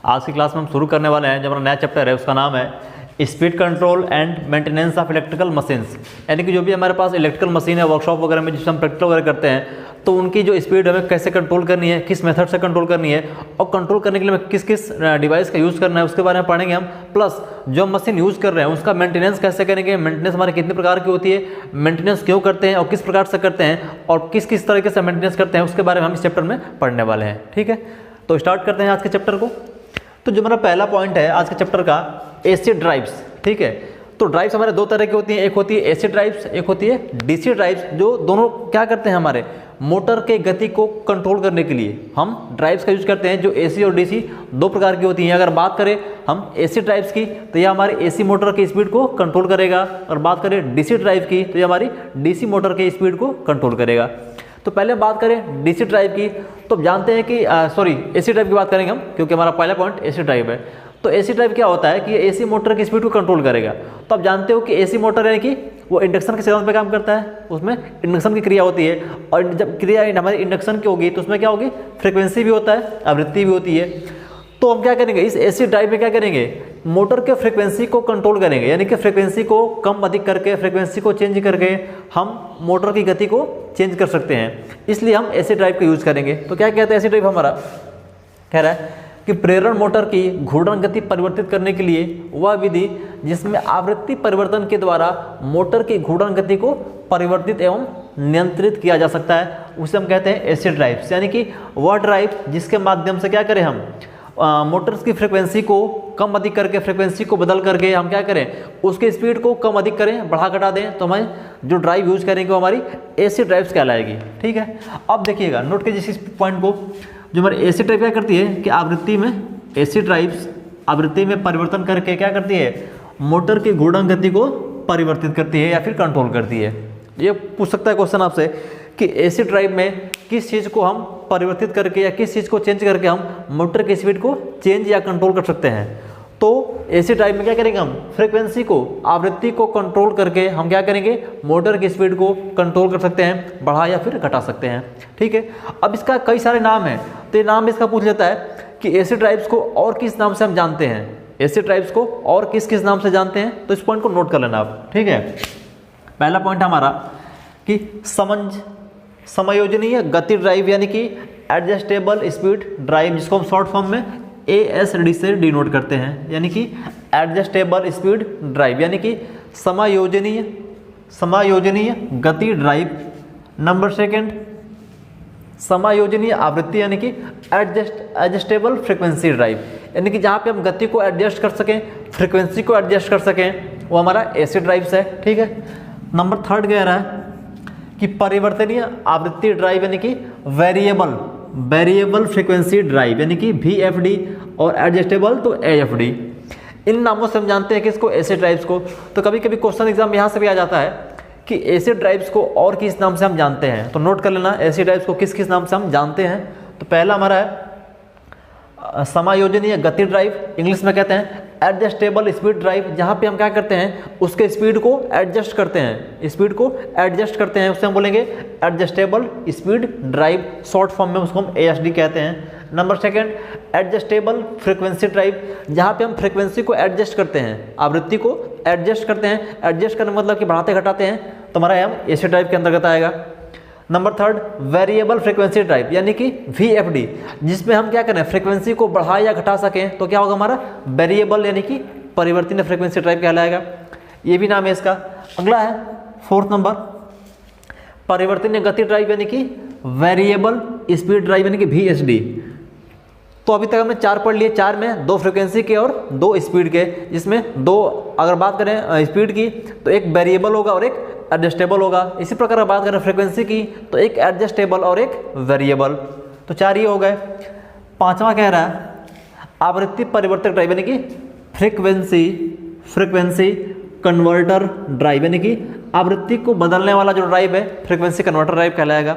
आज की क्लास में हम शुरू करने वाले हैं, जो हमारा नया चैप्टर है उसका नाम है speed control and maintenance of electrical machines. यानी कि जो भी हमारे पास इलेक्ट्रिकल मशीन है वर्कशॉप वगैरह में जिसमें हम प्रैक्टिकल वगैरह करते हैं, तो उनकी जो स्पीड हमें कैसे कंट्रोल करनी है, किस मेथड से कंट्रोल करनी है और कंट्रोल करने के लिए हमें किस किस डिवाइस का यूज़ करना है उसके बारे में पढ़ेंगे हम। प्लस जो मशीन यूज़ कर रहे हैं उसका मेंटेनेंस कैसे करेंगे, मेंटेनेंस हमारे कितने प्रकार की होती है, मेंटेनेंस क्यों करते हैं और किस प्रकार से करते हैं और किस किस तरीके से मेंटेनेंस करते हैं उसके बारे में हम इस चैप्टर में पढ़ने वाले हैं। ठीक है, तो स्टार्ट करते हैं आज के चैप्टर को। तो जो हमारा पहला पॉइंट है आज के चैप्टर का, एसी ड्राइव्स। ठीक है, तो ड्राइव्स हमारे दो तरह की होती हैं, एक होती है एसी ड्राइव्स, एक होती है डीसी ड्राइव्स। जो दोनों क्या करते हैं, हमारे मोटर के गति को कंट्रोल करने के लिए हम ड्राइव्स का यूज़ करते हैं। जो एसी और डीसी दो प्रकार की होती हैं। अगर बात करें हम एसी ड्राइव्स की तो यह हमारे एसी मोटर की स्पीड को कंट्रोल करेगा, और बात करें डीसी ड्राइव की तो यह हमारी डीसी मोटर की स्पीड को कंट्रोल करेगा। तो पहले बात करें डीसी ड्राइव की, तो जानते हैं कि एसी ड्राइव की बात करेंगे हम, क्योंकि हमारा पहला पॉइंट एसी ड्राइव है। तो एसी ड्राइव क्या होता है कि ये एसी मोटर की स्पीड को कंट्रोल करेगा। तो आप जानते हो कि एसी मोटर यानी कि वो इंडक्शन के सिद्धांत पे काम करता है, उसमें इंडक्शन की क्रिया होती है, और जब क्रिया हमारी इंडक्शन की होगी तो उसमें क्या होगी, फ्रिक्वेंसी भी होता है, आवृत्ति भी होती है। तो हम क्या करेंगे, इस एसी ड्राइव में क्या करेंगे, मोटर के फ्रिक्वेंसी को कंट्रोल करेंगे, यानी कि फ्रिक्वेंसी को कम अधिक करके, फ्रिक्वेंसी को चेंज करके हम मोटर की गति को चेंज कर सकते हैं। इसलिए हम एसी ड्राइव का यूज़ करेंगे। तो क्या कहते हैं एसी ड्राइव, हमारा कह रहा है कि प्रेरण मोटर की घूर्णन गति परिवर्तित करने के लिए वह विधि जिसमें आवृत्ति परिवर्तन के द्वारा मोटर की घूर्णन गति को परिवर्तित एवं नियंत्रित किया जा सकता है, उसे हम कहते हैं एसी ड्राइव्स। यानी कि वह ड्राइव जिसके माध्यम से क्या करें, हम मोटर्स की फ्रिक्वेंसी को कम अधिक करके, फ्रिक्वेंसी को बदल करके हम क्या करें, उसकी स्पीड को कम अधिक करें, बढ़ा घटा दें, तो हमें जो ड्राइव यूज़ करेंगे वो हमारी एसी ड्राइव्स कहलाएगी। ठीक है, अब देखिएगा, नोट कीजिए इस पॉइंट को। जो हमारी एसी ड्राइव क्या करती है कि आवृत्ति में, एसी ड्राइव्स आवृत्ति में परिवर्तन करके क्या करती है, मोटर की घूर्णन गति को परिवर्तित करती है या फिर कंट्रोल करती है। ये पूछ सकता है क्वेश्चन आपसे कि एसी ड्राइव में किस चीज़ को हम परिवर्तित करके या किस चीज़ को चेंज करके हम मोटर की स्पीड को चेंज या कंट्रोल कर सकते हैं। तो एसी ड्राइव में क्या करेंगे, हम फ्रिक्वेंसी को, आवृत्ति को कंट्रोल करके हम क्या करेंगे, मोटर की स्पीड को कंट्रोल कर सकते हैं, बढ़ा या फिर घटा सकते हैं। ठीक है, अब इसका कई सारे नाम हैं, तो ये नाम इसका पूछ लेता है कि एसी ड्राइव्स को और किस नाम से हम जानते हैं, एसी ड्राइव्स को और किस किस नाम से जानते हैं। तो इस पॉइंट को नोट कर लेना आप। ठीक है, पहला पॉइंट हमारा कि समायोजनीय गति ड्राइव, यानी कि एडजस्टेबल स्पीड ड्राइव, जिसको हम शॉर्ट फॉर्म में ASD से डिनोट करते हैं, यानी कि एडजस्टेबल स्पीड ड्राइव, यानी कि समायोजनीय गति ड्राइव। नंबर सेकंड, समायोजनीय आवृत्ति, यानी कि एडजस्टेबल फ्रिक्वेंसी ड्राइव, यानी कि जहाँ पे हम गति को एडजस्ट कर सकें, फ्रिक्वेंसी को एडजस्ट कर सकें, वो हमारा एसी ड्राइव्स है। ठीक है, नंबर थर्ड कह रहा है कि परिवर्तनीय आवृत्ति ड्राइव, यानी कि वेरिएबल फ्रीक्वेंसी ड्राइव, यानी कि VFD, और एडजस्टेबल तो AFD। इन नामों से हम जानते हैं कि इसको एसी ड्राइव्स को। तो कभी कभी क्वेश्चन एग्जाम यहाँ से भी आ जाता है कि एसी ड्राइव्स को और किस नाम से हम जानते हैं। तो नोट कर लेना एसी ड्राइव्स को किस किस नाम से हम जानते हैं। तो पहला हमारा है समायोजनीय गति ड्राइव, इंग्लिश में कहते हैं एडजस्टेबल स्पीड ड्राइव, जहाँ पे हम क्या करते हैं, उसके स्पीड को एडजस्ट करते हैं, स्पीड को एडजस्ट करते हैं, उससे हम बोलेंगे adjustable speed drive, short form में उसको हम ASD कहते हैं। Number second, adjustable frequency drive, जहाँ पे हम फ्रीक्वेंसी को एडजस्ट करते हैं, आवृत्ति को एडजस्ट करते हैं। एडजस्ट करने मतलब कि बढ़ाते घटाते हैं, तो हमारा हम एसी ड्राइव के अंतर्गत आएगा। Number third, variable frequency drive, यानी कि VFD, जिसमें हम क्या करें, फ्रीक्वेंसी को बढ़ा या घटा सकें, तो क्या होगा हमारा वेरिएबल, यानी कि परिवर्तनीय फ्रीक्वेंसी ड्राइव कहलाएगा। ये भी नाम है इसका। अगला है फोर्थ नंबर, परिवर्तनीय गति ड्राइव, यानी कि वेरिएबल स्पीड ड्राइव, यानी कि VSD। तो अभी तक हमने 4 पढ़ लिए, 4 में 2 फ्रीक्वेंसी के और 2 स्पीड के, जिसमें 2 अगर बात करें स्पीड की तो एक वेरिएबल होगा और एक एडजस्टेबल होगा। इसी प्रकार बात करें फ्रीक्वेंसी की तो एक एडजस्टेबल और एक वेरिएबल। तो 4 ये हो गए। पांचवा कह रहा है आवृत्ति परिवर्तक ड्राइव, यानी कि फ्रीक्वेंसी कन्वर्टर ड्राइव, यानी कि आवृत्ति को बदलने वाला जो ड्राइव है फ्रीक्वेंसी कन्वर्टर ड्राइव कहलाएगा।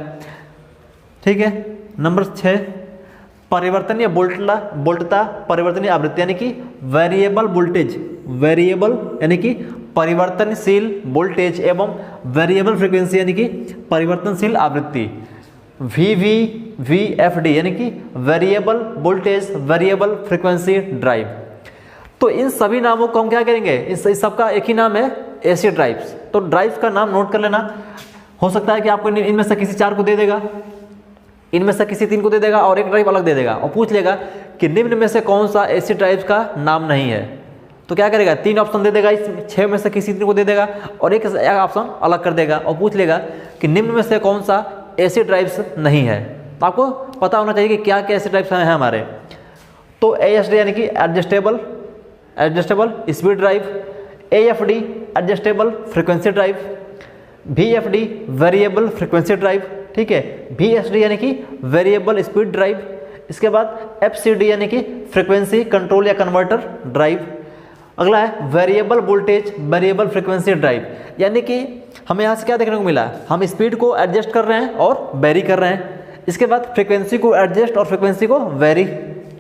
ठीक है, नंबर 6, परिवर्तनीय वोल्टता परिवर्तनीय आवृत्ति, यानी कि वेरिएबल वोल्टेज, यानी कि परिवर्तनशील वोल्टेज एवं वेरिएबल फ्रीक्वेंसी, यानी कि परिवर्तनशील आवृत्ति, VV VFD यानी कि variable voltage variable frequency drive. तो इन सभी नामों को हम क्या करेंगे, इस सबका एक ही नाम है AC ड्राइव्स। तो ड्राइव का नाम नोट कर लेना। हो सकता है कि आपको इनमें से किसी 4 को दे देगा, इनमें से किसी 3 को दे देगा और एक ड्राइव अलग दे देगा और पूछ लेगा कि निम्न में से कौन सा AC ड्राइव का नाम नहीं है। तो क्या करेगा, 3 ऑप्शन दे देगा, इस 6 में से किसी 3 को दे देगा और एक ऑप्शन अलग कर देगा और पूछ लेगा कि निम्न में से कौन सा AC ड्राइव्स नहीं है। तो आपको पता होना चाहिए कि क्या क्या AC ड्राइव्स हैं हमारे। तो ASD यानी कि adjustable speed drive, AFD adjustable frequency drive, VFD variable frequency drive, ठीक है, VSD यानी कि वेरिएबल स्पीड ड्राइव, इसके बाद FCD यानी कि फ्रीक्वेंसी कंट्रोल या कन्वर्टर ड्राइव। अगला है variable voltage variable frequency drive, यानी कि हमें यहाँ से क्या देखने को मिला, हम स्पीड को एडजस्ट कर रहे हैं और वेरी कर रहे हैं। इसके बाद फ्रीक्वेंसी को एडजस्ट और फ्रीक्वेंसी को वेरी।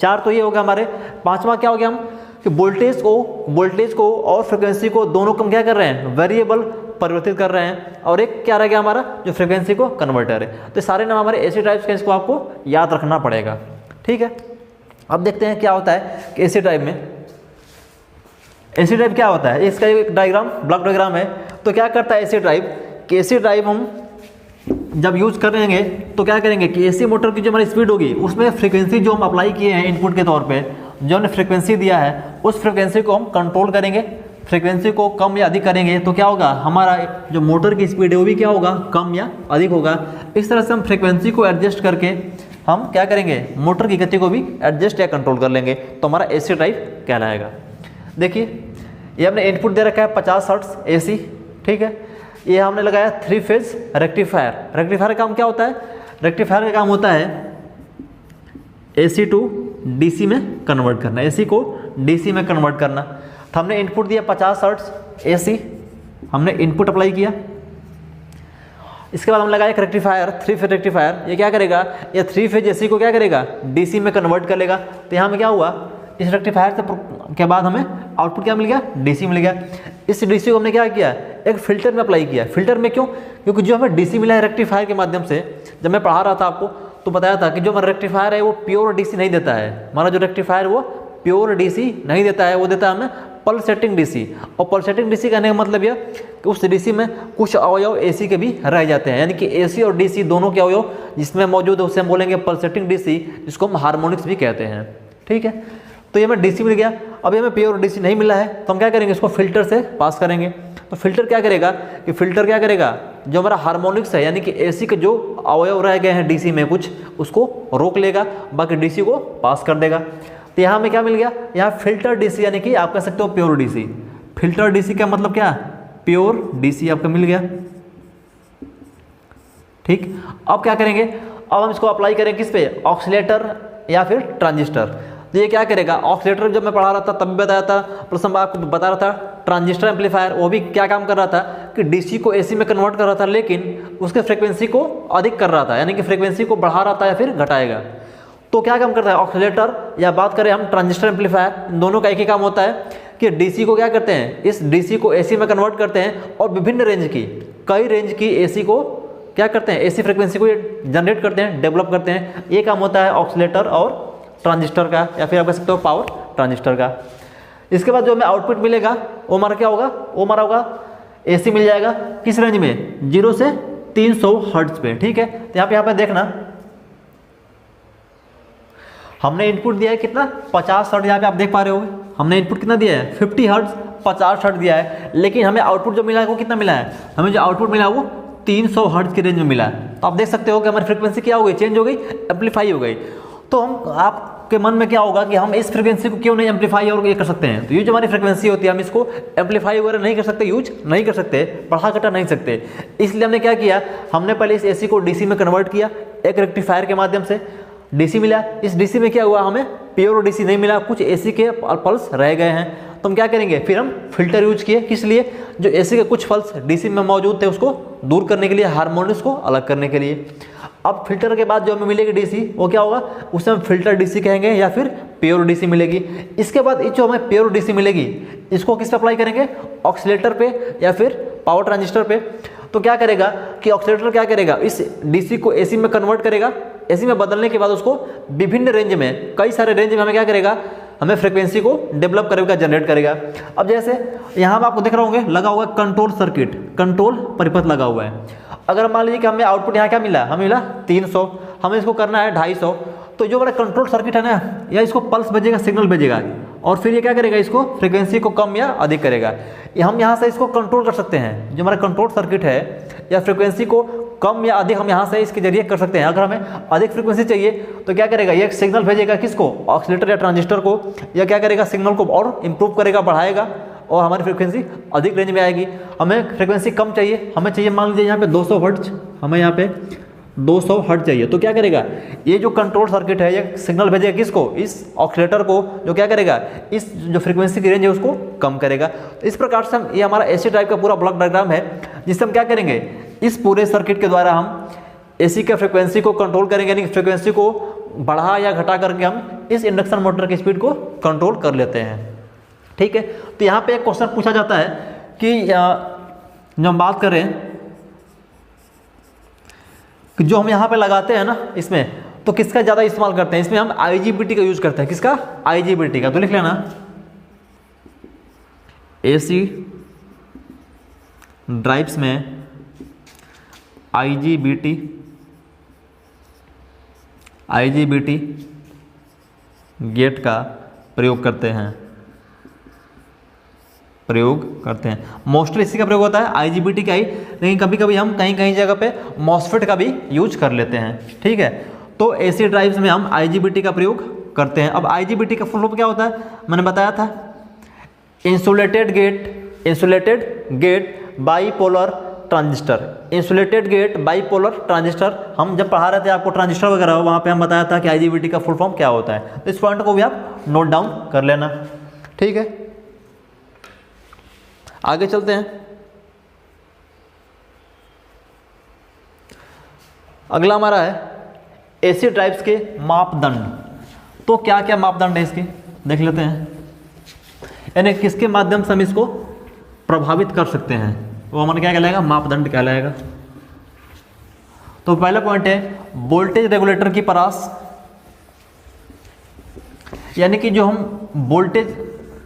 4 तो ये हो गया हमारे। 5वां क्या हो गया, हम कि वोल्टेज को और फ्रीक्वेंसी को दोनों को हम क्या कर रहे हैं, वेरिएबल परिवर्तित कर रहे हैं। और एक क्या रह गया हमारा, जो फ्रीक्वेंसी को कन्वर्टर है। तो सारे नाम हमारे AC ड्राइव्स के, इसको आपको याद रखना पड़ेगा, ठीक है। अब देखते हैं क्या होता है कि AC ड्राइव में, AC ड्राइव क्या होता है, इसका एक डायग्राम ब्लॉक डायग्राम है। तो क्या करता है AC ड्राइव, कि AC ड्राइव हम जब यूज़ करेंगे तो क्या करेंगे कि AC मोटर की जो हमारी स्पीड होगी उसमें फ्रीक्वेंसी जो हम अप्लाई किए हैं इनपुट के तौर पे, जो हमने फ्रीक्वेंसी दिया है उस फ्रीक्वेंसी को हम कंट्रोल करेंगे। फ्रीक्वेंसी को कम या अधिक करेंगे तो क्या होगा, हमारा जो मोटर की स्पीड है वो भी क्या होगा, कम या अधिक होगा। इस तरह से हम फ्रीक्वेंसी को एडजस्ट करके हम क्या करेंगे, मोटर की गति को भी एडजस्ट या कंट्रोल कर लेंगे, तो हमारा AC ड्राइव कहलाएगा। देखिए ये हमने इनपुट दे रखा है 50 हर्ट्ज AC, ठीक है। ये हमने लगाया 3 फेज रेक्टिफायर। रेक्टिफायर का काम क्या होता है, रेक्टिफायर का काम होता है AC टू DC में कन्वर्ट करना, AC को DC में कन्वर्ट करना। तो हमने इनपुट दिया 50 हर्ट्ज AC, हमने इनपुट अप्लाई किया। इसके बाद हम लगाया एक रेक्टिफायर, 3 फेज रेक्टिफायर। ये क्या करेगा, ये 3 फेज AC को क्या करेगा, DC में कन्वर्ट कर लेगा। तो यहाँ में क्या हुआ, इस रेक्टिफायर से के बाद हमें आउटपुट क्या मिल गया, DC मिल गया। इस DC को हमने क्या किया, एक फिल्टर में अप्लाई किया। फिल्टर में क्यों, क्योंकि जो हमें DC मिला है रेक्टिफायर के माध्यम से, जब मैं पढ़ा रहा था आपको तो बताया था कि जो हमारा रेक्टिफायर है वो प्योर DC नहीं देता है। हमारा जो रेक्टिफायर वो प्योर DC नहीं देता है, वो देता है हमें पल्सेटिंग DC। और पल्सेटिंग DC कहने का मतलब यह कि उस DC में कुछ अवयव AC के भी रह जाते हैं, यानी कि AC और DC दोनों के अवयव जिसमें मौजूद है उसे हम बोलेंगे पल्सेटिंग DC, जिसको हम हार्मोनिक्स भी कहते हैं, ठीक है। तो ये हमें DC मिल गया। अब हमें प्योर DC नहीं मिला है तो हम क्या करेंगे, इसको फिल्टर से पास करेंगे। तो फिल्टर क्या करेगा कि फिल्टर क्या करेगा, जो हमारा हार्मोनिक्स है यानी कि AC के जो अवयव रह गए हैं DC में कुछ, उसको रोक लेगा, बाकी DC को पास कर देगा। तो यहाँ में क्या मिल गया, यहाँ फिल्टर DC यानी कि आप कह सकते हो प्योर DC। फिल्टर DC का मतलब क्या, प्योर DC आपका मिल गया, ठीक। अब क्या करेंगे, अब हम इसको अप्लाई करें किस पे, ऑक्सीलेटर या फिर ट्रांजिस्टर। तो ये क्या करेगा, ऑक्सीलेटर जब मैं पढ़ा रहा था तब भी बताया था, प्लस मैं आपको बता रहा था ट्रांजिस्टर एम्पलीफायर वो भी क्या काम कर रहा था कि DC को AC में कन्वर्ट कर रहा था, लेकिन उसके फ्रीक्वेंसी को अधिक कर रहा था, यानी कि फ्रीक्वेंसी को बढ़ा रहा था या फिर घटाएगा। तो क्या काम करता है ऑक्सीलेटर, या बात करें हम ट्रांजिस्टर एम्पलीफायर, दोनों का एक ही काम होता है कि DC को क्या करते हैं, इस DC को AC में कन्वर्ट करते हैं और विभिन्न रेंज की, कई रेंज की AC को क्या करते हैं, AC फ्रिक्वेंसी को जनरेट करते हैं, डेवलप करते हैं। ये काम होता है ऑक्सीलेटर और ट्रांजिस्टर का, या फिर आप कह सकते हो पावर ट्रांजिस्टर का। इसके बाद जो हमें आउटपुट मिलेगा वो हमारा क्या होगा, वो हमारा होगा AC मिल जाएगा, किस रेंज में, 0 से 300 हर्ट्ज पे, ठीक है। तो यहाँ पे देखना, हमने इनपुट दिया है कितना, 50 हर्ट्ज। यहाँ पे आप देख पा रहे होगे हमने इनपुट कितना दिया है, 50 हर्ट्ज 50 हर्ट्ज दिया है, लेकिन हमें आउटपुट जो मिला है वो कितना मिला है, हमें जो आउटपुट मिला है वो 300 हर्ट्ज की रेंज में मिला है। तो आप देख सकते हो कि हमारी फ्रिक्वेंसी क्या हो गई, चेंज हो गई, एम्पलीफाई हो गई। तो हम आपके मन में क्या होगा कि हम इस फ्रिक्वेंसी को क्यों नहीं एम्पलीफाई और ये कर सकते हैं। तो ये जो हमारी फ्रिक्वेंसी होती है हम इसको एम्पलीफाई वगैरह नहीं कर सकते, यूज नहीं कर सकते, बढ़ा घटा नहीं सकते। इसलिए हमने क्या किया, हमने पहले इस AC को DC में कन्वर्ट किया एक रेक्टिफायर के माध्यम से, DC मिला। इस DC में क्या हुआ, हमें प्योर DC नहीं मिला, कुछ AC के पल्स रह गए हैं। तो हम क्या करेंगे, फिर हम फिल्टर यूज किए, किस लिए, जो AC के कुछ पल्स DC में मौजूद थे उसको दूर करने के लिए, हार्मोनिक्स को अलग करने के लिए। अब फिल्टर के बाद जो हमें मिलेगी DC वो क्या होगा, उसे हम फिल्टर DC कहेंगे या फिर प्योर DC मिलेगी। इसके बाद जो हमें प्योर DC मिलेगी इसको किस पे अप्लाई करेंगे, ऑक्सीलेटर पे या फिर पावर ट्रांजिस्टर पे। तो क्या करेगा कि ऑक्सीलेटर क्या करेगा, इस डीसी को एसी में कन्वर्ट करेगा। एसी में बदलने के बाद उसको विभिन्न रेंज में, कई सारे रेंज में हमें क्या करेगा, हमें फ्रीक्वेंसी को डेवलप करेगा, जनरेट करेगा। अब जैसे यहाँ पर आपको दिख रहा होंगे लगा हुआ है कंट्रोल सर्किट, कंट्रोल परिपथ लगा हुआ है। अगर मान लीजिए कि हमें आउटपुट यहाँ क्या मिला, हमें मिला 300, हमें इसको करना है 250, तो जो हमारा कंट्रोल सर्किट है ना, या इसको पल्स भेजेगा, सिग्नल भेजेगा, और फिर ये क्या करेगा, इसको फ्रीक्वेंसी को कम या अधिक करेगा। हम यहाँ से इसको कंट्रोल कर सकते हैं, जो हमारा कंट्रोल सर्किट है, या फ्रीक्वेंसी को कम या अधिक हम यहाँ से इसके जरिए कर सकते हैं। अगर हमें अधिक फ्रीक्वेंसी चाहिए तो क्या करेगा, ये सिग्नल भेजेगा किसको, ऑक्सीलेटर या ट्रांजिस्टर को, या क्या करेगा, सिग्नल को और इम्प्रूव करेगा, बढ़ाएगा, और हमारी फ्रीक्वेंसी अधिक रेंज में आएगी। हमें फ्रीक्वेंसी कम चाहिए, हमें चाहिए मान लीजिए यहाँ पे 200 हर्ट्ज, हमें यहाँ पे 200 हर्ट्ज चाहिए, तो क्या करेगा, ये जो कंट्रोल सर्किट है ये सिग्नल भेजेगा किसको, इस ऑक्सीलेटर को, जो क्या करेगा, इस जो फ्रीक्वेंसी की रेंज है उसको कम करेगा। तो इस प्रकार से हम, ये हमारा एसी टाइप का पूरा ब्लॉक डायग्राम है, जिससे हम क्या करेंगे, इस पूरे सर्किट के द्वारा हम एसी के फ्रीक्वेंसी को कंट्रोल करेंगे, यानी फ्रीक्वेंसी को बढ़ा या घटा करके हम इस इंडक्शन मोटर की स्पीड को कंट्रोल कर लेते हैं। ठीक है, तो यहाँ पे एक क्वेश्चन पूछा जाता है कि जब हम बात करें कि जो हम यहाँ पे लगाते हैं ना इसमें, तो किसका ज़्यादा इस्तेमाल करते हैं, इसमें हम IGBT का यूज करते हैं, किसका, IGBT का। तो लिख लेना एसी ड्राइव्स में IGBT गेट का प्रयोग करते हैं, मोस्टली इसी का प्रयोग होता है, IGBT का ही, लेकिन कभी कभी हम कहीं कहीं जगह पे मॉसफेट का भी यूज कर लेते हैं। ठीक है, तो एसी ड्राइव्स में हम IGBT का प्रयोग करते हैं। अब IGBT का फुल फॉर्म क्या होता है, मैंने बताया था, insulated gate bipolar transistor, insulated gate bipolar transistor. हम जब पढ़ा रहे थे आपको ट्रांजिस्टर वगैरह, वहाँ पे हम बताया था कि IGBT का फुल फॉर्म क्या होता है, तो इस पॉइंट को भी आप नोट डाउन कर लेना। ठीक है, आगे चलते हैं। अगला हमारा है एसी ड्राइव्स के मापदंड। तो क्या क्या मापदंड है इसके, देख लेते हैं, यानी किसके माध्यम से हम इसको प्रभावित कर सकते हैं, वो हमारा क्या कहलाएगा, मापदंड कहलाएगा। तो पहला पॉइंट है वोल्टेज रेगुलेटर की परास, यानी कि जो हम वोल्टेज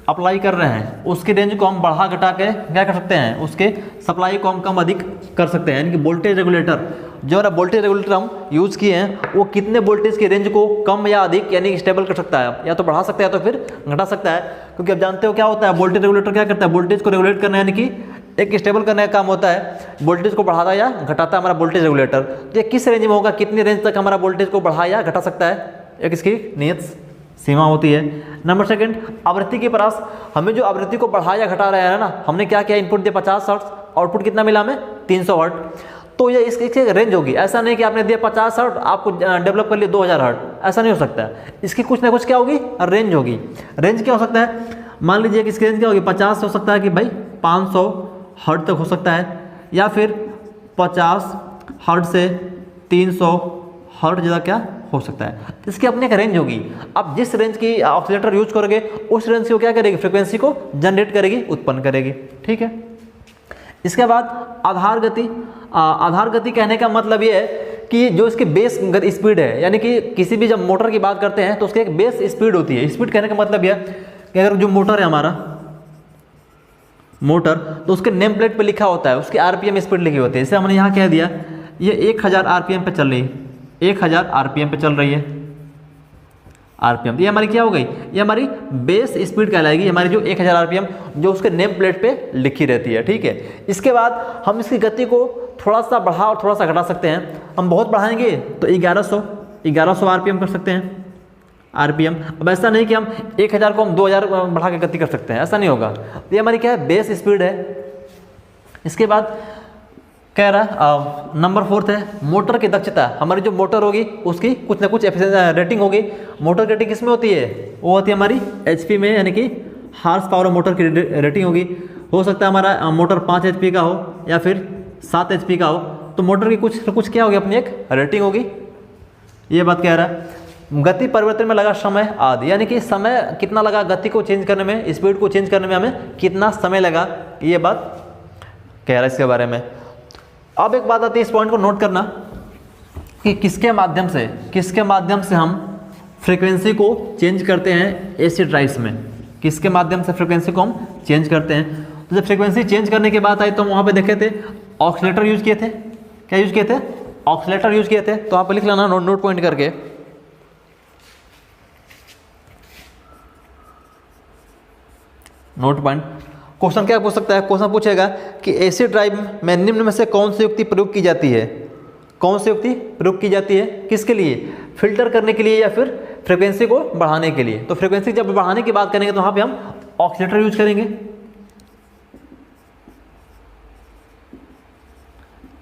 अप्लाई कर रहे हैं उसकी रेंज को हम बढ़ा घटा के क्या कर सकते हैं, उसके सप्लाई को हम कम अधिक कर सकते हैं। यानी कि वोल्टेज रेगुलेटर, जो हमारा वोल्टेज रेगुलेटर हम यूज़ किए हैं, वो कितने वोल्टेज की रेंज को कम या अधिक यानी स्टेबल कर सकता है, या तो बढ़ा सकता है तो फिर घटा सकता है। क्योंकि आप जानते हो क्या होता है, वोल्टेज रेगुलेटर क्या करता है, वोल्टेज को रेगुलेट करना, यानी कि एक स्टेबल करने का काम होता है, वोल्टेज को बढ़ाता या घटाता हमारा वोल्टेज रेगुलेटर। तो ये किस रेंज में होगा, कितनी रेंज तक हमारा वोल्टेज को बढ़ा या घटा सकता है, एक इसकी नियत सीमा होती है। नंबर सेकंड, आवृत्ति के पास, हमें जो आवृत्ति को बढ़ा या घटा रहा है ना, हमने क्या किया, इनपुट दिया 50 हर्ट्ज, आउटपुट कितना मिला हमें 300 हर्ट्ज, तो ये इसकी रेंज होगी। ऐसा नहीं कि आपने दिया 50 हर्ट्ज, आपको डेवलप कर लिया 2000 हर्ट्ज, ऐसा नहीं हो सकता है। इसकी कुछ ना कुछ क्या होगी, रेंज होगी। रेंज क्या हो सकता है, मान लीजिए कि इसकी रेंज क्या होगी, 50 हो सकता है कि भाई 500 हर्ट्ज तक हो सकता है, या फिर 50 हर्ट्ज से 300 हर्ट्ज ज़्यादा क्या हो सकता है। इसकी अपनी एक रेंज होगी। अब जिस रेंज की ऑसिलेटर यूज करोगे उस रेंज की वो क्या करेगी, फ्रीक्वेंसी को जनरेट करेगी, उत्पन्न करेगी। ठीक है, इसके बाद आधार गति। आधार गति कहने का मतलब ये है कि जो इसकी बेस स्पीड है, यानी कि किसी भी जब मोटर की बात करते हैं तो उसकी एक बेस स्पीड होती है। स्पीड कहने का मतलब यह कि अगर जो मोटर है हमारा मोटर, तो उसके नेम प्लेट पे लिखा होता है, उसकी आरपीएम स्पीड लिखी होती है। जैसे हमने यहाँ कह दिया ये 1000 आरपीएम पे चल रही है, 1000 आरपीएम पे चल रही है आरपीएम, तो ये हमारी क्या हो गई, ये हमारी बेस स्पीड कहलाएगी, हमारी जो 1000 आरपीएम जो उसके नेम प्लेट पे लिखी रहती है। ठीक है, इसके बाद हम इसकी गति को थोड़ा सा बढ़ा और थोड़ा सा घटा सकते हैं। हम बहुत बढ़ाएंगे तो 1100 आरपीएम कर सकते हैं आरपीएम। अब ऐसा नहीं कि हम 1000 को हम 2000 बढ़ा के गति कर सकते हैं, ऐसा नहीं होगा। तो ये हमारी क्या है, बेस स्पीड है। इसके बाद कह रहा नंबर 4 है मोटर की दक्षता। हमारी जो मोटर होगी उसकी कुछ ना कुछ रेटिंग होगी। मोटर की रेटिंग किस में होती है, वो होती है हमारी एचपी में, यानी कि हार्स पावर मोटर की रेटिंग होगी। हो सकता है हमारा मोटर 5 एचपी का हो या फिर 7 एचपी का हो, तो मोटर की कुछ क्या होगी, अपनी एक रेटिंग होगी। ये बात कह रहा है। गति परिवर्तन में लगा समय आदि, यानी कि समय कितना लगा गति को चेंज करने में, स्पीड को चेंज करने में हमें कितना समय लगा, ये बात कह रहा है इसके बारे में। अब एक बात आती है, इस पॉइंट को नोट करना कि किसके माध्यम से हम फ्रीक्वेंसी को चेंज करते हैं एसी ड्राइव्स में, किसके माध्यम से फ्रीक्वेंसी को हम चेंज करते हैं। तो जब फ्रीक्वेंसी चेंज करने की बात आई तो हम वहाँ पे देखे थे ऑक्सीलेटर यूज किए थे। क्या यूज किए थे? ऑक्सीलेटर यूज किए थे। तो आप लिख लेना नोट पॉइंट करके, नोट पॉइंट। क्वेश्चन क्या पूछ सकता है? क्वेश्चन पूछेगा कि एसी ड्राइव में निम्न में से कौन सी युक्ति प्रयोग की जाती है? कौन सी युक्ति प्रयोग की जाती है? किसके लिए? फिल्टर करने के लिए या फिर फ्रीक्वेंसी को बढ़ाने के लिए? तो फ्रीक्वेंसी जब बढ़ाने की बात करेंगे तो वहां पे हम ऑक्सीलेटर यूज करेंगे।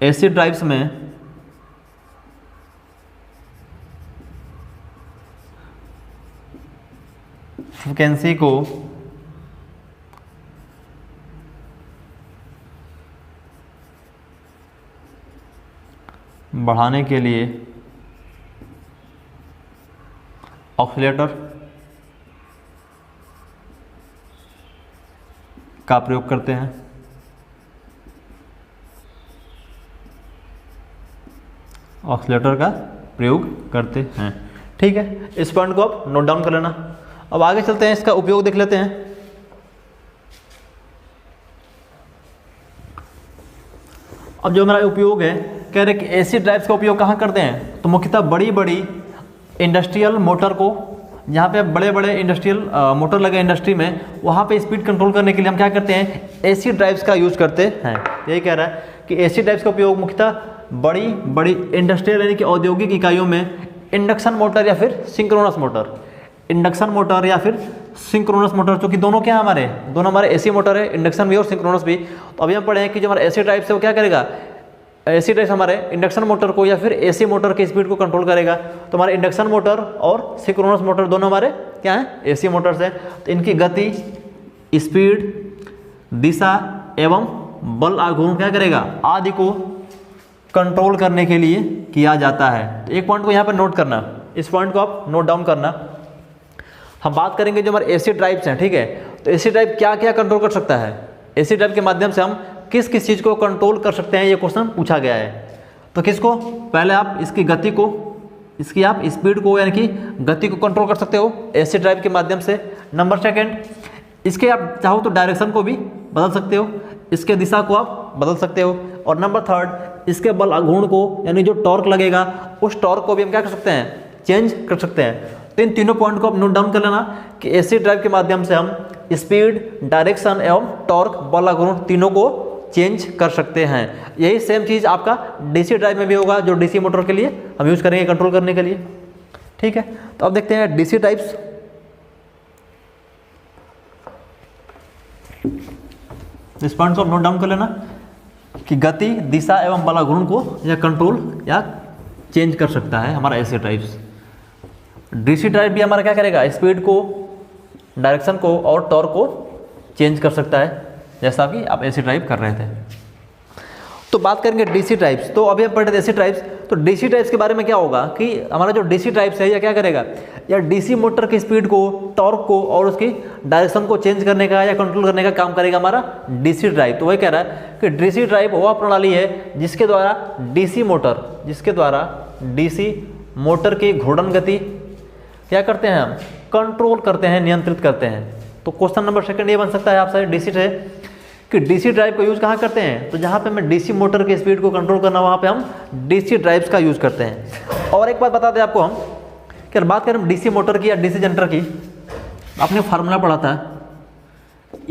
एसी ड्राइव्स में फ्रीक्वेंसी को बढ़ाने के लिए ऑक्सीलेटर का प्रयोग करते हैं। ऑक्सीलेटर का प्रयोग करते हैं। ठीक है, इस पॉइंट को आप नोट डाउन कर लेना। अब आगे चलते हैं, इसका उपयोग देख लेते हैं। अब जो हमारा उपयोग है, कह रहे कि एसी ड्राइव्स का उपयोग कहाँ करते हैं? तो मुख्यतः बड़ी बड़ी इंडस्ट्रियल मोटर को, जहाँ पे बड़े बड़े इंडस्ट्रियल मोटर लगे इंडस्ट्री में, वहाँ पे स्पीड कंट्रोल करने के लिए हम क्या करते हैं? एसी ड्राइव्स का यूज करते हैं। यही कह रहा है कि एसी ड्राइव्स का उपयोग मुख्यतः बड़ी बड़ी इंडस्ट्रियल यानी कि औद्योगिक इकाइयों में इंडक्शन मोटर या फिर सिंक्रोनस मोटर, इंडक्शन मोटर या फिर सिंक्रोनस मोटर, जो कि दोनों क्या हमारे दोनों हमारे एसी मोटर है, इंडक्शन भी और सिंक्रोनस भी। तो अभी हम पढ़े हैं कि जो हमारा एसी ड्राइव है वो क्या करेगा? एसी ड्राइव हमारे इंडक्शन मोटर को या फिर एसी मोटर की स्पीड को कंट्रोल करेगा। तो हमारे इंडक्शन मोटर और सिंक्रोनस मोटर दोनों हमारे क्या हैं? एसी मोटर्स हैं। तो इनकी गति, स्पीड, दिशा एवं बल आघूर्ण क्या करेगा? आदि को कंट्रोल करने के लिए किया जाता है। तो एक पॉइंट को यहाँ पर नोट करना, इस पॉइंट को आप नोट डाउन करना। हम बात करेंगे जो हमारे एसी ड्राइव्स हैं, ठीक है, तो एसी ड्राइव क्या क्या कंट्रोल कर सकता है? एसी ड्राइव के माध्यम से हम किस किस चीज़ को कंट्रोल कर सकते हैं, ये क्वेश्चन पूछा गया है। तो किसको? पहले आप इसकी गति को, इसकी आप स्पीड को यानी कि गति को कंट्रोल कर सकते हो एसी ड्राइव के माध्यम से। नंबर सेकेंड, इसके आप चाहो तो डायरेक्शन को भी बदल सकते हो, इसके दिशा को आप बदल सकते हो। और नंबर थर्ड, इसके बल आघूर्ण को यानी जो टॉर्क लगेगा उस टॉर्क को भी हम क्या कर सकते हैं? चेंज कर सकते हैं। तो इन तीनों पॉइंट को आप नोट डाउन कर लेना कि एसी ड्राइव के माध्यम से हम स्पीड, डायरेक्शन एवं टॉर्क, बल आघूर्ण तीनों को चेंज कर सकते हैं। यही सेम चीज़ आपका डीसी ड्राइव में भी होगा, जो डीसी मोटर के लिए हम यूज़ करेंगे कंट्रोल करने के लिए। ठीक है, तो अब देखते हैं डीसी ड्राइव्स। इस पॉइंट को आप नोट डाउन कर लेना कि गति, दिशा एवं बल आघूर्ण को या कंट्रोल या चेंज कर सकता है हमारा एसी ड्राइव्स। डीसी ड्राइव भी हमारा क्या करेगा? स्पीड को, डायरेक्शन को और टॉर्क को चेंज कर सकता है, जैसा कि आप एसी ड्राइव कर रहे थे। तो बात करेंगे डीसी ड्राइव्स। तो अभी हम पढ़े थे एसी ड्राइव्स। तो डीसी ड्राइव्स के बारे में क्या होगा कि हमारा जो डीसी ड्राइव्स है या क्या करेगा? या डीसी मोटर की स्पीड को, टॉर्क को और उसकी डायरेक्शन को चेंज करने का या कंट्रोल करने का काम करेगा हमारा डीसी ड्राइव। तो वही कह रहा है कि डीसी ड्राइव वह प्रणाली है जिसके द्वारा डीसी मोटर की घूर्णन गति क्या करते हैं? हम कंट्रोल करते हैं, नियंत्रित करते हैं। तो क्वेश्चन नंबर सेकंड ये बन सकता है आपसे डीसी से कि डीसी ड्राइव का यूज़ कहाँ करते हैं? तो जहाँ पे हमें डीसी मोटर की स्पीड को कंट्रोल करना, वहाँ पे हम डीसी ड्राइव्स का यूज़ करते हैं। और एक बात बता दें आपको हम कि बात करें डीसी मोटर की या डीसी जनरेटर की, आपने फार्मूला पढ़ा था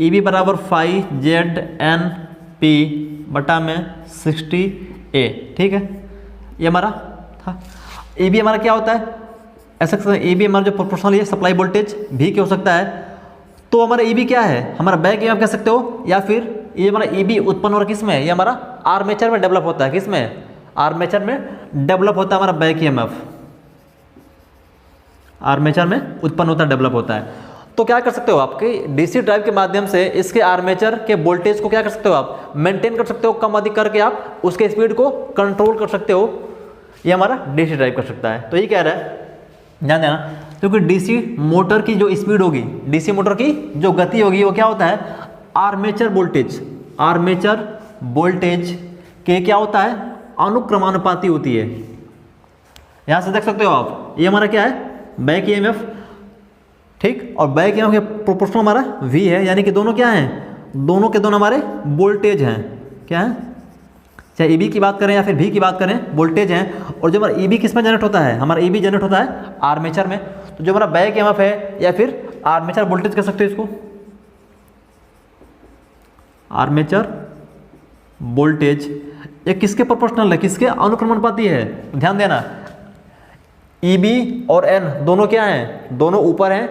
EB बराबर 5ZNP बटा में 60A। ठीक है, ये हमारा था। EB हमारा क्या होता है? ऐसा EB हमारा जो प्रोपोर्शनल है सप्लाई वोल्टेज V के हो सकता है। तो हमारा EB क्या है? हमारा बैक EMF कह सकते हो, या फिर ये हमारा EB उत्पन्न हो रहा किस में? ये हमारा आर्मेचर में डेवलप होता है। किस में? आर्मेचर में डेवलप होता है हमारा बैक EMF, आर्मेचर में उत्पन्न होता है, डेवलप होता है। तो क्या कर सकते हो आपके डीसी ड्राइव के माध्यम से इसके आर्मेचर के वोल्टेज को क्या कर सकते हो? आप मेंटेन कर सकते हो, कम अधिक करके आप उसके स्पीड को कंट्रोल कर सकते हो। ये हमारा डीसी ड्राइव कर सकता है। तो ये कह रहा है, ध्यान देना, क्योंकि डीसी मोटर की जो स्पीड होगी, डीसी मोटर की जो गति होगी, वो क्या होता है? आर्मेचर वोल्टेज कि क्या होता है, अनुक्रमानुपाती होती है। यहाँ से देख सकते हो आप, ये हमारा क्या है, बैक ईएमएफ, ठीक, और बैक ईएमएफ के प्रोपोर्शनल हमारा V है, यानी कि दोनों क्या हैं, दोनों के दोनों हमारे वोल्टेज हैं, क्या है, चाहे EB की बात करें या फिर V की बात करें, वोल्टेज हैं। और जो हमारा EB किस में जनरेट होता है, हमारा EB जनरेट होता है आर्मेचर में। तो जो हमारा बैक ईएमएफ है या फिर आर्मेचर वोल्टेज कह सकते हो इसको, आर्मेचर वोल्टेज, ये किसके प्रोपोर्शनल है, किसके अनुक्रमानुपाती है। ध्यान देना, EB और N दोनों क्या हैं, दोनों ऊपर हैं।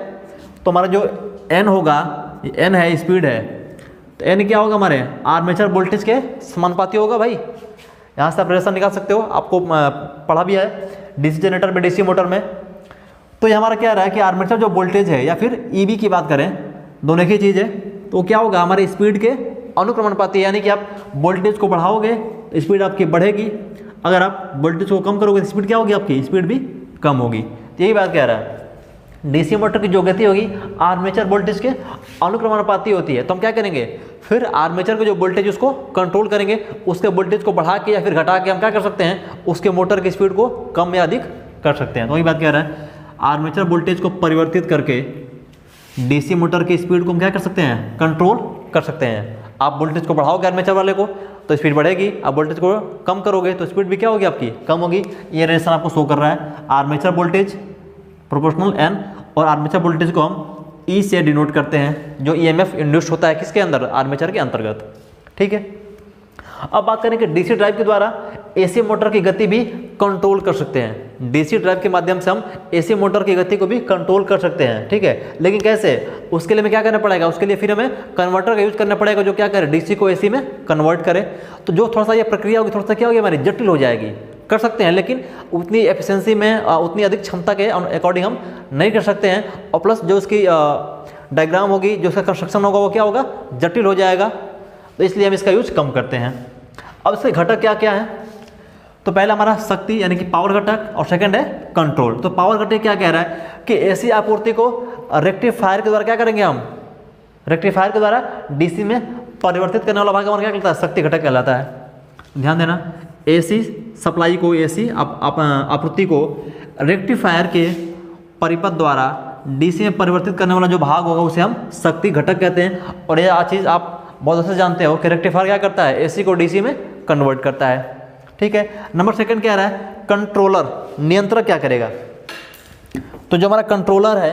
तो हमारा जो N होगा, ये N है, स्पीड है, तो N क्या होगा, हमारे आर्मेचर वोल्टेज के समानुपाती होगा भाई। यहाँ से आप रिलेशन निकाल सकते हो, आपको पढ़ा भी है डीसी जनरेटर में, डीसी मोटर में। तो ये हमारा क्या रहा है कि आर्मेचर जो वोल्टेज है या फिर EB की बात करें, दोनों की चीज़ है, तो क्या होगा, हमारे स्पीड के अनुक्रमानुपाती, यानी कि आप वोल्टेज को बढ़ाओगे तो स्पीड आपकी बढ़ेगी, अगर आप वोल्टेज को कम करोगे तो स्पीड क्या होगी, आपकी स्पीड भी कम होगी। तो यही बात कह रहा है, डीसी मोटर की जो गति होगी आर्मेचर वोल्टेज के अनुक्रमानुपाती होती है। तो हम क्या करेंगे, फिर आर्मेचर के जो वोल्टेज उसको कंट्रोल करेंगे, उसके वोल्टेज को बढ़ा के या फिर घटा के हम क्या कर सकते हैं, उसके मोटर की स्पीड को कम या अधिक कर सकते हैं। तो वही बात कह रहा है, आर्मेचर वोल्टेज को परिवर्तित करके डीसी मोटर की स्पीड को हम क्या कर सकते हैं, कंट्रोल कर सकते हैं। आप वोल्टेज को बढ़ाओगे आर्मेचर वाले को तो स्पीड बढ़ेगी, आप वोल्टेज को कम करोगे तो स्पीड भी क्या होगी, आपकी कम होगी। ये रिलेशन आपको शो कर रहा है, आर्मेचर वोल्टेज प्रोपोर्शनल N, और आर्मेचर वोल्टेज को हम E से डिनोट करते हैं, जो EMF इंड्यूस्ड होता है किसके अंदर, आर्मेचर के अंतर्गत, ठीक है। अब बात करें कि डीसी ड्राइव के द्वारा एसी मोटर की गति भी कंट्रोल कर सकते हैं। डीसी ड्राइव के माध्यम से हम एसी मोटर की गति को भी कंट्रोल कर सकते हैं, ठीक है। लेकिन कैसे, उसके लिए हमें क्या करना पड़ेगा, उसके लिए फिर हमें कन्वर्टर का यूज करना पड़ेगा, जो क्या करे, डीसी को एसी में कन्वर्ट करे। तो जो थोड़ा सा ये प्रक्रिया होगी, थोड़ा सा क्या होगी, हमारी जटिल हो जाएगी। कर सकते हैं लेकिन उतनी एफिशिएंसी में, उतनी अधिक क्षमता के अकॉर्डिंग हम नहीं कर सकते हैं। और प्लस जो उसकी डायग्राम होगी, जो उसका कंस्ट्रक्शन होगा, वो क्या होगा, जटिल हो जाएगा। तो इसलिए हम इसका यूज कम करते हैं। अब इसके घटक क्या क्या है, तो पहला हमारा शक्ति यानी कि पावर घटक, और सेकंड है कंट्रोल। तो पावर घटक क्या कह रहा है कि एसी आपूर्ति को रेक्टिफायर के द्वारा क्या करेंगे, हम रेक्टिफायर के द्वारा डीसी में परिवर्तित करने वाला भाग हमारा क्या कहलाता है, शक्ति घटक कहलाता है। ध्यान देना, एसी सप्लाई को, एसी आपूर्ति को रेक्टिफायर के परिपथ द्वारा डीसी में परिवर्तित करने वाला जो भाग होगा उसे हम शक्ति घटक कहते हैं। और यह चीज़ आप बहुत अच्छे से जानते हो कि रेक्टिफायर क्या करता है, एसी को डीसी में कन्वर्ट करता है, ठीक है। नंबर सेकंड क्या रहा है, कंट्रोलर, नियंत्रक क्या करेगा। तो जो हमारा कंट्रोलर है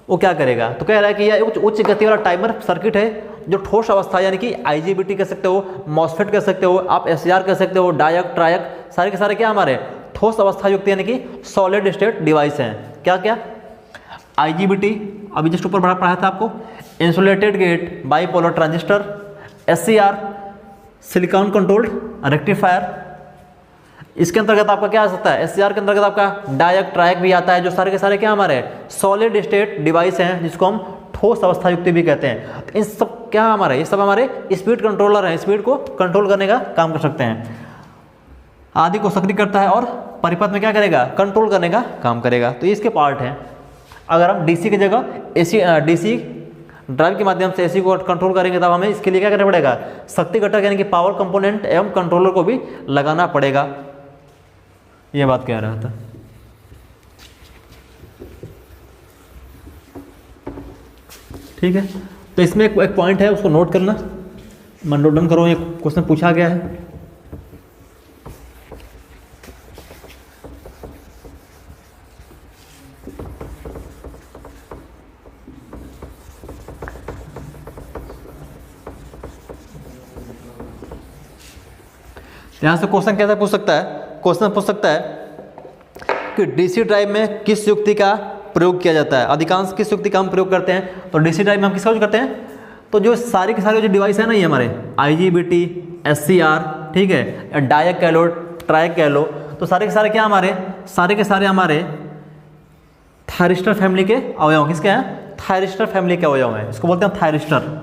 वो क्या करेगा, तो कह रहा है कि यह उच्च गति वाला टाइमर सर्किट है, जो ठोस अवस्था यानी कि IGBT कह सकते हो, मॉसफेट कह सकते हो, आप SCR कह सकते हो, डायक, ट्रायक, सारे के सारे क्या हमारे ठोस अवस्था युक्त यानी कि सॉलिड स्टेट डिवाइस हैं। क्या क्या, IGBT अभी जस्ट ऊपर पढ़ाया था आपको, insulated gate bipolar transistor, SCR silicon controlled rectifier. इसके अंतर्गत आपका क्या आ सकता है, SCR के अंतर्गत आपका डायक, ट्रायक भी आता है, जो सारे के सारे क्या हमारे सॉलिड स्टेट डिवाइस हैं, जिसको हम ठोस अवस्था युक्त भी कहते हैं। तो इन सब क्या हमारे, ये सब हमारे स्पीड कंट्रोलर हैं, स्पीड को कंट्रोल करने का काम कर सकते हैं। आदि को सक्रिय करता है और परिपथ में क्या करेगा, कंट्रोल करने का काम करेगा। तो ये इसके पार्ट हैं। अगर हम डीसी की जगह डीसी ड्राइव के माध्यम से एसी को कंट्रोल करेंगे, तब हमें इसके लिए क्या करना पड़ेगा, शक्ति घटक यानी कि पावर कंपोनेंट एवं कंट्रोलर को भी लगाना पड़ेगा। ये बात कह रहा था। ठीक है, तो इसमें एक पॉइंट है, उसको नोट करना, मनोडन करो, ये क्वेश्चन पूछा गया है। यहां से क्वेश्चन कैसे पूछ सकता है, क्वेश्चन पूछ सकता है कि डीसी ड्राइव में किस युक्ति का प्रयोग किया जाता है। अधिकांश किस युक्ति का हम प्रयोग करते हैं, तो डीसी ड्राइव में हम किसका यूज करते हैं, तो जो सारे के सारे जो डिवाइस है ना, ये हमारे IGBT, SCR, ठीक है, डायक कह लो, ट्रायक कह लो, तो सारे के सारे क्या हमारे, सारे के सारे हमारे थायरिस्टर फैमिली के अवयव, किसके हैं, थायरिस्टर फैमिली के अवयव हैं। इसको बोलते हैं थायरिस्टर,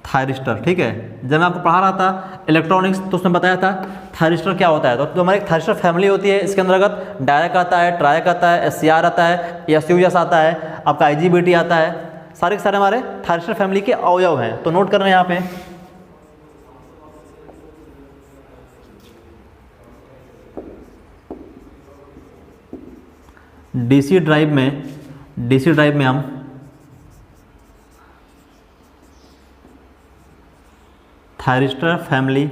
थायरिस्टर, ठीक है। जब मैं आपको पढ़ा रहा था इलेक्ट्रॉनिक्स तो उसमें बताया था थायरिस्टर क्या होता है। तो हमारी एक थायरिस्टर फैमिली होती है, इसके अंतर्गत डायक आता है, ट्रायक आता है, SCR आता है, SUS आता है, आपका IGBT आता है, सारे के सारे हमारे थायरिस्टर फैमिली के अवयव हैं। तो नोट करना है यहाँ पे, डीसी ड्राइव में हम थायरिस्टर फैमिली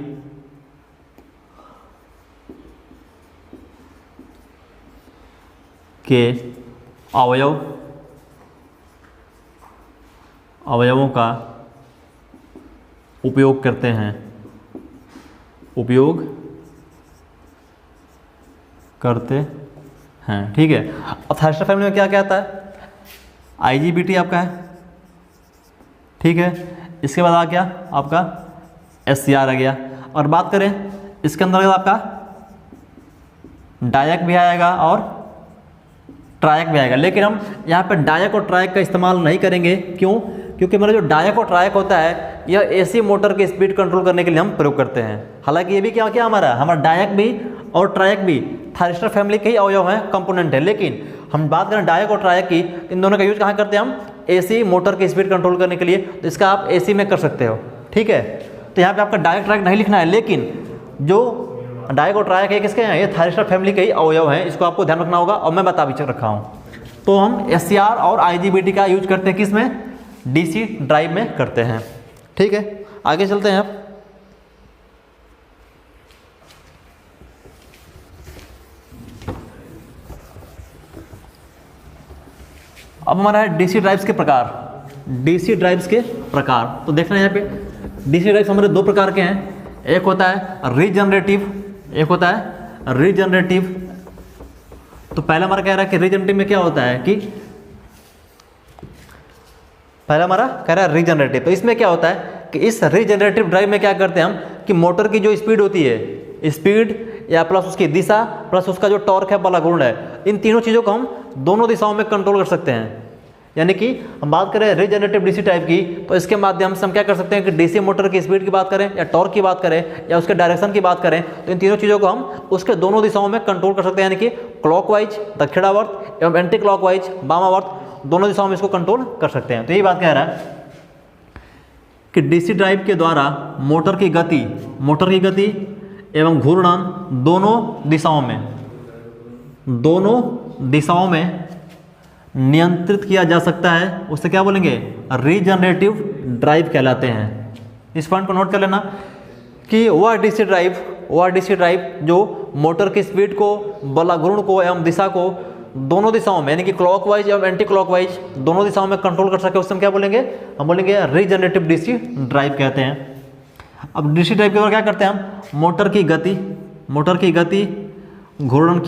के अवयवों का उपयोग करते हैं, ठीक है। अब थायरिस्टर फैमिली में क्या क्या आता है, IGBT आपका है, ठीक है। इसके बाद आ गया आपका SCR आ गया। और बात करें इसके अंदर आपका डायक भी आएगा और ट्रायक भी आएगा, लेकिन हम यहाँ पर डायक और ट्रायक का इस्तेमाल नहीं करेंगे। क्यों? क्योंकि हमारा जो डायक और ट्रायक होता है यह AC मोटर की स्पीड कंट्रोल करने के लिए हम प्रयोग करते हैं। हालांकि ये भी क्या हमारा डायक भी और ट्रायक भी थायरिस्टर फैमिली के ही अवयव हैं, कंपोनेंट है। लेकिन हम बात करें डायक और ट्रायक की, इन दोनों का यूज कहाँ करते हैं हम, AC मोटर की स्पीड कंट्रोल करने के लिए। तो इसका आप AC में कर सकते हो, ठीक है। तो यहाँ पे आपका डायक ट्रायक नहीं लिखना है, लेकिन जो डायक और ट्रायक है किसके हैं, ये थायरिस्टर फैमिली के ही अवयव हैं। इसको आपको ध्यान रखना होगा और मैं बता भी रखा हूँ। तो हम SCR और IGBT का यूज करते हैं किसमें, DC ड्राइव में करते हैं, ठीक है। आगे चलते हैं आप। अब हमारा है DC ड्राइव्स के प्रकार। तो देखना है यहाँ पे DC ड्राइव्स हमारे दो प्रकार के हैं, एक होता है रीजनरेटिव, तो पहला हमारा कह रहा है कि रीजनरेटिव में क्या होता है कि पहला हमारा कह रहा है रीजनरेटिव। तो इसमें क्या होता है कि इस रीजनरेटिव ड्राइव में क्या करते हैं हम कि मोटर की जो स्पीड होती है, स्पीड या प्लस उसकी दिशा प्लस उसका जो टॉर्क है बला गुण है, इन तीनों चीज़ों को हम दोनों दिशाओं में कंट्रोल कर सकते हैं। यानी कि हम बात करें रीजनरेटिव DC टाइप की, तो इसके माध्यम से हम क्या कर सकते हैं कि DC मोटर की स्पीड की बात करें या टॉर्क की बात करें या उसके डायरेक्शन की बात करें, तो इन तीनों चीज़ों को हम उसके दोनों दिशाओं में कंट्रोल कर सकते हैं। यानी कि क्लॉकवाइज दक्षिणावर्त एवं एंटी क्लॉकवाइज वामावर्त, दोनों दिशाओं में इसको कंट्रोल कर सकते हैं। तो यही बात कह रहा है कि DC ड्राइव के द्वारा मोटर की गति एवं घूर्णन दोनों दिशाओं में नियंत्रित किया जा सकता है। उससे क्या बोलेंगे, रीजनरेटिव ड्राइव कहलाते हैं। इस पॉइंट को नोट कर लेना कि वह DC ड्राइव जो मोटर की स्पीड को, बल घूर्ण को एवं दिशा को दोनों दिशाओं में यानी कि क्लॉकवाइज एवं एंटी क्लॉकवाइज दोनों दिशाओं में कंट्रोल कर सके, उससे हम क्या बोलेंगे, हम बोलेंगे रीजनरेटिव DC ड्राइव कहते हैं। अब DC ड्राइव के द्वारा क्या करते हैं हम, मोटर की गति, घूर्णन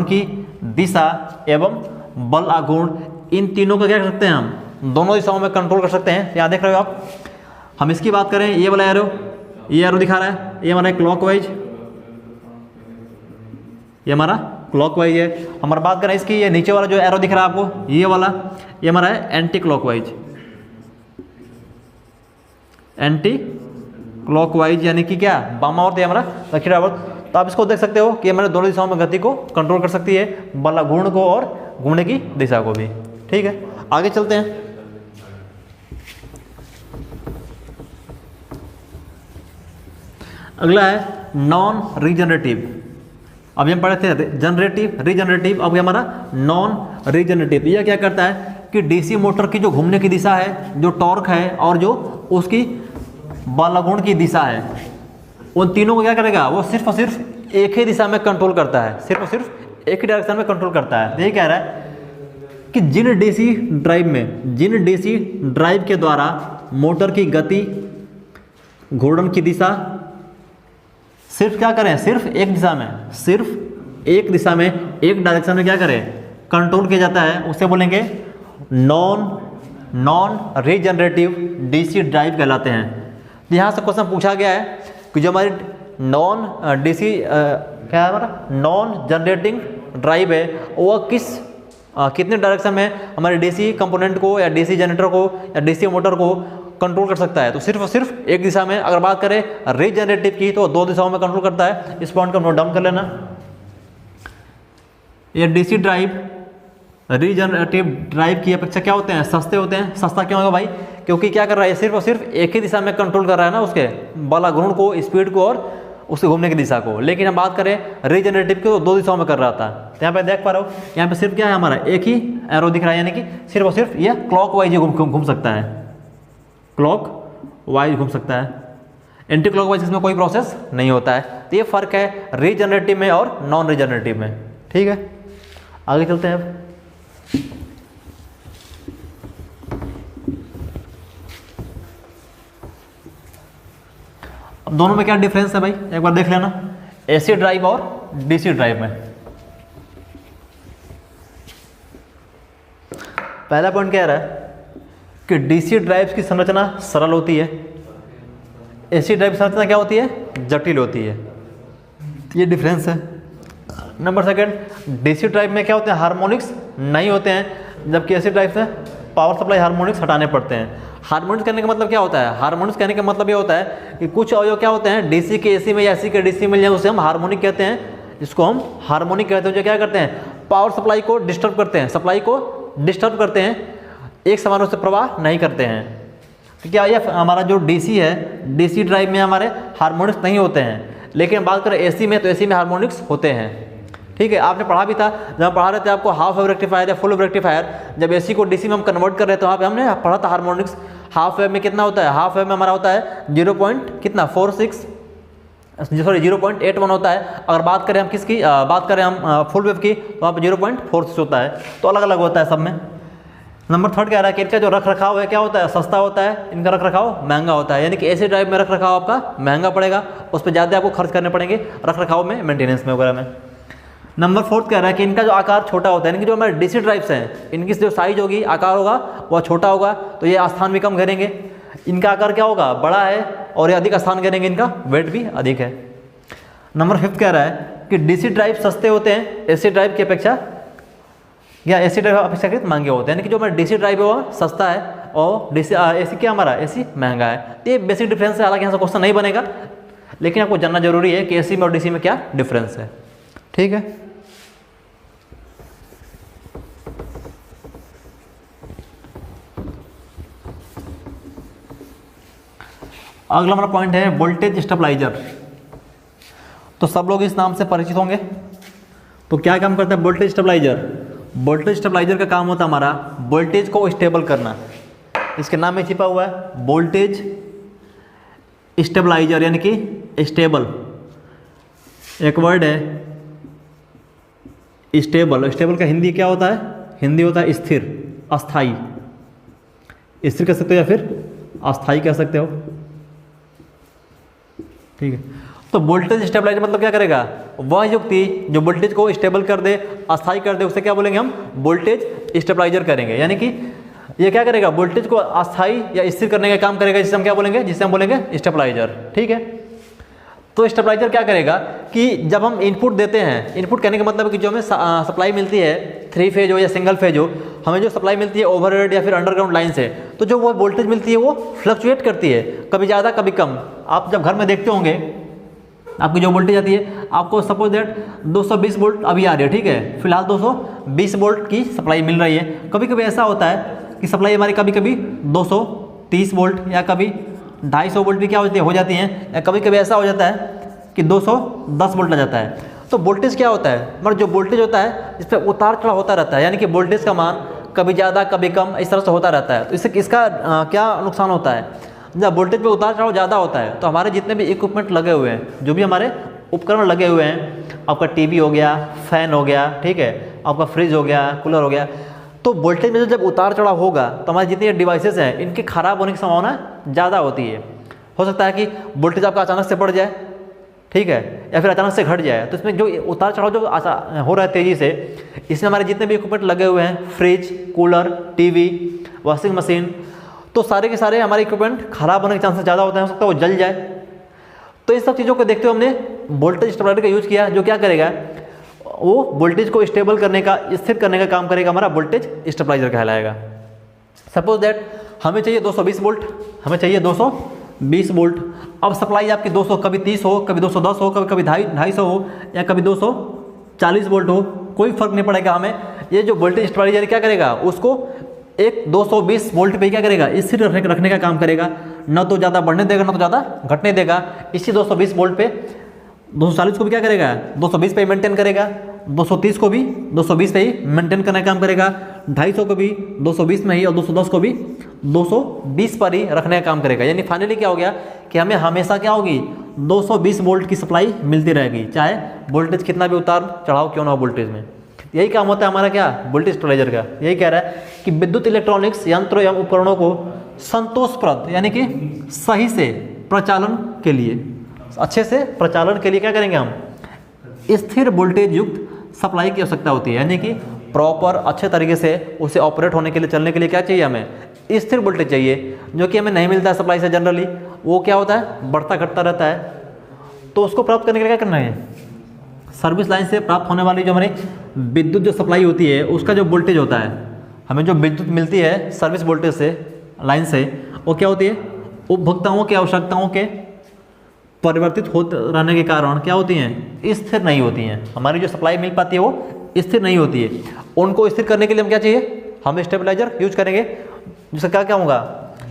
की दिशा एवं बल आघूर्ण, इन तीनों को क्या कर सकते हैं हम, दोनों दिशाओं में कंट्रोल कर सकते हैं। यहाँ देख रहे हो आप, हम इसकी बात करें, ये वाला एरो दिखा रहा है, ये हमारा क्लॉकवाइज, ये हमारा क्लॉकवाइज है। हमारा बात करें इसकी, ये नीचे वाला जो एरो दिख रहा है आपको, ये वाला, ये हमारा है एंटी क्लॉकवाइज, यानी कि क्या, वामावर्त, ये हमारा दक्षिणावर्त। तो आप इसको देख सकते हो कि हमारे दोनों दिशाओं में गति को कंट्रोल कर सकती है, बल घूर्ण को और घूमने की दिशा को भी, ठीक है। आगे चलते हैं। अगला है नॉन रीजनरेटिव। अभी हम पढ़े थे रीजनरेटिव, अब हमारा नॉन रीजनरेटिव। यह क्या करता है कि DC मोटर की जो घूमने की दिशा है, जो टॉर्क है और जो उसकी बल घूर्ण की दिशा है, उन तीनों को क्या करेगा, वो सिर्फ और सिर्फ एक ही दिशा में कंट्रोल करता है, सिर्फ और सिर्फ एक ही डायरेक्शन में कंट्रोल करता है। यही कह रहा है कि जिन DC ड्राइव के द्वारा मोटर की गति, घूर्णन की दिशा सिर्फ क्या करें, सिर्फ एक दिशा में, एक डायरेक्शन में क्या करें, कंट्रोल किया जाता है, उसे बोलेंगे नॉन रीजनरेटिव DC ड्राइव कहलाते हैं। यहाँ से क्वेश्चन पूछा गया है कि जो हमारी क्या है हमारा नॉन जनरेटिंग ड्राइव है, वह कितने डायरेक्शन में हमारे DC कंपोनेंट को या DC जनरेटर को या DC मोटर को कंट्रोल कर सकता है। तो सिर्फ और सिर्फ एक दिशा में। अगर बात करें रीजनरेटिव की तो दो दिशाओं में कंट्रोल करता है। इस पॉइंट को नोट डाउन कर लेना। ये DC ड्राइव रीजनरेटिव ड्राइव की अपेक्षा क्या होते हैं, सस्ते होते हैं। सस्ता क्यों होगा भाई, क्योंकि क्या कर रहा है, सिर्फ और सिर्फ एक ही दिशा में कंट्रोल कर रहा है ना, उसके बल घूर्ण को, स्पीड को और उसके घूमने की दिशा को। लेकिन हम बात करें रीजनरेटिव की तो दो दिशाओं में कर रहा था। तो यहाँ पे देख पा रहे हो, यहाँ पे सिर्फ क्या है हमारा, एक ही एरो दिख रहा है, यानी कि सिर्फ और सिर्फ ये क्लॉक वाइज घूम सकता है, क्लॉक वाइज घूम सकता है। एंटी क्लॉक वाइज इसमें कोई प्रोसेस नहीं होता है। तो ये फर्क है रीजनरेटिव में और नॉन रीजनरेटिव में। ठीक है, आगे चलते हैं। अब दोनों में क्या डिफरेंस है भाई, एक बार देख लेना, एसी ड्राइव और डीसी ड्राइव में। पहला पॉइंट क्या रहा है कि डीसी ड्राइव की संरचना सरल होती है, एसी ड्राइव की संरचना क्या होती है, जटिल होती है। ये डिफरेंस है। नंबर सेकंड, डीसी ड्राइव में क्या होते हैं, हार्मोनिक्स नहीं होते हैं, जबकि एसी ड्राइव से पावर सप्लाई हार्मोनिक्स हटाने पड़ते हैं। हार्मोनिक्स कहने का मतलब क्या होता है, हार्मोनिक्स कहने का मतलब ये होता है कि कुछ अवयव क्या होते हैं डीसी के एसी में या एसी के डीसी में, उसे हम हार्मोनिक कहते हैं, जिसको हम हार्मोनिक कहते हैं, जो क्या करते हैं, पावर सप्लाई को डिस्टर्ब करते हैं, सप्लाई को डिस्टर्ब करते हैं, एक समान रूप से प्रवाह नहीं करते हैं। तो क्या ये हमारा जो डीसी है, डीसी ड्राइव में हमारे हार्मोनिक्स नहीं होते हैं। लेकिन बात करें एसी में, तो एसी में हार्मोनिक्स होते हैं। ठीक है, आपने पढ़ा भी था, जब पढ़ा रहे थे आपको हाफ वेव रेक्टिफायर या फुल वेव रेक्टिफायर, जब एसी को डीसी में हम कन्वर्ट कर रहे थे, तो वहाँ पे हमने पढ़ा था हार्मोनिक्स हाफ वेव में कितना होता है, हाफ वेव में हमारा होता है 0.81 होता है। अगर बात करें हम किसकी, बात करें हम फुल वेव की, तो वहाँ पे 0.46 होता है। तो अलग अलग होता है सब में। नंबर थर्ड क्या रहा है कि इनका जो रख रखाव है क्या होता है, सस्ता होता है, इनका रख रखाव महंगा होता है। यानी कि एसी ड्राइव में रख रखाव आपका महंगा पड़ेगा, उस पर ज़्यादा आपको खर्च करने पड़ेंगे रख रखाव में, मेंटेनेंस में वगैरह में। नंबर फोर्थ कह रहा है कि इनका जो आकार छोटा होता है, यानी कि जो हमारे डीसी ड्राइव्स हैं, इनकी जो साइज होगी, आकार होगा वह छोटा होगा, तो ये स्थान भी कम घेरेंगे। इनका आकार क्या होगा, बड़ा है, और ये अधिक स्थान घेरेंगे, इनका वेट भी अधिक है। नंबर फिफ्थ कह रहा है कि डीसी ड्राइव सस्ते होते हैं एसी ड्राइव की अपेक्षा, या एसी ड्राइव अपेक्षाकृत महंगे होते हैं। यानी कि जो हमारा डीसी ड्राइव है वो सस्ता है और डीसी एसी क्या हमारा एसी महंगा है। ये बेसिक डिफरेंस है, हालांकि यहाँ से क्वेश्चन नहीं बनेगा, लेकिन आपको जानना जरूरी है कि एसी में और डीसी में क्या डिफरेंस है। ठीक है, अगला हमारा पॉइंट है वोल्टेज स्टेबलाइजर। तो सब लोग इस नाम से परिचित होंगे। तो क्या काम करता है वोल्टेज स्टेबलाइजर, वोल्टेज स्टेबलाइजर का काम होता है हमारा वोल्टेज को स्टेबल करना। इसके नाम में छिपा हुआ है वोल्टेज स्टेबलाइजर, यानी कि स्टेबल एक वर्ड है, स्टेबल। स्टेबल का हिंदी क्या होता है, हिंदी होता है स्थिर, अस्थाई। स्थिर कह सकते हो या फिर अस्थाई कह सकते हो। ठीक है, तो वोल्टेज स्टेबलाइजर मतलब क्या करेगा, वह युक्ति जो वोल्टेज को स्टेबल कर दे, अस्थाई कर दे, उसे क्या बोलेंगे हम, वोल्टेज स्टेबलाइजर करेंगे। यानी कि ये क्या करेगा, वोल्टेज को अस्थाई या स्थिर करने का काम करेगा, जिसे हम क्या बोलेंगे, जिसे हम बोलेंगे स्टेबलाइजर। ठीक है, तो स्टेबलाइजर क्या करेगा कि जब हम इनपुट देते हैं, इनपुट कहने का मतलब कि जो हमें सप्लाई मिलती है, 3 फेज हो या सिंगल फेज हो, हमें जो सप्लाई मिलती है ओवरहेड या फिर अंडरग्राउंड लाइन से, तो जो वो वोल्टेज मिलती है वो फ्लक्चुएट करती है, कभी ज़्यादा कभी कम। आप जब घर में देखते होंगे, आपकी जो वोल्टेज आती है, आपको सपोज दैट 220 वोल्ट अभी आ रही है, ठीक है, फिलहाल 220 वोल्ट की सप्लाई मिल रही है। कभी कभी ऐसा होता है कि सप्लाई हमारी कभी कभी 230 वोल्ट या कभी 250 वोल्ट भी क्या हो जाती हैं, या कभी कभी ऐसा हो जाता है कि 210 वोल्ट आ जाता है। तो वोल्टेज क्या होता है, मतलब जो वोल्टेज होता है इस पर उतार चढ़ाव होता रहता है, यानी कि वोल्टेज का मान कभी ज़्यादा कभी कम इस तरह से होता रहता है। तो इससे इसका क्या नुकसान होता है, जब वोल्टेज पे उतार चढ़ाव ज़्यादा होता है तो हमारे जितने भी इक्विपमेंट लगे हुए हैं, जो भी हमारे उपकरण लगे हुए हैं, आपका टीवी हो गया, फैन हो गया, ठीक है, आपका फ्रिज हो गया, कूलर हो गया, तो वोल्टेज में जब उतार चढ़ाव होगा तो हमारे जितने डिवाइसेस हैं इनके खराब होने की संभावना ज़्यादा होती है। हो सकता है कि वोल्टेज आपका अचानक से बढ़ जाए, ठीक है, या फिर अचानक से घट जाए। तो इसमें जो उतार चढ़ाव जो हो रहा है तेज़ी से, इसमें हमारे जितने भी इक्विपमेंट लगे हुए हैं, fridge, cooler, TV, washing machine, तो सारे के सारे हमारे इक्विपमेंट खराब होने के चांसेस ज़्यादा होते हैं, हो सकता है वो जल जाए। तो इन सब चीज़ों को देखते हुए हमने वोल्टेज स्टेबलाइजर का यूज़ किया, जो क्या करेगा, वो वोल्टेज को स्टेबल करने का, स्थिर करने का काम करेगा, हमारा वोल्टेज स्टेबलाइजर कहलाएगा। सपोज दैट हमें चाहिए 220 वोल्ट, हमें चाहिए 220 वोल्ट। अब सप्लाई आपकी 200, कभी 30 हो, कभी 210 हो, कभी 250 हो, या कभी 240 वोल्ट हो, कोई फर्क नहीं पड़ेगा हमें। ये जो वोल्टेज स्टेबलाइजर क्या करेगा, उसको एक 220 वोल्ट पे क्या करेगा, स्थिर रखने का काम करेगा, न तो ज़्यादा बढ़ने देगा न तो ज़्यादा घटने देगा। इसी 220 वोल्ट पे 240 को भी क्या करेगा, 220 पे मेंटेन करेगा, 230 को भी 220 पे ही मेंटेन करने का काम करेगा, 250 को भी 220 में ही और 210 को भी 220 पर ही रखने का काम करेगा। यानी फाइनली क्या हो गया कि हमें हमेशा क्या होगी, 220 वोल्ट की सप्लाई मिलती रहेगी, चाहे वोल्टेज कितना भी उतार चढ़ाव क्यों ना हो वोल्टेज में। यही काम होता है हमारा क्या, वोल्टेज स्टेबलाइजर का। यही कह रहा है कि विद्युत इलेक्ट्रॉनिक्स यंत्रों एवं उपकरणों को संतोषप्रद यानी कि सही से प्रचालन के लिए, अच्छे से प्रचालन के लिए क्या करेंगे हम, स्थिर वोल्टेज युक्त सप्लाई की आवश्यकता होती है। यानी कि प्रॉपर अच्छे तरीके से उसे ऑपरेट होने के लिए, चलने के लिए क्या चाहिए, हमें स्थिर वोल्टेज चाहिए, जो कि हमें नहीं मिलता है सप्लाई से जनरली। वो क्या होता है, बढ़ता घटता रहता है। तो उसको प्राप्त करने के लिए क्या करना है, सर्विस लाइन से प्राप्त होने वाली जो हमारी विद्युत जो सप्लाई होती है, उसका जो वोल्टेज होता है, हमें जो विद्युत मिलती है सर्विस वोल्टेज से, लाइन से, वो क्या होती है, उपभोक्ताओं की आवश्यकताओं के परिवर्तित होते रहने के कारण क्या होती हैं, स्थिर नहीं होती हैं। हमारी जो सप्लाई मिल पाती है वो स्थिर नहीं होती है। उनको स्थिर करने के लिए हम क्या चाहिए, हम स्टेबलाइजर यूज करेंगे, जिसका क्या क्या होगा,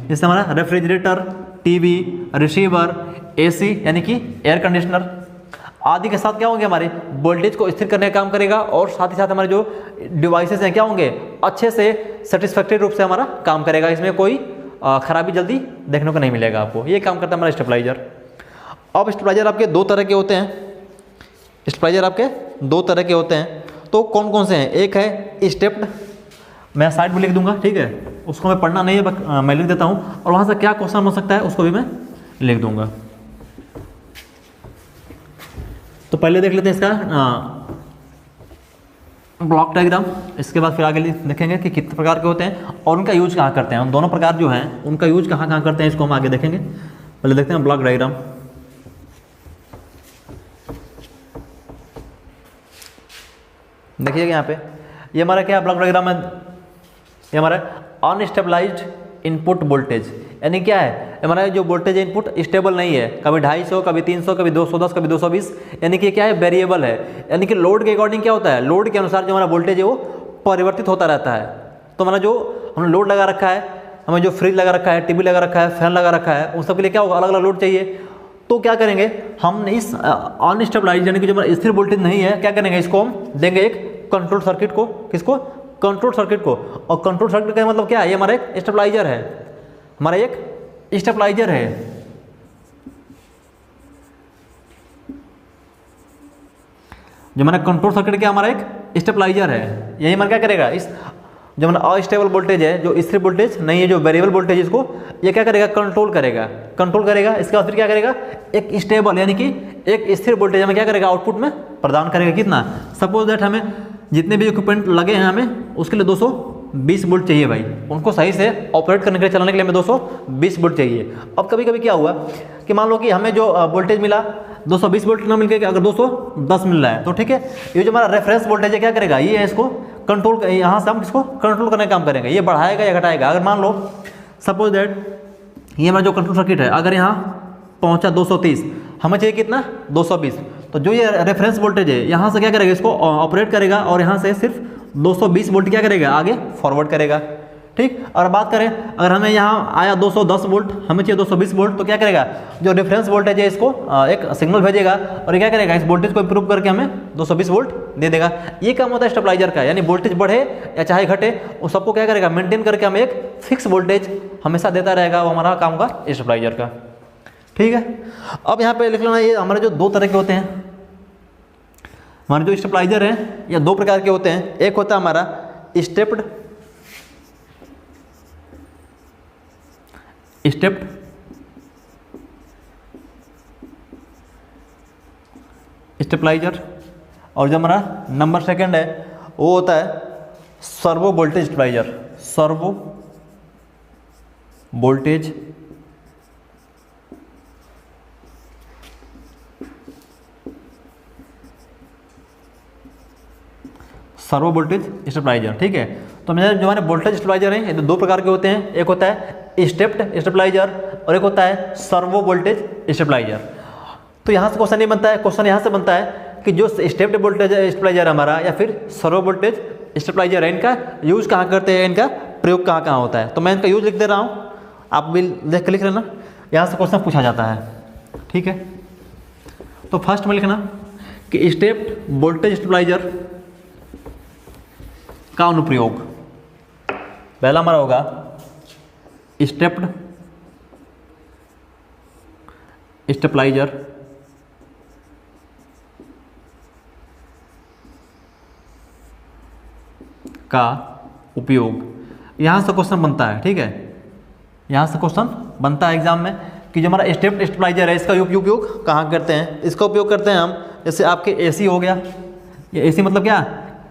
जैसे हमारा रेफ्रिजरेटर, टीवी, रिसीवर, एसी यानी कि एयर कंडीशनर आदि के साथ क्या होंगे, हमारे वोल्टेज को स्थिर करने का काम करेगा। और साथ ही साथ हमारे जो डिवाइसेस हैं क्या होंगे, अच्छे से सेटिस्फैक्टरी रूप से हमारा काम करेगा। इसमें कोई खराबी जल्दी देखने को नहीं मिलेगा आपको। ये काम करता है हमारा स्टेबलाइजर। अब स्टेबलाइजर आपके दो तरह के होते हैं, स्टेबलाइजर आपके दो तरह के होते हैं। तो कौन कौन से हैं, एक है स्टेप्ड, मैं साइड में लिख दूंगा, ठीक है, उसको मैं पढ़ना नहीं है, मैं लिख देता हूँ, और वहाँ से क्या क्वेश्चन हो सकता है उसको भी मैं लिख दूंगा। तो पहले देख लेते हैं इसका ब्लॉक डायग्राम, इसके बाद फिर आगे देखेंगे कि कितने प्रकार के होते हैं और उनका यूज कहाँ करते हैं। हम दोनों प्रकार जो हैं उनका यूज कहाँ कहाँ करते हैं, इसको हम आगे देखेंगे। पहले देखते हैं ब्लॉक डायग्राम। देखिएगा यहाँ पे, ये हमारा क्या ब्लॉक डायग्राम है, ये हमारा अनस्टेबलाइज्ड इनपुट वोल्टेज, यानी क्या है, हमारा जो वोल्टेज इनपुट स्टेबल नहीं है, कभी 250, कभी 300, कभी 210, कभी 220, यानी कि क्या है, वेरिएबल है। यानी कि लोड के अकॉर्डिंग क्या होता है, लोड के अनुसार जो हमारा वोल्टेज है वो परिवर्तित होता रहता है। तो हमारा जो हमने लोड लगा रखा है, हमें जो फ्रिज लगा रखा है, टीवी लगा रखा है, फैन लगा रखा है, उन सब के लिए क्या होगा, अलग अलग लोड चाहिए। तो क्या करेंगे हम, इस अनस्टेबलाइज्ड यानी कि जो हमारा स्थिर वोल्टेज नहीं है, क्या करेंगे, इसको हम देंगे एक कंट्रोल सर्किट को। किसको, कंट्रोल सर्किट को। और कंट्रोल सर्किट का मतलब क्या है, ये हमारा एक स्टेबलाइजर है, हमारा एक स्टेबलाइजर है। जो हमारा कंट्रोल सर्किट क्या, हमारा एक स्टेबलाइजर है। यही हमारा क्या करेगा, इस जो हमारा अनस्टेबल वोल्टेज है, जो स्थिर वोल्टेज नहीं है, जो वेरिएबल वोल्टेज, इसको ये क्या करेगा, कंट्रोल करेगा, कंट्रोल करेगा। इसके बाद फिर क्या करेगा, एक स्टेबल यानी कि एक स्थिर वोल्टेज हमें क्या करेगा, आउटपुट में प्रदान करेगा। कितना, सपोज दैट हमें जितने भी इक्विपमेंट लगे हैं, हमें उसके लिए 220 वोल्ट चाहिए भाई, उनको सही से ऑपरेट करने के लिए, चलाने के लिए हमें 220 वोल्ट चाहिए। अब कभी कभी क्या हुआ कि मान लो कि हमें जो वोल्टेज मिला 220 वोल्ट ना मिलकर अगर 210 मिल रहा है, तो ठीक है, ये जो हमारा रेफरेंस वोल्टेज है क्या करेगा, ये है, इसको कंट्रोल, यहाँ से हम इसको कंट्रोल करने का काम करेंगे, ये बढ़ाएगा या घटाएगा। अगर मान लो सपोज दैट ये हमारा जो कंट्रोल सर्किट है, अगर यहाँ पहुँचा 230, हमें चाहिए कितना, 220, तो जो ये रेफरेंस वोल्टेज है यहाँ से क्या करेगा, इसको ऑपरेट करेगा और यहाँ से सिर्फ 220 वोल्ट क्या करेगा, आगे फॉरवर्ड करेगा। ठीक, और बात करें अगर हमें यहाँ आया 210 वोल्ट, हमें चाहिए 220 वोल्ट, तो क्या करेगा, जो रेफरेंस वोल्टेज है इसको एक सिग्नल भेजेगा और ये क्या करेगा, इस वोल्टेज को इंप्रूव करके हमें 220 वोल्ट दे देगा। ये काम होता है स्टेबलाइजर का, यानी वोल्टेज बढ़े या चाहे घटे, उस सबको क्या करेगा, मेंटेन करके हमें एक फिक्स वोल्टेज हमेशा देता रहेगा, वो हमारा काम का स्टेबलाइजर का। ठीक है, अब यहाँ पे लिख लेना, ये हमारे जो दो तरह के होते हैं, हमारे जो स्टेबलाइजर हैं या दो प्रकार के होते हैं। एक होता है हमारा स्टेप्ड स्टेबलाइजर, और जो हमारा नंबर सेकंड है वो होता है servo voltage stabiliser. Servo voltage servo voltage stabiliser. ठीक है, तो मेरे जो हमारे वोल्टेज स्टेबलाइजर हैं ये दो प्रकार के होते हैं, एक होता है स्टेप्ड स्टेबलाइजर और एक होता है सर्वो वोल्टेज स्टेबलाइजर। तो यहाँ से क्वेश्चन नहीं बनता है, क्वेश्चन यहाँ से बनता है कि जो स्टेप्ड वोल्टेज स्टेबलाइजर हमारा या फिर सर्वो वोल्टेज स्टेबलाइजर है, इनका यूज़ कहाँ करते हैं, इनका प्रयोग कहाँ कहाँ होता है। तो मैं इनका यूज़ लिख दे रहा हूँ, आप भी देख के लिख लेना, यहाँ से क्वेश्चन पूछा जाता है, ठीक है। तो फर्स्ट में लिखना कि स्टेप्ड वोल्टेज स्टेबलाइजर का अनुप्रयोग, पहला हमारा होगा स्टेप्ड स्टेबलाइजर का उपयोग। यहाँ से क्वेश्चन बनता है, ठीक है, यहाँ से क्वेश्चन बनता है एग्जाम में कि जो हमारा स्टेप्ड स्टेबलाइजर है इसका उपयोग कहाँ करते हैं। इसका उपयोग करते हैं हम, जैसे आपके एसी हो गया, ये एसी मतलब क्या,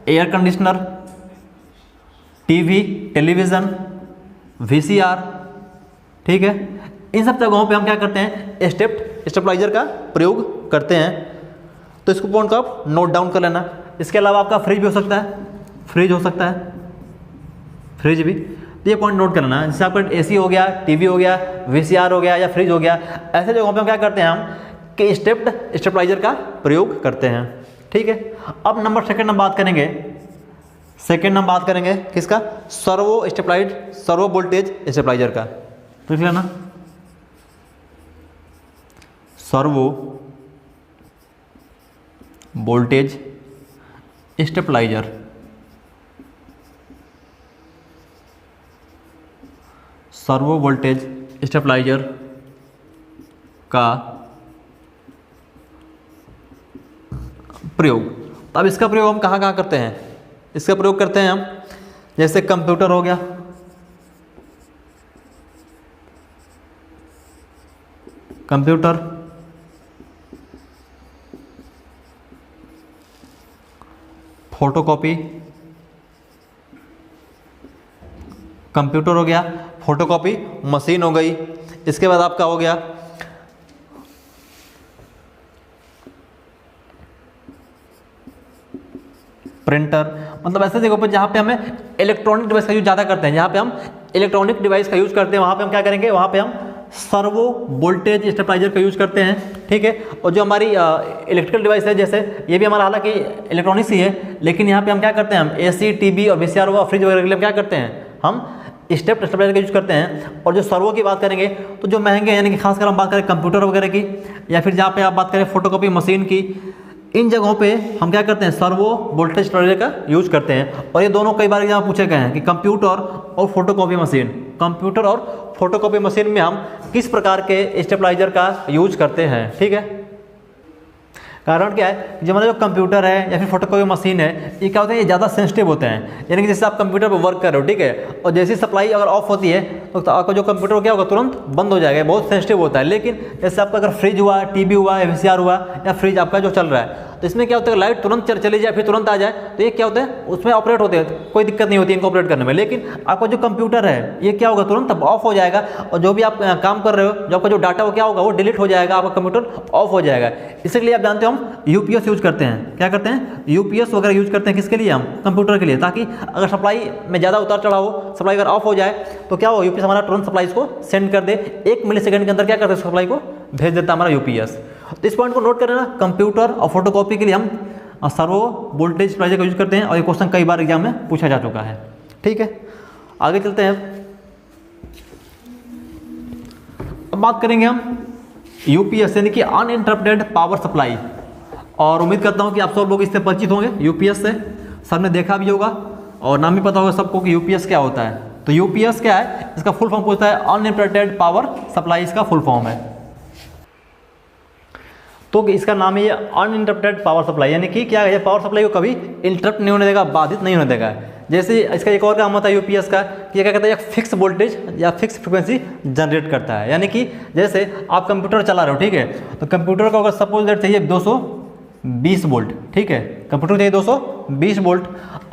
air conditioner, TV, television, VCR, ठीक है, इन सब जगहों पे हम क्या करते हैं, स्टेप्ड स्टेबलाइजर का प्रयोग करते हैं। तो इसको पॉइंट को आप नोट डाउन कर लेना। इसके अलावा आपका फ्रिज भी हो सकता है, फ्रिज हो सकता है, फ्रिज भी, तो ये पॉइंट नोट करना। जैसे आपका एसी हो गया, टीवी हो गया, वीसीआर हो गया या फ्रिज हो गया, ऐसे जगहों पे हम क्या करते हैं, हम कि स्टेप्ड स्टेबलाइजर का प्रयोग करते हैं, ठीक है। अब नंबर सेकंड हम बात करेंगे, सेकंड हम बात करेंगे किसका, सर्वो वोल्टेज स्टेबलाइजर का। तो लिख लेना servo voltage stabiliser, servo voltage stabiliser का प्रयोग। अब इसका प्रयोग हम कहाँ कहाँ करते हैं, इसका प्रयोग करते हैं हम, जैसे कंप्यूटर हो गया, कंप्यूटर, फोटोकॉपी, कंप्यूटर हो गया, फोटोकॉपी मशीन हो गई, इसके बाद आपका हो गया प्रिंटर। मतलब ऐसे जगहों पर जहाँ पे हमें इलेक्ट्रॉनिक डिवाइस का यूज ज़्यादा करते हैं, जहाँ पे हम इलेक्ट्रॉनिक डिवाइस का यूज़ करते हैं, वहाँ पे हम क्या करेंगे, वहाँ पे हम सर्वो वोल्टेज स्टेबलाइजर का यूज़ करते हैं, ठीक है। और जो हमारी इलेक्ट्रिकल डिवाइस है, जैसे ये भी हमारा हालांकि इलेक्ट्रॉनिक्स ही है, लेकिन यहाँ पे हम क्या करते हैं, हम एसी, टीवी और वीसीआर हुआ, फ्रिज वगैरह के लिए हम क्या करते हैं, हम स्टेप्ड स्टेबलाइजर का यूज़ करते हैं। और जो सर्वो की बात करेंगे तो जो महंगे, यानी कि खासकर हम बात करें कंप्यूटर वगैरह की, या फिर जहाँ पे आप बात करें फोटोकॉपी मशीन की, इन जगहों पे हम क्या करते हैं, सर्वो वोल्टेज स्टेबलाइजर का यूज करते हैं। और ये दोनों कई बार एग्जाम पूछे गए हैं कि कंप्यूटर और फोटोकॉपी मशीन, कंप्यूटर और फोटोकॉपी मशीन में हम किस प्रकार के स्टेबलाइजर का यूज करते हैं, ठीक है। कारण क्या है, जो हमारा जो कंप्यूटर है या फिर फोटोकॉपी मशीन है, ये क्या होता है, ये ज़्यादा सेंसिटिव होते हैं। यानी कि जैसे आप कंप्यूटर पर वर्क कर रहे हो, ठीक है, और जैसी सप्लाई अगर ऑफ होती है तो आपका जो कंप्यूटर क्या होगा, तुरंत बंद हो जाएगा, बहुत सेंसिटिव होता है। लेकिन जैसे आपका अगर फ्रिज हुआ, टीवी हुआ या वीसीआर हुआ या फ्रिज आपका जो चल रहा है, तो इसमें क्या होता है, लाइट तुरंत चली जाए फिर तुरंत आ जाए, तो ये क्या होता है, उसमें ऑपरेट होते हैं, कोई दिक्कत नहीं होती इनको ऑपरेट करने में। लेकिन आपका जो कंप्यूटर है, ये क्या होगा, तुरंत ऑफ हो जाएगा, और जो भी आप काम कर रहे हो, जो आपका जो डाटा वो क्या होगा, वो डिलीट हो जाएगा, आपका कंप्यूटर ऑफ हो जाएगा। इसलिए आप जानते हो हम यूपीएस यूज करते हैं, क्या करते हैं, यूपीएस वगैरह यूज करते हैं, किसके लिए, हम कंप्यूटर के लिए, ताकि अगर सप्लाई में ज़्यादा उतार चढ़ाव हो, सप्लाई अगर ऑफ हो जाए तो क्या हो, यूपीएस हमारा तुरंत सप्लाई को सेंड कर दे, 1 मिलीसेकंड के अंदर क्या करते हैं, सप्लाई को भेज देता हमारा यूपीएस। तो इस पॉइंट को नोट कर लेना, कंप्यूटर और फोटोकॉपी के लिए हम सर्वो वोल्टेज स्टेबलाइजर का यूज करते हैं, और ये क्वेश्चन कई बार एग्जाम में पूछा जा चुका है, ठीक है। आगे चलते हैं, अब बात करेंगे हम यूपीएस यानी कि अनइंटरप्टेड पावर सप्लाई। और उम्मीद करता हूँ कि आप सब लोग इससे परिचित होंगे, यूपीएस से सबने देखा भी होगा और नाम भी पता होगा सबको कि यूपीएस क्या होता है। तो यूपीएस क्या है, इसका फुल फॉर्म पूछता है, अनइंटरप्टेड पावर सप्लाई इसका फुल फॉर्म है। तो इसका नाम है ये अनइंटरप्टेड पावर सप्लाई, यानी कि क्या है, पावर सप्लाई को कभी इंटरप्ट नहीं होने देगा, बाधित नहीं होने देगा। जैसे इसका एक और काम होता है यूपीएस का, ये क्या कहता है, फिक्स वोल्टेज या फिक्स फ्रिक्वेंसी जनरेट करता है। यानी कि जैसे आप कंप्यूटर चला रहे हो, ठीक है, तो कंप्यूटर को अगर सपोज दैट चाहिए 220 वोल्ट, ठीक है, कंप्यूटर चाहिए 220 वोल्ट।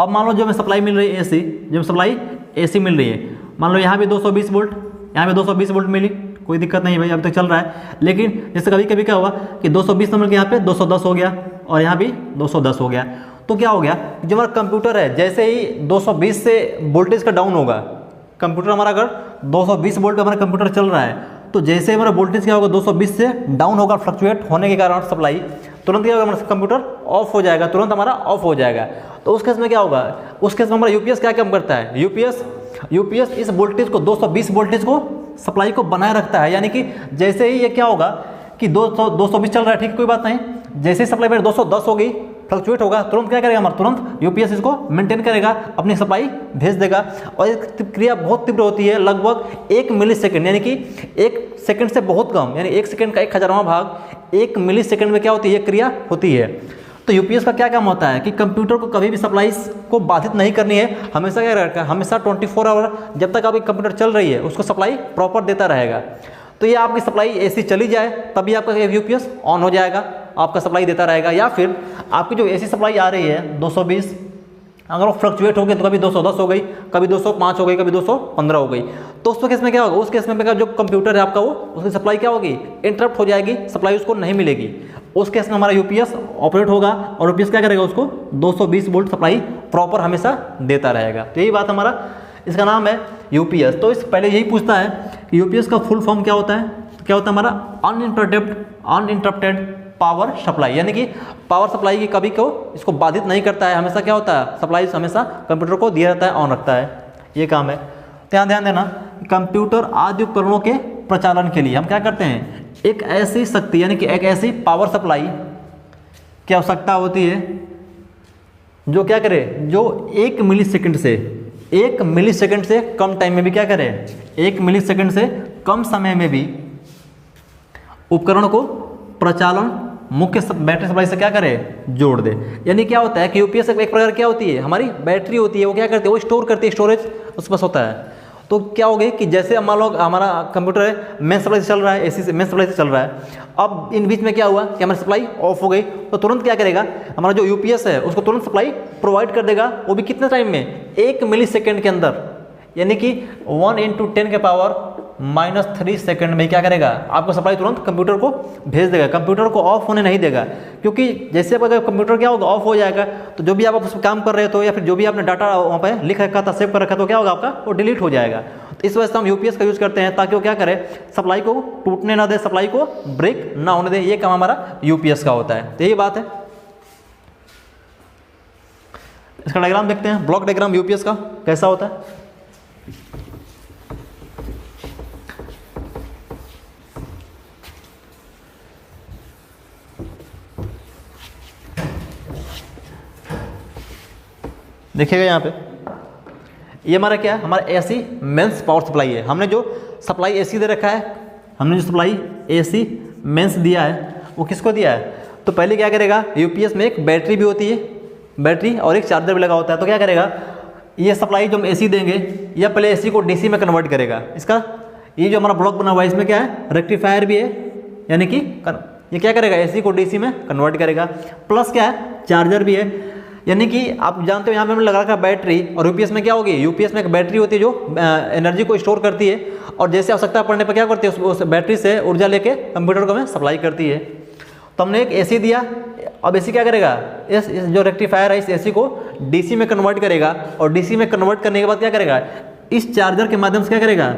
अब मान लो जो हमें सप्लाई मिल रही है एसी, जो सप्लाई एसी मिल रही है, मान लो यहाँ भी 220 वोल्ट, यहाँ पे 220 वोल्ट मिली, कोई दिक्कत नहीं है भाई, अब तक चल रहा है। लेकिन जैसे कभी कभी क्या हुआ कि 220 नंबर के यहाँ पे 210 हो गया और यहाँ भी 210 हो गया, तो क्या हो गया, जो हमारा कंप्यूटर है, जैसे ही 220 से वोल्टेज का डाउन होगा, कंप्यूटर हमारा अगर 220 वोल्ट पे हमारा कंप्यूटर चल रहा है, तो जैसे हमारा वोल्टेज क्या होगा, 220 से डाउन होगा, फ्लक्चुएट होने के कारण सप्लाई, तुरंत क्या होगा, हमारा कंप्यूटर ऑफ हो जाएगा, तुरंत हमारा ऑफ हो जाएगा। तो उस केस में क्या होगा, उस केस में हमारा यूपीएस क्या काम करता है, यूपीएस इस वोल्टेज को 220 वोल्टेज को सप्लाई को बनाए रखता है। यानी कि जैसे ही ये क्या होगा कि 220 चल रहा है, ठीक, कोई बात नहीं, जैसे ही सप्लाई वैल्यू 210 हो गई, फ्लक्चुएट होगा, तुरंत क्या करेगा हमारा, तुरंत यूपीएस इसको मेंटेन करेगा, अपनी सप्लाई भेज देगा। और ये क्रिया बहुत तीव्र होती है, लगभग 1 मिली सेकेंड, यानी कि 1 सेकेंड से बहुत कम, यानी 1 सेकेंड का 1000वां भाग 1 मिली सेकेंड में क्या होती है, ये क्रिया होती है। तो यूपीएस का क्या काम होता है कि कंप्यूटर को कभी भी सप्लाई को बाधित नहीं करनी है, हमेशा क्या रहेगा, हमेशा 24 आवर जब तक आपकी कंप्यूटर चल रही है उसको सप्लाई प्रॉपर देता रहेगा। तो ये आपकी सप्लाई एसी चली जाए तभी आपका यूपीएस ऑन हो जाएगा, आपका सप्लाई देता रहेगा। या फिर आपकी जो एसी सप्लाई आ रही है 220, अगर वो फ्लक्चुएट हो गई तो कभी 210 हो गई, कभी 205 हो गई, कभी 215 हो गई, तो उस केस में क्या होगा, उस केस में जो कंप्यूटर है आपका वो उसकी सप्लाई क्या होगी, इंटरप्ट हो जाएगी, सप्लाई उसको नहीं मिलेगी। उस केस में हमारा यूपीएस ऑपरेट होगा और यूपीएस क्या करेगा, उसको 220 वोल्ट सप्लाई प्रॉपर हमेशा देता रहेगा। तो यही बात हमारा, इसका नाम है यूपीएस। तो इस पहले यही पूछता है कि यूपीएस का फुल फॉर्म क्या होता है, तो क्या होता है हमारा अनइंटरप्टेड पावर सप्लाई, यानी कि पावर सप्लाई की कभी को इसको बाधित नहीं करता है, हमेशा क्या होता है, सप्लाई हमेशा कंप्यूटर को दिया रहता है, ऑन रखता है, ये काम है। ध्यान देना, कंप्यूटर आदि उपकरणों के प्रचालन के लिए हम क्या करते हैं, एक ऐसी शक्ति यानी कि एक ऐसी पावर सप्लाई की आवश्यकता होती है जो क्या करे, जो 1 मिली सेकंड से कम टाइम में भी क्या करे, 1 मिली सेकंड से कम समय में भी उपकरण को प्रचालन मुख्य बैटरी सप्लाई से क्या करे, जोड़ दे। यानी क्या होता है कि यूपीएस एक प्रकार क्या होती है, हमारी बैटरी होती है, वो क्या करती है, वो स्टोर करती है, स्टोरेज उसके पास होता है। तो क्या हो गई कि जैसे मान लो हमारा कंप्यूटर है मेन सप्लाई से चल रहा है, एसी से मेन सप्लाई से चल रहा है, अब इन बीच में क्या हुआ कि हमारी सप्लाई ऑफ हो गई, तो तुरंत क्या करेगा हमारा जो यूपीएस है उसको तुरंत सप्लाई प्रोवाइड कर देगा, वो भी कितने टाइम में, 1 मिली सेकेंड के अंदर, यानी कि 1 × 10⁻³ सेकंड में क्या करेगा, आपको सप्लाई तुरंत कंप्यूटर को भेज देगा, कंप्यूटर को ऑफ होने नहीं देगा। क्योंकि जैसे अगर कंप्यूटर क्या होगा, ऑफ हो जाएगा, तो जो भी आप उस पर काम कर रहे हो या फिर जो भी आपने डाटा वहाँ पे लिख रखा था, सेव कर रखा, तो क्या होगा आपका, वो डिलीट हो जाएगा। तो इस वजह से हम यूपीएस का यूज़ करते हैं ताकि वो क्या करे, सप्लाई को टूटने ना दे, सप्लाई को ब्रेक ना होने दे, ये काम हमारा यूपीएस का होता है। तो यही बात है। इसका डायग्राम देखते हैं, ब्लॉक डायग्राम यूपीएस का कैसा होता है। देखिएगा यहाँ पे, ये हमारा क्या है, हमारा एसी मेंस पावर सप्लाई है। हमने जो सप्लाई एसी दे रखा है, हमने जो सप्लाई एसी मेंस दिया है वो किसको दिया है, तो पहले क्या करेगा, यूपीएस में एक बैटरी भी होती है, बैटरी और एक चार्जर भी लगा होता है। तो क्या करेगा, ये सप्लाई जो हम एसी देंगे, या पहले एसी को डीसी में कन्वर्ट करेगा। इसका ये जो हमारा ब्लॉक बना हुआ है इसमें क्या है, रेक्टिफायर भी है, यानी कि ये क्या करेगा, एसी को डीसी में कन्वर्ट करेगा, प्लस क्या है, चार्जर भी है। यानी कि आप जानते हो यहाँ पे हमने लगा रखा बैटरी, और यूपीएस में क्या होगी, यूपीएस में एक बैटरी होती है जो एनर्जी को स्टोर करती है, और जैसे आवश्यकता पड़ने पर क्या करती है, उस बैटरी से ऊर्जा लेके कंप्यूटर को हमें सप्लाई करती है। तो हमने एक एसी दिया, अब एसी क्या करेगा, इस जो रेक्टिफायर है इस एसी को डीसी में कन्वर्ट करेगा, और डीसी में कन्वर्ट करने के बाद क्या करेगा, इस चार्जर के माध्यम से क्या करेगा,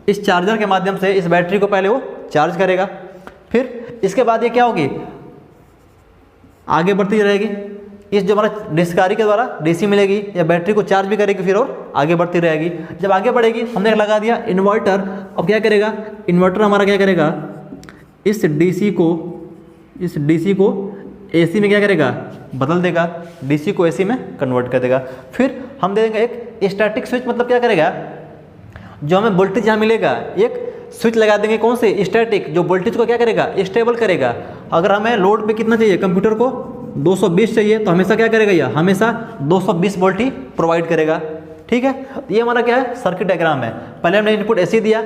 इस चार्जर के माध्यम से इस बैटरी को पहले वो चार्ज करेगा, फिर इसके बाद ये क्या होगी, आगे बढ़ती रहेगी, इस जो हमारा डिस्कारी के द्वारा डीसी मिलेगी, या बैटरी को चार्ज भी करेगी, फिर और आगे बढ़ती रहेगी। जब आगे बढ़ेगी, हमने लगा दिया इन्वर्टर, अब क्या करेगा, इन्वर्टर हमारा क्या करेगा, इस डीसी को एसी में क्या करेगा, बदल देगा, डीसी को एसी में कन्वर्ट कर देगा। फिर हम देंगे एक स्टैटिक स्विच, मतलब क्या करेगा, जो हमें वोल्टेज यहाँ मिलेगा, एक स्विच लगा देंगे, कौन से, स्टैटिक, जो वोल्टेज को क्या करेगा, स्टेबल करेगा। अगर हमें लोड पे कितना चाहिए, कंप्यूटर को 220 चाहिए, तो हमेशा क्या करेगा, यह हमेशा 220 वोल्ट ही प्रोवाइड करेगा। ठीक है, तो ये हमारा क्या है, सर्किट डायग्राम है। पहले हमने इनपुट एसी दिया,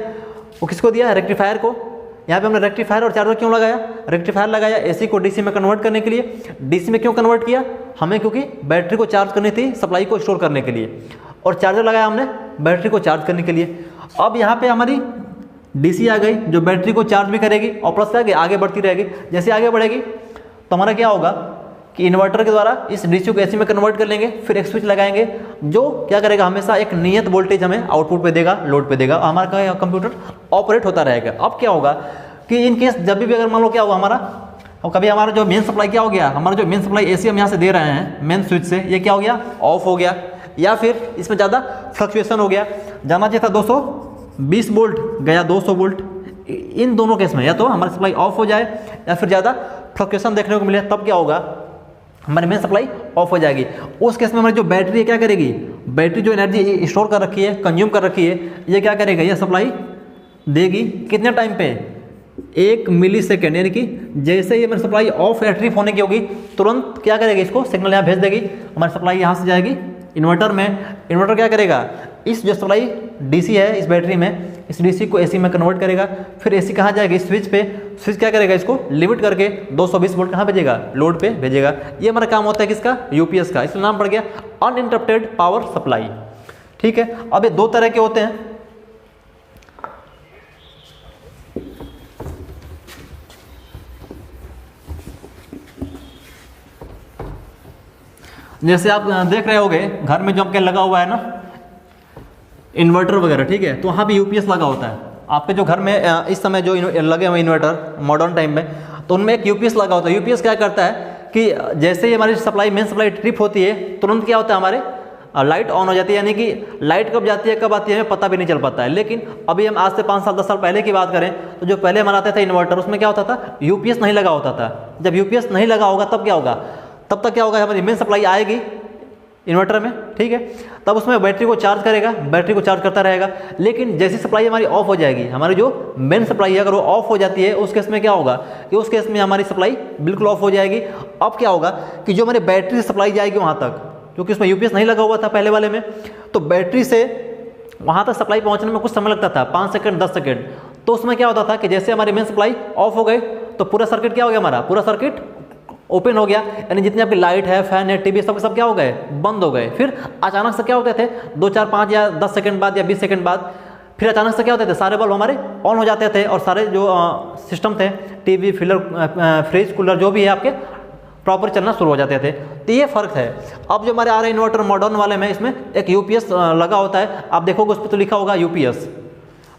वो किसको दिया, रेक्टिफायर को। यहाँ पे हमने रेक्टिफायर और चार्जर क्यों लगाया, रेक्टिफायर लगाया एसी को डीसी में कन्वर्ट करने के लिए। डीसी में क्यों कन्वर्ट किया, हमें क्योंकि बैटरी को चार्ज करनी थी, सप्लाई को स्टोर करने के लिए, और चार्जर लगाया हमने बैटरी को चार्ज करने के लिए। अब यहाँ पे हमारी डीसी आ गई जो बैटरी को चार्ज भी करेगी, और प्लस क्या आगे बढ़ती रहेगी। जैसे आगे बढ़ेगी तो हमारा क्या होगा कि इन्वर्टर के द्वारा इस डीसी को एसी में कन्वर्ट कर लेंगे, फिर एक स्विच लगाएंगे जो क्या करेगा, हमेशा एक नियत वोल्टेज हमें आउटपुट पे देगा, लोड पे देगा, हमारा कंप्यूटर ऑपरेट होता रहेगा। अब क्या होगा कि इन केस जब भी अगर मान लो क्या हुआ, हमारा अब कभी हमारा जो मेन सप्लाई क्या हो गया, हमारा जो मेन सप्लाई एसी हम यहाँ से दे रहे हैं मेन स्विच से, ये क्या हो गया, ऑफ हो गया, या फिर इसमें ज़्यादा फ्लक्चुएशन हो गया, जाना चाहिए था 220 वोल्ट गया 200 वोल्ट। इन दोनों केस में या तो हमारी सप्लाई ऑफ हो जाए या फिर ज़्यादा फ्लक्चुएशन देखने को मिले, तब क्या होगा, हमारी मेन सप्लाई ऑफ हो जाएगी। उस केस में हमारी जो बैटरी है क्या करेगी, बैटरी जो एनर्जी स्टोर कर रखी है, कंज्यूम कर रखी है, ये क्या करेगा, ये सप्लाई देगी कितने टाइम पे, 1 मिली सेकेंड, यानी कि जैसे ही हमारी सप्लाई ऑफ या ट्रिप होने की होगी तुरंत क्या करेगी, इसको सिग्नल यहाँ भेज देगी, हमारी सप्लाई यहाँ से जाएगी इन्वर्टर में। इन्वर्टर क्या करेगा, इस जो सप्लाई डीसी है इस बैटरी में, इस डीसी को एसी में कन्वर्ट करेगा, फिर एसी कहाँ जाएगी, स्विच पे, स्विच क्या करेगा, इसको लिमिट करके 220 वोल्ट कहाँ भेजेगा, लोड पे भेजेगा। ये हमारा काम होता है किसका, यूपीएस का, इसका नाम पड़ गया अनइंटरप्टेड पावर सप्लाई। ठीक है, अब ये दो तरह के होते हैं, जैसे आप देख रहे होगे घर में जो आपके लगा हुआ है ना इन्वर्टर वगैरह, ठीक है, तो वहाँ भी यूपीएस लगा होता है। आपके जो घर में इस समय जो लगे हुए इन्वर्टर मॉडर्न टाइम में, तो उनमें एक यूपीएस लगा होता है। यूपीएस क्या करता है कि जैसे ही हमारी सप्लाई मेन सप्लाई ट्रिप होती है तुरंत क्या होता है, हमारे लाइट ऑन हो जाती है, यानी कि लाइट कब जाती है कब आती है हमें पता भी नहीं चल पाता है। लेकिन अभी हम आज से 5 साल 10 साल पहले की बात करें तो जो पहले हमारा आता था इन्वर्टर, उसमें क्या होता था, यूपीएस नहीं लगा होता था। जब यूपीएस नहीं लगा होगा तब क्या होगा, तब तक क्या होगा, हमारी मेन सप्लाई आएगी इन्वर्टर में, ठीक है, तब उसमें बैटरी को चार्ज करेगा, बैटरी को चार्ज करता रहेगा। लेकिन जैसी सप्लाई हमारी ऑफ हो जाएगी, हमारी जो मेन सप्लाई है अगर वो ऑफ हो जाती है, उस केस में क्या होगा कि उस केस में हमारी सप्लाई बिल्कुल ऑफ हो जाएगी। अब क्या होगा कि जो हमारी बैटरी से सप्लाई जाएगी वहाँ तक, क्योंकि उसमें यूपीएस नहीं लगा हुआ था पहले वाले में, तो बैटरी से वहाँ तक सप्लाई पहुँचने में कुछ समय लगता था, 5 सेकंड 10 सेकंड। तो उसमें क्या होता था कि जैसे हमारी मेन सप्लाई ऑफ हो गई तो पूरा सर्किट क्या हो गया, हमारा पूरा सर्किट ओपन हो गया, यानी जितनी आपकी लाइट है, फैन है, टीवी, सब क्या हो गए, बंद हो गए। फिर अचानक से क्या होते थे, 2 4 5 या 10 सेकंड बाद या 20 सेकंड बाद फिर अचानक से क्या होते थे, सारे बल्ब हमारे ऑन हो जाते थे और सारे जो सिस्टम थे, टीवी, फ्रिज, कूलर जो भी है आपके प्रॉपर चलना शुरू हो जाते थे। तो ये फ़र्क है। अब जो हमारे आ रहे इन्वर्टर मॉडर्न वाले में, इसमें एक यूपीएस लगा होता है, आप देखोगे उस पर तो लिखा होगा यूपीएस।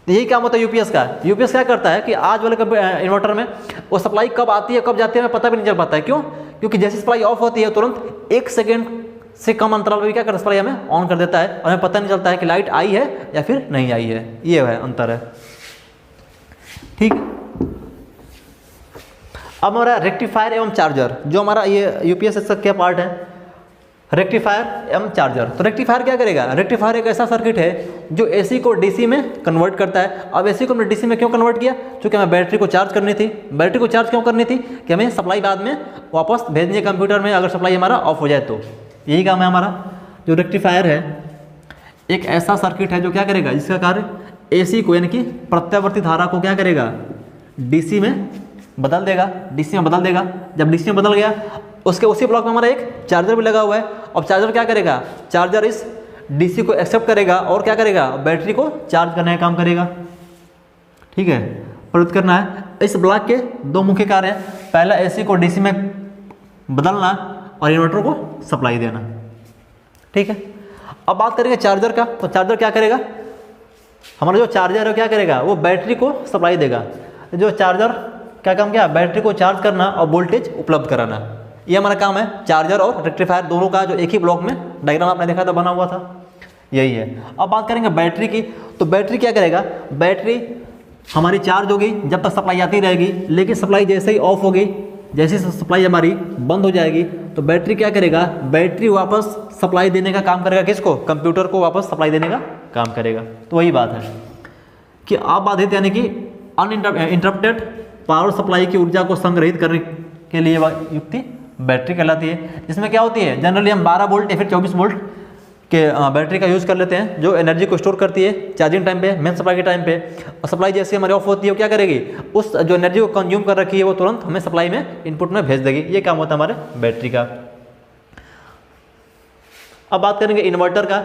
तो यही काम होता है यूपीएस का। यूपीएस क्या करता है कि आज वाले इन्वर्टर में वो सप्लाई कब आती है कब जाती है हमें पता भी नहीं चल पाता है। क्यों? क्योंकि जैसे सप्लाई ऑफ होती है तुरंत 1 सेकेंड से कम अंतराल पर क्या करता है, सप्लाई हमें ऑन कर देता है और हमें पता नहीं चलता है कि लाइट आई है या फिर नहीं आई है। ये है अंतर है, ठीक। अब हमारा रेक्टिफायर एवं चार्जर, जो हमारा ये यूपीएस का पार्ट है, रेक्टिफायर एवं चार्जर। तो रेक्टिफायर क्या करेगा, रेक्टिफायर एक ऐसा सर्किट है जो एसी को डीसी में कन्वर्ट करता है। अब एसी को हमने डीसी में क्यों कन्वर्ट किया, क्योंकि हमें बैटरी को चार्ज करनी थी। बैटरी को चार्ज क्यों करनी थी, कि हमें सप्लाई बाद में वापस भेजनी है कंप्यूटर में, अगर सप्लाई हमारा ऑफ हो जाए तो। यही काम है हमारा। जो रेक्टिफायर है एक ऐसा सर्किट है जो क्या करेगा, जिसका कार्य एसी को यानी कि प्रत्यावर्ती धारा को क्या करेगा, डीसी में बदल देगा, डीसी में बदल देगा। जब डीसी में बदल गया उसके उसी ब्लॉक में हमारा एक चार्जर भी लगा हुआ है। अब चार्जर क्या करेगा, चार्जर इस डीसी को एक्सेप्ट करेगा और क्या करेगा, बैटरी को चार्ज करने का काम करेगा। ठीक है, प्रयुक्त करना है। इस ब्लॉक के 2 मुख्य कार्य हैं, पहला एसी को डीसी में बदलना और इन्वर्टर को सप्लाई देना। ठीक है, अब बात करेंगे चार्जर का। तो चार्जर क्या करेगा, हमारा जो चार्जर है क्या करेगा, वो बैटरी को सप्लाई देगा। जो चार्जर क्या काम किया, बैटरी को चार्ज करना और वोल्टेज उपलब्ध कराना, ये हमारा काम है। चार्जर और रेक्टिफायर दोनों का जो एक ही ब्लॉक में डायग्राम आपने देखा था बना हुआ था, यही है। अब बात करेंगे बैटरी की। तो बैटरी क्या करेगा, बैटरी हमारी चार्ज होगी जब तक सप्लाई आती रहेगी, लेकिन सप्लाई जैसे ही ऑफ होगी, जैसे सप्लाई हमारी बंद हो जाएगी, तो बैटरी क्या करेगा, बैटरी वापस सप्लाई देने का काम करेगा। किसको, कंप्यूटर को वापस सप्लाई देने का काम करेगा। तो वही बात है कि अबाधित यानी कि अनइंटरप्टेड पावर सप्लाई की ऊर्जा को संग्रहित करने के लिए युक्ति बैटरी कहलाती है। इसमें क्या होती है, जनरली हम 12 वोल्ट या फिर 24 वोल्ट के बैटरी का यूज़ कर लेते हैं, जो एनर्जी को स्टोर करती है चार्जिंग टाइम पे, मेन सप्लाई के टाइम पे। और सप्लाई जैसे हमारी ऑफ होती है वो क्या करेगी, उस जो एनर्जी को कंज्यूम कर रखी है वो तुरंत हमें सप्लाई में इनपुट में भेज देगी। ये काम होता है हमारे बैटरी का। अब बात करेंगे इन्वर्टर का।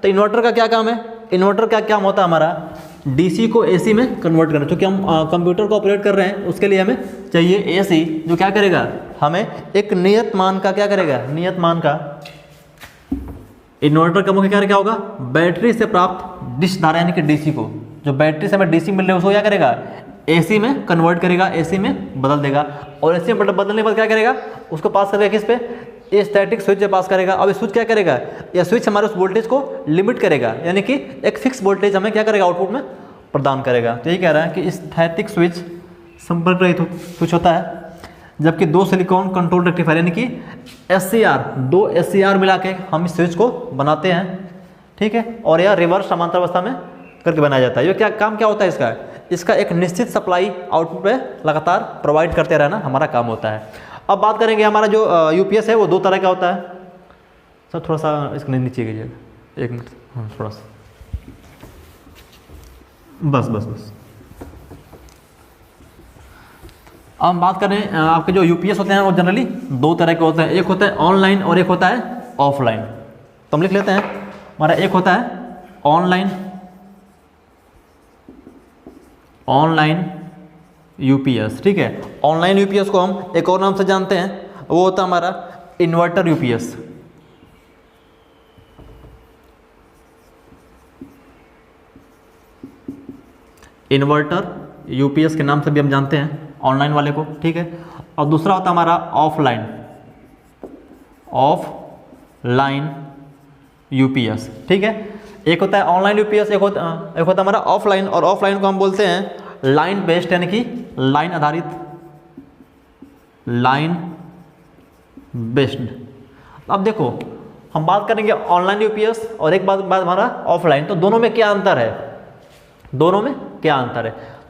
तो इन्वर्टर का क्या काम है, इन्वर्टर का काम होता है हमारा डीसी को एसी में कन्वर्ट करना। क्योंकि हम कंप्यूटर को ऑपरेट कर रहे हैं, उसके लिए हमें चाहिए एसी, जो क्या करेगा, हमें एक नियत मान का क्या करेगा, नियत मान का। इन्वर्टर का मुख्य कार्य क्या होगा, बैटरी से प्राप्त डिश धारा यानी कि डीसी को, जो बैटरी से हमें डीसी मिल रही है उसको क्या करेगा, AC में कन्वर्ट करेगा, AC में बदल देगा, और AC में बदलने के बाद क्या करेगा, उसको पास करेगा किस पे, ये स्टैटिक स्विच पे पास करेगा। अब ये स्विच क्या करेगा, यह स्विच हमारे उस वोल्टेज को लिमिट करेगा, यानी कि एक फिक्स वोल्टेज हमें क्या करेगा, आउटपुट में प्रदान करेगा। तो यही कह रहा है कि स्टैटिक स्विच संपर्क रहित स्विच होता है, जबकि दो सिलिकॉन कंट्रोल रेक्टिफायर यानी कि SCR, दो SCR मिला के हम इस स्विच को बनाते हैं, ठीक है। और यह रिवर्स समांतर अवस्था में करके बनाया जाता है। ये क्या काम क्या होता है इसका, इसका एक निश्चित सप्लाई आउटपुट पे लगातार प्रोवाइड करते रहना हमारा काम होता है। अब बात करेंगे हमारा जो UPS है वो दो तरह का होता है। सर थोड़ा सा इसको नीचे कीजिएगा, एक मिनट, हाँ थोड़ा सा, बस। अब हम बात करें आपके जो UPS होते हैं वो जनरली दो तरह के होते हैं, एक होता है ऑनलाइन और एक होता है ऑफलाइन। तो हम लिख लेते हैं, हमारा एक होता है ऑनलाइन UPS, ठीक है। ऑनलाइन UPS को हम एक और नाम से जानते हैं, वो होता है हमारा इन्वर्टर UPS। इन्वर्टर UPS के नाम से भी हम जानते हैं ऑनलाइन वाले को, ठीक है। और दूसरा होता है हमारा ऑफलाइन UPS, ठीक है। एक होता है ऑनलाइन UPS, एक होता है हमारा ऑफलाइन, और ऑफलाइन को हम बोलते हैं लाइन बेस्ड, यानी कि लाइन आधारित, लाइन बेस्ड। अब देखो हम बात करेंगे ऑनलाइन UPS और एक बात हमारा ऑफलाइन, तो दोनों में क्या अंतर है,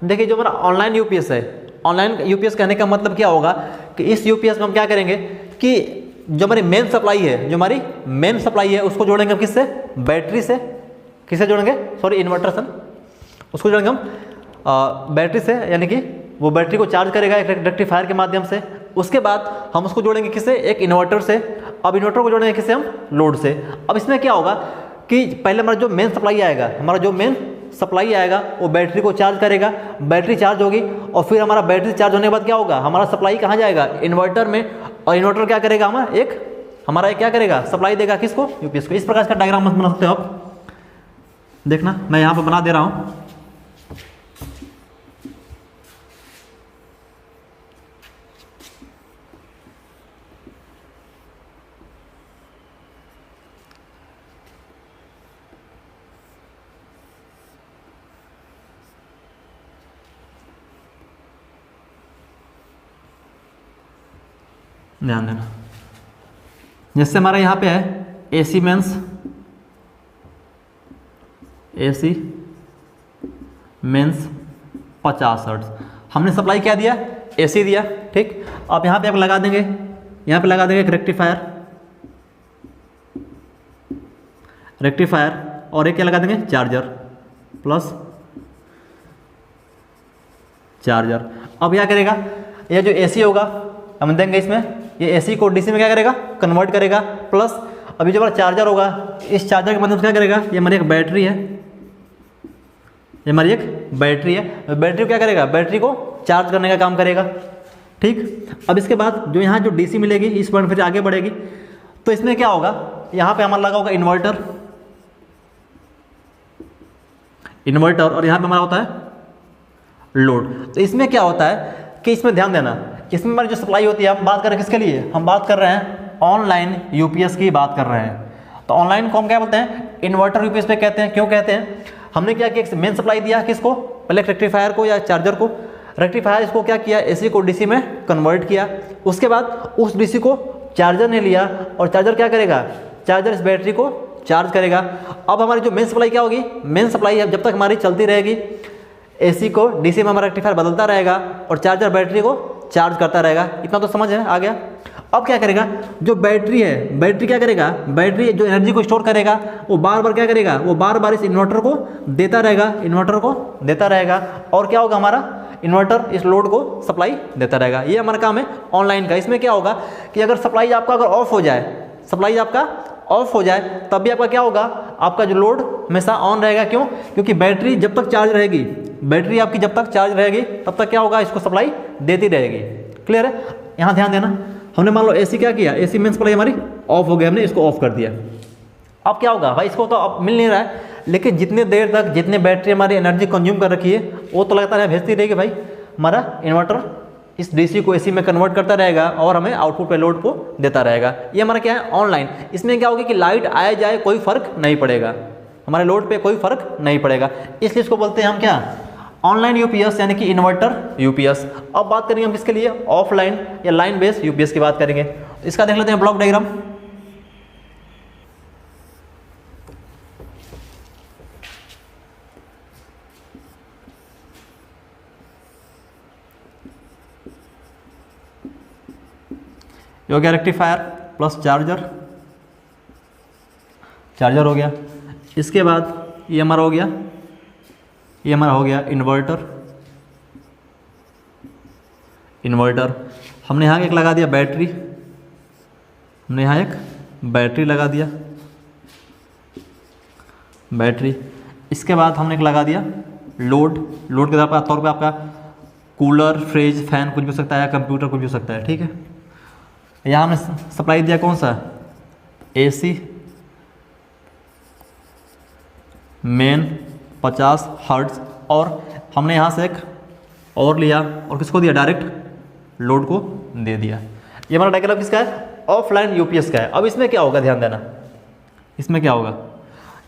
देखिए जो हमारा ऑनलाइन UPS है, ऑनलाइन UPS कहने का मतलब क्या होगा कि इस UPS में हम क्या करेंगे कि जो हमारी मेन सप्लाई है उसको जोड़ेंगे हम किससे, बैटरी से, किससे जोड़ेंगे, सॉरी इन्वर्टर से, उसको जोड़ेंगे हम बैटरी से, यानी कि वो बैटरी को चार्ज करेगा एक रेक्टिफायर के माध्यम से। उसके बाद हम उसको जोड़ेंगे किससे, एक इन्वर्टर से। अब इन्वर्टर को जोड़ेंगे किससे, हम लोड से। अब इसमें क्या होगा कि पहले हमारा जो मेन सप्लाई आएगा वो बैटरी को चार्ज करेगा, बैटरी चार्ज होगी, और फिर हमारा बैटरी चार्ज होने के बाद क्या होगा, हमारा सप्लाई कहाँ जाएगा, इन्वर्टर में, और इन्वर्टर क्या करेगा, हमारा एक क्या करेगा, सप्लाई देगा किसको, UPS को। इस प्रकार का डायग्राम बना सकते हो आप, देखना मैं यहाँ पर बना दे रहा हूँ। ध्यान देना, जैसे हमारा यहाँ पे है AC मेंस 50 हर्ट्ज, हमने सप्लाई क्या दिया, AC दिया, ठीक। अब यहाँ पे आप लगा देंगे, एक रेक्टिफायर और एक क्या लगा देंगे, चार्जर प्लस चार्जर। अब क्या करेगा, ये जो AC होगा हम देंगे इसमें, ये AC को DC में क्या करेगा, कन्वर्ट करेगा, प्लस अभी जो हमारा चार्जर होगा, इस चार्जर के मदद से क्या करेगा, ये हमारी एक बैटरी है, बैटरी को क्या करेगा, बैटरी को चार्ज करने का काम करेगा, ठीक। अब इसके बाद जो यहाँ जो DC मिलेगी इस पॉइंट फिर आगे बढ़ेगी, तो इसमें क्या होगा, यहाँ पे हमारा लगा होगा इन्वर्टर, और यहाँ पे हमारा होता है लोड। तो इसमें क्या होता है कि इसमें ध्यान देना, इसमें हमारी जो सप्लाई होती है, हम बात कर रहे हैं किसके लिए, हम बात कर रहे हैं ऑनलाइन UPS की बात कर रहे हैं। तो ऑनलाइन को हम क्या बोलते हैं, इन्वर्टर UPS पे कहते हैं। क्यों कहते हैं, हमने क्या किया, मेन सप्लाई दिया किसको, पहले रेक्टिफायर को या चार्जर को, रेक्टिफायर इसको क्या किया, AC को DC में कन्वर्ट किया, उसके बाद उस DC को चार्जर ने लिया, और चार्जर क्या करेगा, चार्जर इस बैटरी को चार्ज करेगा। अब हमारी जो मेन सप्लाई क्या होगी, मेन सप्लाई जब तक हमारी चलती रहेगी, AC को DC में हमारा रेक्टिफायर बदलता रहेगा और चार्जर बैटरी को चार्ज करता रहेगा। इतना तो समझ है, आ गया। अब क्या करेगा, जो बैटरी है, बैटरी क्या करेगा, बैटरी जो एनर्जी को स्टोर करेगा वो बार बार क्या करेगा, वो बार बार इस इन्वर्टर को देता रहेगा, और क्या होगा, हमारा इन्वर्टर इस लोड को सप्लाई देता रहेगा। ये हमारा काम है ऑनलाइन का। इसमें क्या होगा कि अगर सप्लाई आपका अगर ऑफ हो जाए, तब भी आपका क्या होगा, आपका जो लोड हमेशा ऑन रहेगा। क्यों, क्योंकि बैटरी जब तक चार्ज रहेगी, बैटरी आपकी जब तक चार्ज रहेगी तब तक क्या होगा, इसको सप्लाई देती रहेगी। क्लियर है, यहाँ ध्यान देना। हमने मान लो AC क्या किया, AC मेन सप्लाई हमारी ऑफ हो गई, हमने इसको ऑफ कर दिया। अब क्या होगा भाई, इसको तो अब मिल नहीं रहा है, लेकिन जितने देर तक जितने बैटरी हमारी एनर्जी कंज्यूम कर रखी है वो तो लगातार भेजती रहेगी भाई। हमारा इन्वर्टर इस डीसी को एसी में कन्वर्ट करता रहेगा और हमें आउटपुट पे लोड को देता रहेगा। ये हमारा क्या है, ऑनलाइन। इसमें क्या होगा कि लाइट आए जाए कोई फर्क नहीं पड़ेगा, हमारे लोड पे कोई फर्क नहीं पड़ेगा, इसलिए इसको बोलते हैं हम क्या, ऑनलाइन यूपीएस यानी कि इन्वर्टर यूपीएस। अब बात करेंगे हम किसके लिए, ऑफलाइन या लाइन बेस्ड यूपीएस की बात करेंगे। इसका देख लेते हैं ब्लॉक डायग्राम। ये हो गया रेक्टिफायर प्लस चार्जर, चार्जर हो गया। इसके बाद ये हमारा हो गया, ये हमारा हो गया इन्वर्टर, इन्वर्टर। हमने यहाँ एक लगा दिया बैटरी, हमने यहाँ एक बैटरी लगा दिया, बैटरी। इसके बाद हमने एक लगा दिया लोड, लोड के तौर पे आपका कूलर, फ्रिज, फैन कुछ भी हो सकता है, कंप्यूटर कुछ भी हो सकता है, ठीक है। यहाँ हमने सप्लाई दिया कौन सा, एसी मेन 50 हर्ट्ज, और हमने यहाँ से एक और लिया और किसको दिया, डायरेक्ट लोड को दे दिया। ये हमारा डायग्राम किसका है, ऑफलाइन यूपीएस का है। अब इसमें क्या होगा, ध्यान देना, इसमें क्या होगा,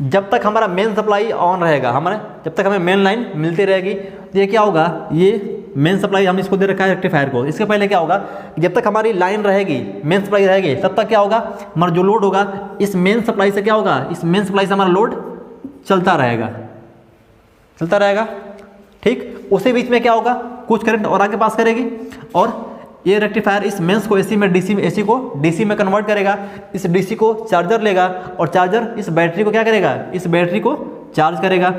जब तक हमारा मेन सप्लाई ऑन रहेगा, हमारे जब तक हमें मेन लाइन मिलती रहेगी, तो ये क्या होगा, ये मेन सप्लाई हमने इसको दे रखा है रेक्टिफायर को। इसके पहले क्या होगा, जब तक हमारी लाइन रहेगी, मेन सप्लाई रहेगी, तब तक क्या होगा, हमारा जो लोड होगा इस मेन सप्लाई से क्या होगा, इस मेन सप्लाई से हमारा लोड चलता रहेगा, चलता रहेगा, ठीक। उसी बीच में क्या होगा, कुछ करंट और आगे पास करेगी, और ये रेक्टिफायर इस मेंस को एसी में, डीसी में, एसी को डीसी में कन्वर्ट करेगा। इस डीसी को चार्जर लेगा और चार्जर इस बैटरी को क्या करेगा, इस बैटरी को चार्ज करेगा,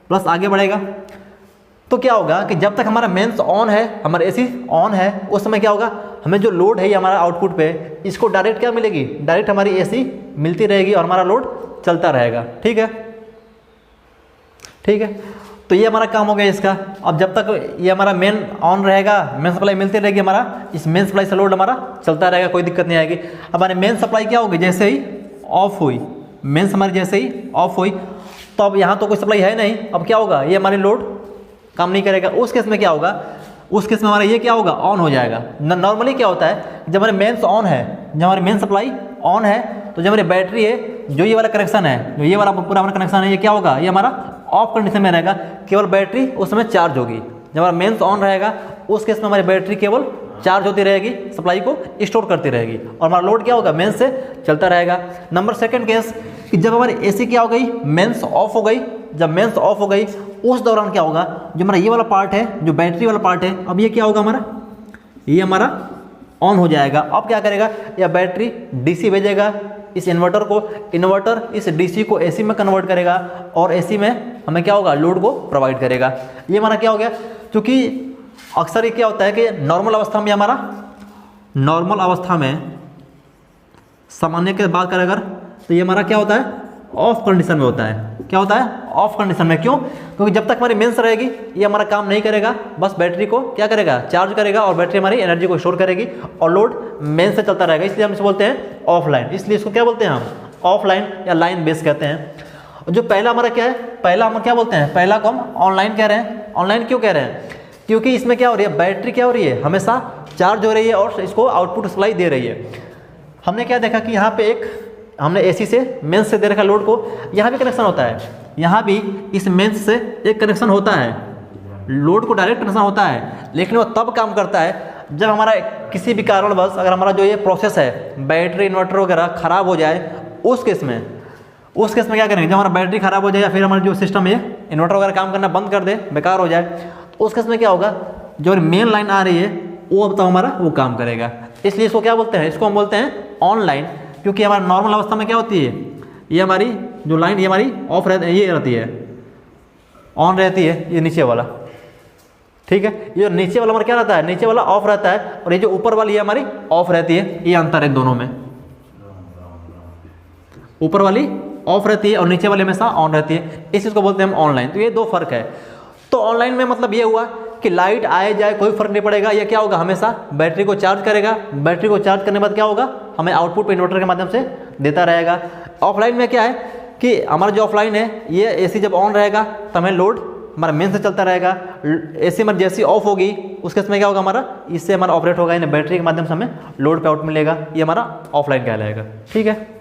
प्लस आगे बढ़ेगा। तो क्या होगा कि जब तक हमारा मेंस ऑन है, हमारा एसी ऑन है, उस समय क्या होगा, हमें जो लोड है ये हमारा आउटपुट पे, इसको डायरेक्ट क्या मिलेगी, डायरेक्ट हमारी एसी मिलती रहेगी और हमारा लोड चलता रहेगा, ठीक है, ठीक है। तो ये हमारा काम हो गया इसका। अब जब तक ये हमारा मेन ऑन रहेगा, मेन सप्लाई मिलती रहेगी, हमारा इस मेन सप्लाई से लोड हमारा चलता रहेगा, कोई दिक्कत नहीं आएगी। हमारे मेन सप्लाई क्या होगी, जैसे ही ऑफ हुई, मेन्स हमारी जैसे ही ऑफ हुई, तो अब यहाँ तो कोई सप्लाई है नहीं, अब क्या होगा, ये हमारे लोड काम नहीं करेगा। उस केस में क्या होगा, उस केस में हमारा ये क्या होगा, ऑन हो जाएगा। नॉर्मली क्या होता है, जब हमारे मेन्स ऑन है, जब हमारी मेन सप्लाई ऑन है, तो जब हमारी बैटरी है, जो ये वाला कनेक्शन है, जो ये वाला पूरा हमारा कनेक्शन है, ये क्या होगा, ये हमारा ऑफ कंडीशन में रहेगा, केवल बैटरी उस समय चार्ज होगी। जब हमारा मेंस ऑन रहेगा, उस केस में हमारी बैटरी केवल चार्ज होती रहेगी, सप्लाई को स्टोर करती रहेगी, और हमारा लोड क्या होगा, मेंस से चलता रहेगा। नंबर सेकंड केस कि जब हमारी एसी क्या हो गई, मेंस ऑफ हो गई, जब मेंस ऑफ हो गई, उस दौरान क्या होगा, जो हमारा ये वाला पार्ट है, जो बैटरी वाला पार्ट है, अब ये क्या होगा, हमारा ये हमारा ऑन हो जाएगा। अब क्या करेगा, या बैटरी डीसी भेजेगा इस इन्वर्टर को, इन्वर्टर इस डीसी को एसी में कन्वर्ट करेगा, और एसी में हमें क्या होगा, लोड को प्रोवाइड करेगा। ये हमारा क्या हो गया, क्योंकि अक्सर ये क्या होता है कि नॉर्मल अवस्था में, हमारा नॉर्मल अवस्था में सामान्य की बात करें अगर, तो ये हमारा क्या होता है, ऑफ कंडीशन में होता है। क्या होता है, ऑफ कंडीशन में। क्यों, क्योंकि जब तक हमारी मेंस रहेगी, ये हमारा काम नहीं करेगा, बस बैटरी को क्या करेगा, चार्ज करेगा, और बैटरी हमारी एनर्जी को स्टोर करेगी, और लोड मेंस से चलता रहेगा, इसलिए हम इसे बोलते हैं ऑफलाइन। इसलिए इसको क्या बोलते हैं हम, ऑफलाइन या लाइन बेस कहते हैं। जो पहला हमारा क्या है, पहला हम क्या बोलते हैं, पहला को हम ऑनलाइन कह रहे हैं। ऑनलाइन क्यों कह रहे हैं, क्योंकि इसमें क्या हो रही है, बैटरी क्या हो रही है, हमेशा चार्ज हो रही है और इसको आउटपुट सप्लाई दे रही है। हमने क्या देखा कि यहाँ पे एक हमने एसी से मेंस से दे रखा लोड को, यहाँ भी कनेक्शन होता है, यहाँ भी इस मेंस से एक कनेक्शन होता है, लोड को डायरेक्ट कनेक्शन होता है, लेकिन वो तब काम करता है जब हमारा किसी भी कारणवश अगर हमारा जो ये प्रोसेस है, बैटरी इन्वर्टर वगैरह ख़राब हो जाए, उस केस में क्या करेंगे, जब हमारा बैटरी ख़राब हो जाए या फिर हमारा जो सिस्टम है इन्वर्टर वगैरह काम करना बंद कर दे, बेकार हो जाए, तो उस केस में क्या होगा, जो मेन लाइन आ रही है वो अब तो हमारा वो काम करेगा। इसलिए इसको क्या बोलते हैं, इसको हम बोलते हैं ऑनलाइन, क्योंकि हमारा नॉर्मल अवस्था में क्या होती है, ये हमारी जो लाइन ये हमारी ऑफ रहती है, ये रहती है, ऑन रहती है, ये नीचे वाला, ठीक है। ये नीचे वाला हमारा क्या रहता है, नीचे वाला ऑफ रहता है, और ये जो ऊपर वाली है हमारी ऑफ रहती है। ये अंतर है दोनों में, ऊपर वाली ऑफ रहती है और नीचे वाली हमेशा ऑन रहती है, इस चीज़ को बोलते हैं हम ऑनलाइन। तो ये दो फर्क है। तो ऑनलाइन में मतलब ये हुआ कि लाइट आए जाए कोई फर्क नहीं पड़ेगा, ये क्या होगा, हमेशा बैटरी को चार्ज करेगा, बैटरी को चार्ज करने के बाद क्या होगा, हमें आउटपुट इन्वर्टर के माध्यम से देता रहेगा। ऑफलाइन में क्या है कि हमारा जो ऑफलाइन है ये एसी जब ऑन रहेगा तो हमें लोड हमारा मेन से चलता रहेगा, एसी हमारी जैसी ऑफ होगी उसके समय क्या होगा हमारा, इससे हमारा ऑपरेट होगा, यानी बैटरी के माध्यम से हमें लोड पे आउट मिलेगा। ये हमारा ऑफलाइन कहलाएगा। ठीक है,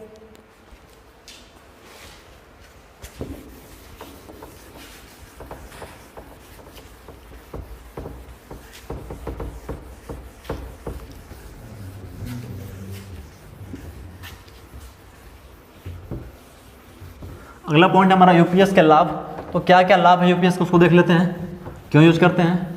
अगला पॉइंट हमारा यूपीएस के लाभ। तो क्या क्या लाभ है यूपीएस को, उसको देख लेते हैं, क्यों यूज करते हैं।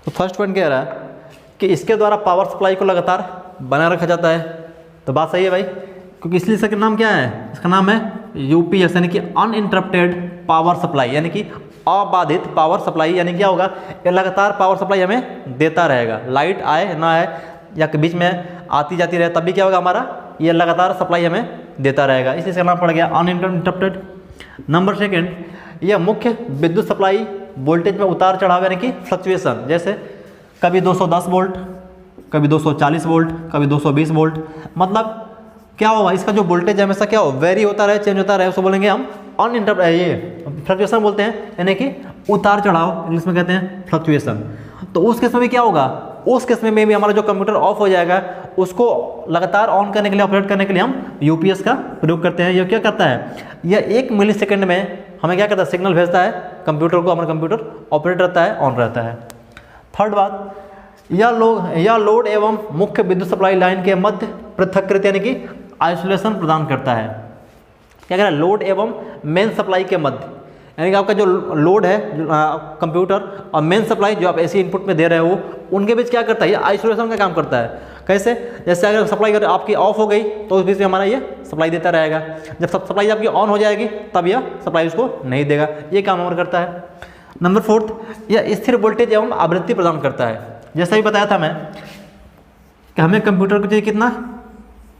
तो फर्स्ट पॉइंट कह रहा है कि इसके द्वारा पावर सप्लाई को लगातार बनाए रखा जाता है। तो बात सही है भाई, क्योंकि इसलिए इसका नाम क्या है, इसका नाम है यूपीएस, यानी कि अनइंटरप्टेड पावर सप्लाई, यानी कि अबाधित पावर सप्लाई। यानी क्या होगा, ये लगातार पावर सप्लाई हमें देता रहेगा, लाइट आए ना आए या बीच में आती जाती रहे, तब भी क्या होगा हमारा, ये लगातार सप्लाई हमें देता रहेगा, इसलिए इसका नाम पड़ गया अनइंटरप्टेड। नंबर सेकेंड, यह मुख्य विद्युत सप्लाई वोल्टेज में उतार चढ़ाव यानी कि फ्लक्चुएशन, जैसे कभी 210 वोल्ट, कभी 240 वोल्ट, कभी 220 वोल्ट, मतलब क्या होगा, इसका जो वोल्टेज है हमेशा क्या हो, वेरी होता रहे, चेंज होता रहे, उसको बोलेंगे हम ये फ्लक्चुएशन बोलते हैं, यानी कि उतार चढ़ाव, इंग्लिश में कहते हैं फ्लक्चुएशन। तो उस केस में भी क्या होगा, उस केस में भी हमारा जो कंप्यूटर ऑफ हो जाएगा, उसको लगातार ऑन करने के लिए, ऑपरेट करने के लिए हम यूपीएस का प्रयोग करते हैं। यह क्या करता है, यह 1 मिलीसेकंड में हमें क्या करता है, सिग्नल भेजता है कंप्यूटर को, हमारा कंप्यूटर ऑपरेट रहता है, ऑन रहता है। थर्ड बात, यह लोड एवं मुख्य विद्युत सप्लाई लाइन के मध्य पृथक्कृत यानी कि आइसोलेशन प्रदान करता है। क्या कह रहा है, लोड एवं मेन सप्लाई के मध्य, यानी कि आपका जो लोड है कंप्यूटर और मेन सप्लाई जो आप एसी इनपुट में दे रहे हो, उनके बीच क्या करता है, ये आइसोलेशन का काम करता है। कैसे, जैसे अगर सप्लाई अगर आपकी ऑफ हो गई तो उस बीच में हमारा ये सप्लाई देता रहेगा, जब सप्लाई आपकी ऑन हो जाएगी तब यह सप्लाई उसको नहीं देगा, ये काम हमारा करता है। नंबर फोर्थ, यह स्थिर वोल्टेज एवं आवृत्ति प्रदान करता है। जैसा ही बताया था मैं कि हमें कंप्यूटर को चाहिए कितना,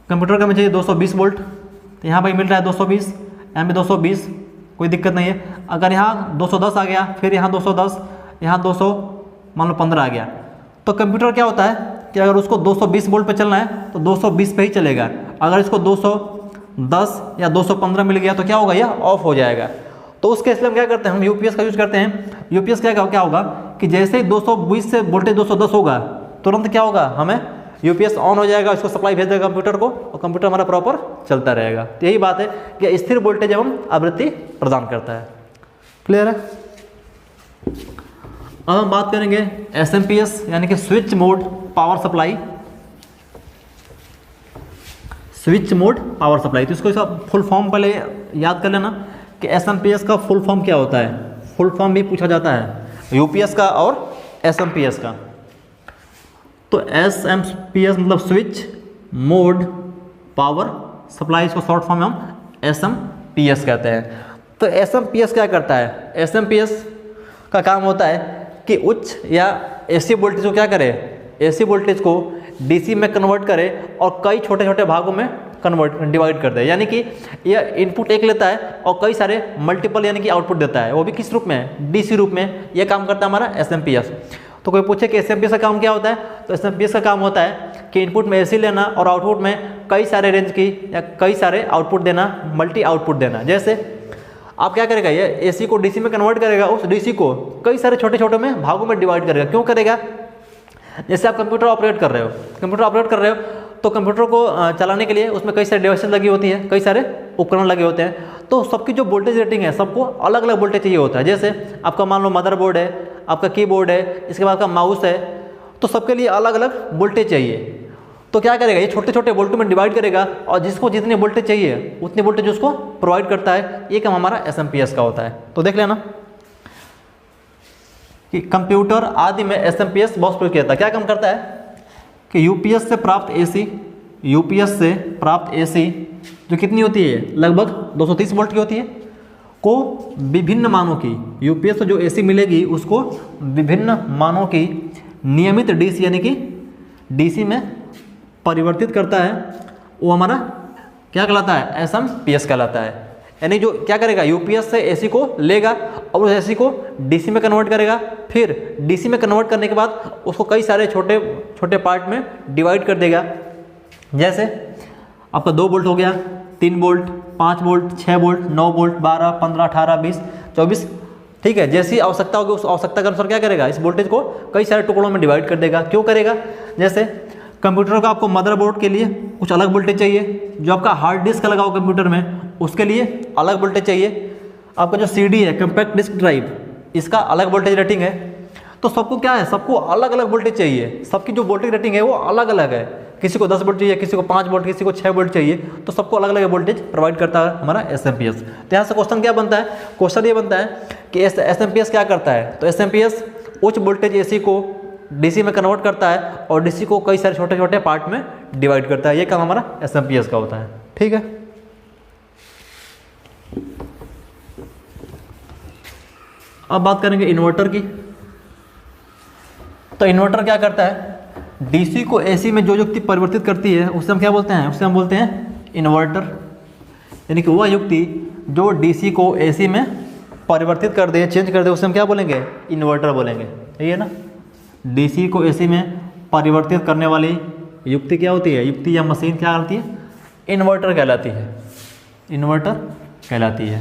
कंप्यूटर का हमें चाहिए 220 वोल्ट, तो यहाँ भाई मिल रहा है 220, यहाँ पे 220, कोई दिक्कत नहीं है। अगर यहाँ 210 आ गया, फिर यहाँ 210, यहाँ 200 मान लो 15 आ गया, तो कंप्यूटर क्या होता है कि अगर उसको 220 वोल्ट पे चलना है तो 220 पे ही चलेगा। अगर इसको 210 या 215 मिल गया तो क्या होगा, यह ऑफ हो जाएगा। तो उस केस में हम क्या करते हैं, हम यूपीएस का यूज करते हैं। यूपीएस क्या होगा कि जैसे ही 220 से वोल्टेज 210 होगा, तुरंत क्या होगा, हमें यूपीएस ऑन हो जाएगा, उसको सप्लाई भेज देगा कंप्यूटर को, और कंप्यूटर हमारा प्रॉपर चलता रहेगा। तो यही बात है कि स्थिर वोल्टेज एवं आवृत्ति प्रदान करता है। क्लियर है। अब हम बात करेंगे एसएमपीएस यानी कि switch mode power supply. Switch mode power supply, तो इसको इसका फुल फॉर्म पहले याद कर लेना कि एसएमपीएस का फुल फॉर्म क्या होता है। फुल फॉर्म भी पूछा जाता है यूपीएस का और एसएमपीएस का। तो एसएमपीएस मतलब स्विच मोड पावर सप्लाई, इसको शॉर्ट फॉर्म में हम एसएमपीएस कहते हैं। तो एसएमपीएस क्या करता है, एसएमपीएस का काम होता है कि उच्च या एसी वोल्टेज को क्या करे, एसी वोल्टेज को डीसी में कन्वर्ट करे और कई छोटे छोटे भागों में डिवाइड कर दे। यानी कि यह इनपुट एक लेता है और कई सारे मल्टीपल यानी कि आउटपुट देता है, वो भी किस रूप में, डीसी रूप में। यह काम करता है हमारा एसएमपीएस। तो कोई पूछे कि एसएमपीएस का काम क्या होता है, तो एसएमपीएस का काम होता है कि इनपुट में एसी लेना और आउटपुट में कई सारे रेंज की या कई सारे आउटपुट देना, मल्टी आउटपुट देना। जैसे आप क्या करेगा, ये एसी को डीसी में कन्वर्ट करेगा, उस डीसी को कई सारे छोटे छोटे में भागों में डिवाइड करेगा। क्यों करेगा, जैसे आप कंप्यूटर ऑपरेट कर रहे हो, तो कंप्यूटर को चलाने के लिए उसमें कई सारे डिवाइसेस लगी होती है, कई सारे उपकरण लगे होते हैं। तो सबकी जो वोल्टेज रेटिंग है, सबको अलग अलग वोल्टेज चाहिए होता है। जैसे आपका मान लो मदरबोर्ड है, आपका कीबोर्ड है, इसके बाद आपका माउस है, तो सबके लिए अलग अलग वोल्टेज चाहिए। तो क्या करेगा, ये छोटे छोटे वोल्टेज में डिवाइड करेगा और जिसको जितने वोल्टेज चाहिए उतने वोल्टेज उसको प्रोवाइड करता है। ये काम हमारा एसएमपीएस का होता है। तो देख लेना कि कंप्यूटर आदि में एसएमपीएस बहुत प्रयोग किया जाता है। क्या काम करता है कि यूपीएस से प्राप्त एसी जो कितनी होती है, लगभग 230 वोल्ट की होती है, को विभिन्न मानों की, यूपीएस से जो एसी मिलेगी उसको विभिन्न मानों की नियमित डीसी यानी कि डीसी में परिवर्तित करता है। वो हमारा क्या कहलाता है, एसएमपीएस कहलाता है। यानी जो क्या करेगा, यूपीएस से एसी को लेगा और उस एसी को डीसी में कन्वर्ट करेगा, फिर डीसी में कन्वर्ट करने के बाद उसको कई सारे छोटे छोटे पार्ट में डिवाइड कर देगा। जैसे आपका 2 वोल्ट हो गया, 3 वोल्ट, 5 वोल्ट, 6 वोल्ट, 9 वोल्ट, 12, 15, 18, 20, 24, ठीक है। जैसी आवश्यकता होगी उस आवश्यकता के अनुसार क्या करेगा, इस वोल्टेज को कई सारे टुकड़ों में डिवाइड कर देगा। क्यों करेगा, जैसे कंप्यूटर का आपको मदरबोर्ड के लिए कुछ अलग वोल्टेज चाहिए, जो आपका हार्ड डिस्क लगा हो कंप्यूटर में उसके लिए अलग वोल्टेज चाहिए, आपका जो सीडी है कम्पैक्ट डिस्क ड्राइव इसका अलग वोल्टेज रेटिंग है। तो सबको क्या है, सबको अलग अलग वोल्टेज चाहिए, सबकी जो वोल्टेज रेटिंग है वो अलग अलग है। किसी को 10 वोल्ट चाहिए, किसी को 5 वोल्ट, किसी को 6 वोल्ट चाहिए, तो सबको अलग अलग वोल्टेज प्रोवाइड करता है हमारा एसएमपीएस। तो यहाँ से क्वेश्चन क्या बनता है, क्वेश्चन ये बनता है कि एसएमपीएस क्या करता है। तो एसएमपीएस उच्च वोल्टेज एसी को डीसी में कन्वर्ट करता है और डीसी को कई सारे छोटे छोटे पार्ट में डिवाइड करता है। ये काम हमारा एसएमपीएस का होता है, ठीक है। अब बात करेंगे इन्वर्टर की। तो इन्वर्टर क्या करता है, डीसी को एसी में जो युक्ति परिवर्तित करती है उससे हम क्या बोलते हैं, उससे हम बोलते हैं इन्वर्टर। यानी कि वह युक्ति जो डीसी को एसी में परिवर्तित कर दे, चेंज कर दे, उससे हम क्या बोलेंगे, इन्वर्टर बोलेंगे। यही है ना, डीसी को एसी में परिवर्तित करने वाली युक्ति क्या होती है, युक्ति या मशीन क्या होती है, इन्वर्टर कहलाती है, इन्वर्टर कहलाती है।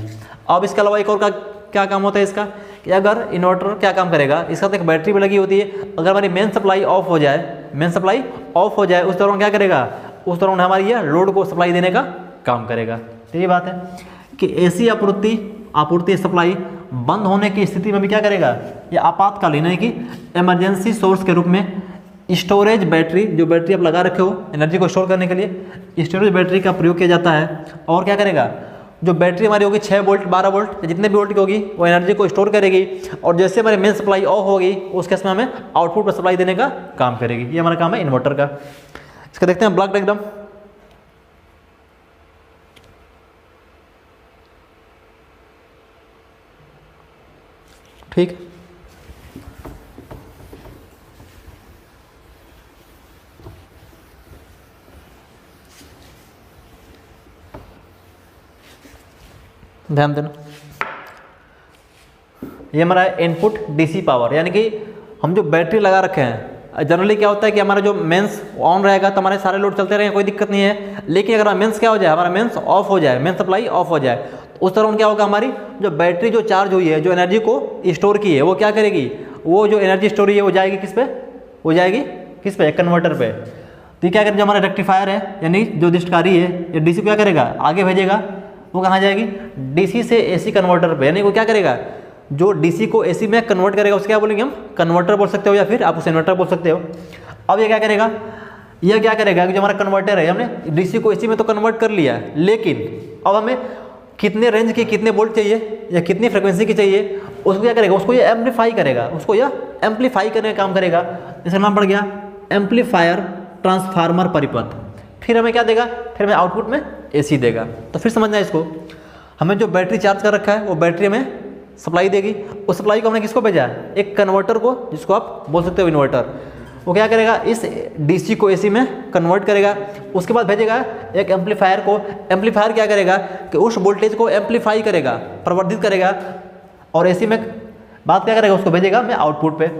अब इसके अलावा एक और का क्या काम होता है इसका, कि अगर इन्वर्टर क्या काम करेगा, इसका तो एक बैटरी भी लगी होती है, अगर हमारी मेन सप्लाई ऑफ हो जाए, मेन सप्लाई ऑफ हो जाए, उस दौरान क्या करेगा, उस दौरान हमारी ये लोड को सप्लाई देने का काम करेगा। तो ये बात है कि एसी आपूर्ति सप्लाई बंद होने की स्थिति में भी क्या करेगा, ये आपातकालीन है कि इमरजेंसी सोर्स के रूप में स्टोरेज बैटरी, जो बैटरी आप लगा रखे हो एनर्जी को स्टोर करने के लिए, स्टोरेज बैटरी का प्रयोग किया जाता है। और क्या करेगा, जो बैटरी हमारी होगी 6 वोल्ट, 12 वोल्ट, जितने भी वोल्ट की होगी वो एनर्जी को स्टोर करेगी, और जैसे हमारी मेन सप्लाई ऑफ होगी उस केस में हमें आउटपुट पर सप्लाई देने का काम करेगी। ये हमारा काम है इन्वर्टर का। इसका देखते हैं ब्लॉक डायग्राम। ठीक, ध्यान देना, ये हमारा इनपुट डीसी पावर, यानी कि हम जो बैटरी लगा रखे हैं, जनरली क्या होता है कि हमारा जो मेंस ऑन रहेगा तो हमारे सारे लोड चलते रहेंगे, कोई दिक्कत नहीं है। लेकिन अगर मेंस क्या हो जाए, हमारा मेंस ऑफ हो जाए, मेन सप्लाई ऑफ हो जाए, तो उस दौरान क्या होगा, हमारी जो बैटरी जो चार्ज हुई है, जो एनर्जी को स्टोर की है, वो क्या करेगी, वो जो एनर्जी स्टोर है वो जाएगी किस पे, वो जाएगी किस पे, कन्वर्टर पे। तो ये क्या करेगा, जो हमारा रेक्टिफायर है यानी जो दिष्टकारी है, ये डीसी को क्या करेगा, आगे भेजेगा, वो कहाँ जाएगी, डीसी से एसी कन्वर्टर पे। यानी वो क्या करेगा, जो डीसी को एसी में कन्वर्ट करेगा उसे क्या बोलेंगे हम, कन्वर्टर बोल सकते हो, या फिर आप उसे इन्वर्टर बोल सकते हो। अब ये क्या करेगा, यह क्या करेगा कि जो हमारा कन्वर्टर है, हमने डीसी को एसी में तो कन्वर्ट कर लिया, लेकिन अब हमें कितने रेंज की, कितने वोल्ट चाहिए या कितनी फ्रिक्वेंसी की चाहिए, उसको क्या करेगा, उसको ये एम्पलीफाई करेगा, उसको यह एम्पलीफाई करने का काम करेगा। इसका नाम पड़ गया एम्पलीफायर ट्रांसफार्मर परिपथ। फिर हमें क्या देगा, फिर हमें आउटपुट में एसी देगा। तो फिर समझना है इसको, हमें जो बैटरी चार्ज कर रखा है वो बैटरी में सप्लाई देगी, उस सप्लाई को हमने किसको भेजा, एक कन्वर्टर को, जिसको आप बोल सकते हो इन्वर्टर। वो क्या करेगा, इस डीसी को एसी में कन्वर्ट करेगा, उसके बाद भेजेगा एक एम्पलीफायर को। एम्पलीफायर क्या करेगा कि उस वोल्टेज को एम्पलीफाई करेगा, प्रवर्धित करेगा, और एसी में बात क्या करेगा, उसको भेजेगा मैं आउटपुट पे।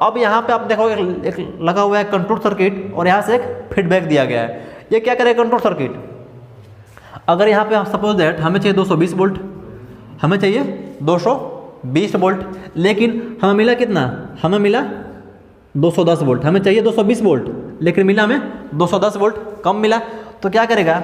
अब यहाँ पे आप देखोगे एक लगा हुआ है कंट्रोल सर्किट, और यहाँ से एक फीडबैक दिया गया है। ये क्या करेगा कंट्रोल सर्किट, अगर यहाँ पे सपोज दैट हमें चाहिए 220 वोल्ट, हमें चाहिए 220 वोल्ट, लेकिन हमें मिला कितना, हमें मिला 210 वोल्ट, हमें चाहिए 220 वोल्ट, लेकिन मिला हमें 210 वोल्ट, कम मिला। तो क्या करेगा,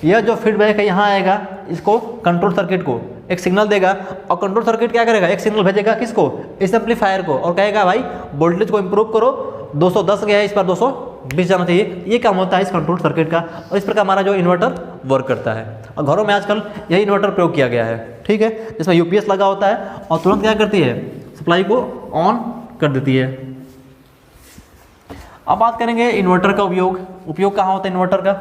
यह जो फीडबैक है यहाँ आएगा, इसको कंट्रोल सर्किट को एक सिग्नल देगा, और कंट्रोल सर्किट क्या करेगा, एक सिग्नल भेजेगा किसको, इस एम्पलीफायर को, और कहेगा भाई वोल्टेज को इंप्रूव करो, 210 गया है, इस पर 220 जाना चाहिए। ये काम होता है इस कंट्रोल सर्किट का, और इस प्रकार हमारा जो इन्वर्टर वर्क करता है। और घरों में आजकल यही इन्वर्टर प्रयोग किया गया है, ठीक है, जिसमें यूपीएस लगा होता है और तुरंत क्या करती है, सप्लाई को ऑन कर देती है। अब बात करेंगे इन्वर्टर का उपयोग कहाँ होता है इन्वर्टर का।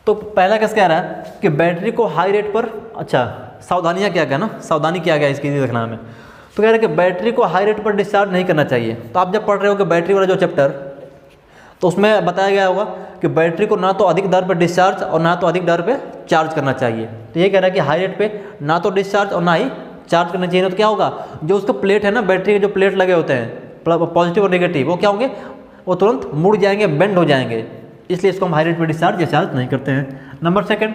तो पहला कैसे कह रहा है कि बैटरी को हाई रेट पर, अच्छा सावधानियां क्या क्या ना, सावधानी क्या क्या इसकी देखना हमें। तो कह रहे हैं कि बैटरी को हाई रेट पर डिस्चार्ज नहीं करना चाहिए। तो आप जब पढ़ रहे हो कि बैटरी वाला जो चैप्टर, तो उसमें बताया गया होगा कि बैटरी को ना तो अधिक दर पर डिस्चार्ज और ना तो अधिक दर पे चार्ज करना चाहिए। तो ये कह रहा है कि हाई रेट पे ना तो डिस्चार्ज और ना ही चार्ज करना चाहिए। तो क्या होगा, जो उसका प्लेट है ना, बैटरी के जो प्लेट लगे होते हैं पॉजिटिव और नेगेटिव, वो क्या होंगे, वो तुरंत मुड़ जाएंगे, बेंड हो जाएंगे, इसलिए इसको हम हाई रेट पे डिस्चार्ज या चार्ज नहीं करते हैं। नंबर सेकंड,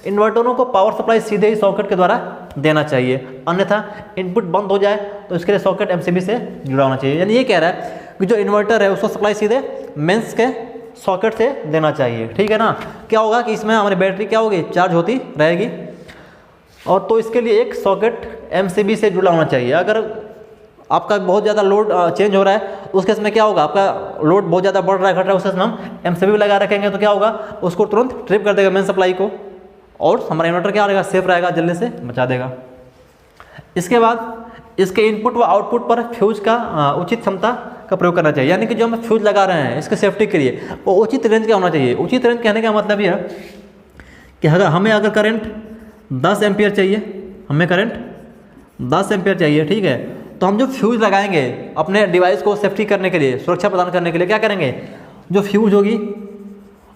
इन्वर्टरों को पावर सप्लाई सीधे ही सॉकेट के द्वारा देना चाहिए, अन्यथा इनपुट बंद हो जाए तो इसके लिए सॉकेट एमसीबी से जुड़ा होना चाहिए। यानी ये कह रहा है कि जो इन्वर्टर है उसको सप्लाई सीधे मेंस के सॉकेट से देना चाहिए, ठीक है ना। क्या होगा कि इसमें हमारी बैटरी क्या होगी, चार्ज होती रहेगी, और तो इसके लिए एक सॉकेट एमसीबी से जुड़ा होना चाहिए। अगर आपका बहुत ज़्यादा लोड चेंज हो रहा है उस केस में क्या होगा, आपका लोड बहुत ज़्यादा बढ़ रहा है, घट रहा है, उस केस में हम एमसीबी लगा रखेंगे तो क्या होगा, उसको तुरंत ट्रिप कर देगा मेन सप्लाई को, और हमारा इन्वर्टर क्या रहेगा, सेफ रहेगा, जल्दी से बचा देगा। इसके बाद इसके इनपुट व आउटपुट पर फ्यूज का उचित क्षमता का प्रयोग करना चाहिए। यानी कि जो हम फ्यूज लगा रहे हैं इसके सेफ्टी के लिए वो उचित रेंज का होना चाहिए। उचित रेंज कहने का मतलब यह कि अगर करंट 10 एम्पियर चाहिए, हमें करंट 10 एम्पियर चाहिए, ठीक है, तो हम जो फ्यूज लगाएंगे अपने डिवाइस को सेफ्टी करने के लिए, सुरक्षा प्रदान करने के लिए क्या करेंगे, जो फ्यूज होगी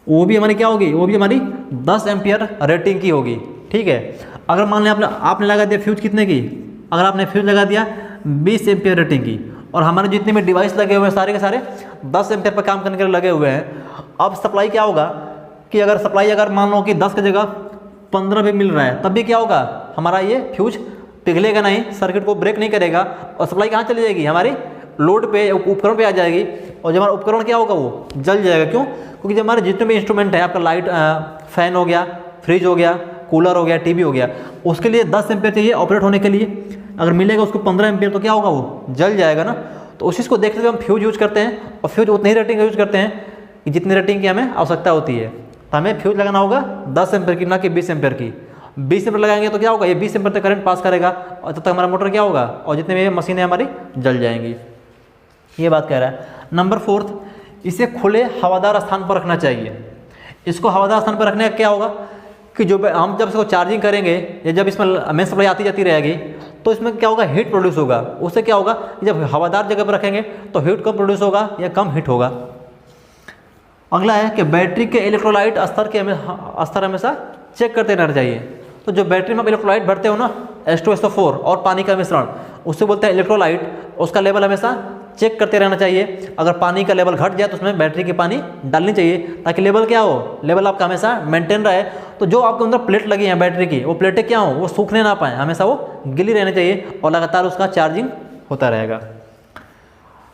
वो भी हमारी क्या होगी, वो भी हमारी 10 एम्पियर रेटिंग की होगी, ठीक है। अगर मान लें आपने लगा दिया फ्यूज कितने की, अगर आपने फ्यूज लगा दिया 20 एम्पियर रेटिंग की, और हमारे जितने भी डिवाइस लगे हुए हैं सारे के सारे 10 एम्पियर पर काम करने के लिए लगे हुए हैं, अब सप्लाई क्या होगा कि अगर सप्लाई अगर मान लो कि 10 की जगह 15 भी मिल रहा है, तब भी क्या होगा, हमारा ये फ्यूज पिघलेगा नहीं, सर्किट को ब्रेक नहीं करेगा, और सप्लाई कहाँ चली जाएगी, हमारी लोड पे, उपकरण पे आ जाएगी, और जब हमारा उपकरण क्या होगा, वो जल जाएगा। क्यों? क्योंकि जब हमारे जितने भी इंस्ट्रूमेंट है, आपका लाइट, फैन हो गया, फ्रिज हो गया, कूलर हो गया, टीवी हो गया, उसके लिए 10 एम्पियर चाहिए ऑपरेट होने के लिए, अगर मिलेगा उसको 15 एम्पियर तो क्या होगा, वो जल जाएगा ना। तो उस चीज़ को देखते हुए हम फ्यूज यूज करते हैं, और फ्यूज उतनी ही रेटिंग यूज करते हैं कि जितनी रेटिंग की हमें आवश्यकता होती है। तो हमें फ्यूज लगाना होगा 10 एम्पियर की, ना कि 20 एम्पियर की। 20 एम्पियर लगाएंगे तो क्या होगा, ये 20 एम्पियर तक करंट पास करेगा, और तब तक हमारा मोटर क्या होगा, और जितने भी मशीनें हमारी जल जाएंगी। ये बात कह रहा है। नंबर 4, इसे खुले हवादार स्थान पर रखना चाहिए। इसको हवादार स्थान पर रखने का क्या होगा कि जो हम जब इसको चार्जिंग करेंगे या जब इसमें मेन सप्लाई आती जाती रहेगी तो इसमें क्या होगा, हीट प्रोड्यूस होगा। उससे क्या होगा, जब हवादार जगह पर रखेंगे तो हीट कम प्रोड्यूस होगा या कम हीट होगा। अगला है कि बैटरी के इलेक्ट्रोलाइट स्तर हमेशा चेक करते रहना चाहिए। तो जो बैटरी में आप इलेक्ट्रोलाइट भरते हो ना, H2SO4 और पानी का मिश्रण, उससे बोलते हैं इलेक्ट्रोलाइट, उसका लेवल हमेशा चेक करते रहना चाहिए। अगर पानी का लेवल घट जाए तो उसमें बैटरी की पानी डालनी चाहिए, ताकि लेवल क्या हो, लेवल आपका हमेशा मेंटेन रहे। तो जो आपके अंदर प्लेट लगी है बैटरी की, वो प्लेटें क्या हो, वो सूखने ना पाए, हमेशा वो गिली रहनी चाहिए, और लगातार उसका चार्जिंग होता रहेगा।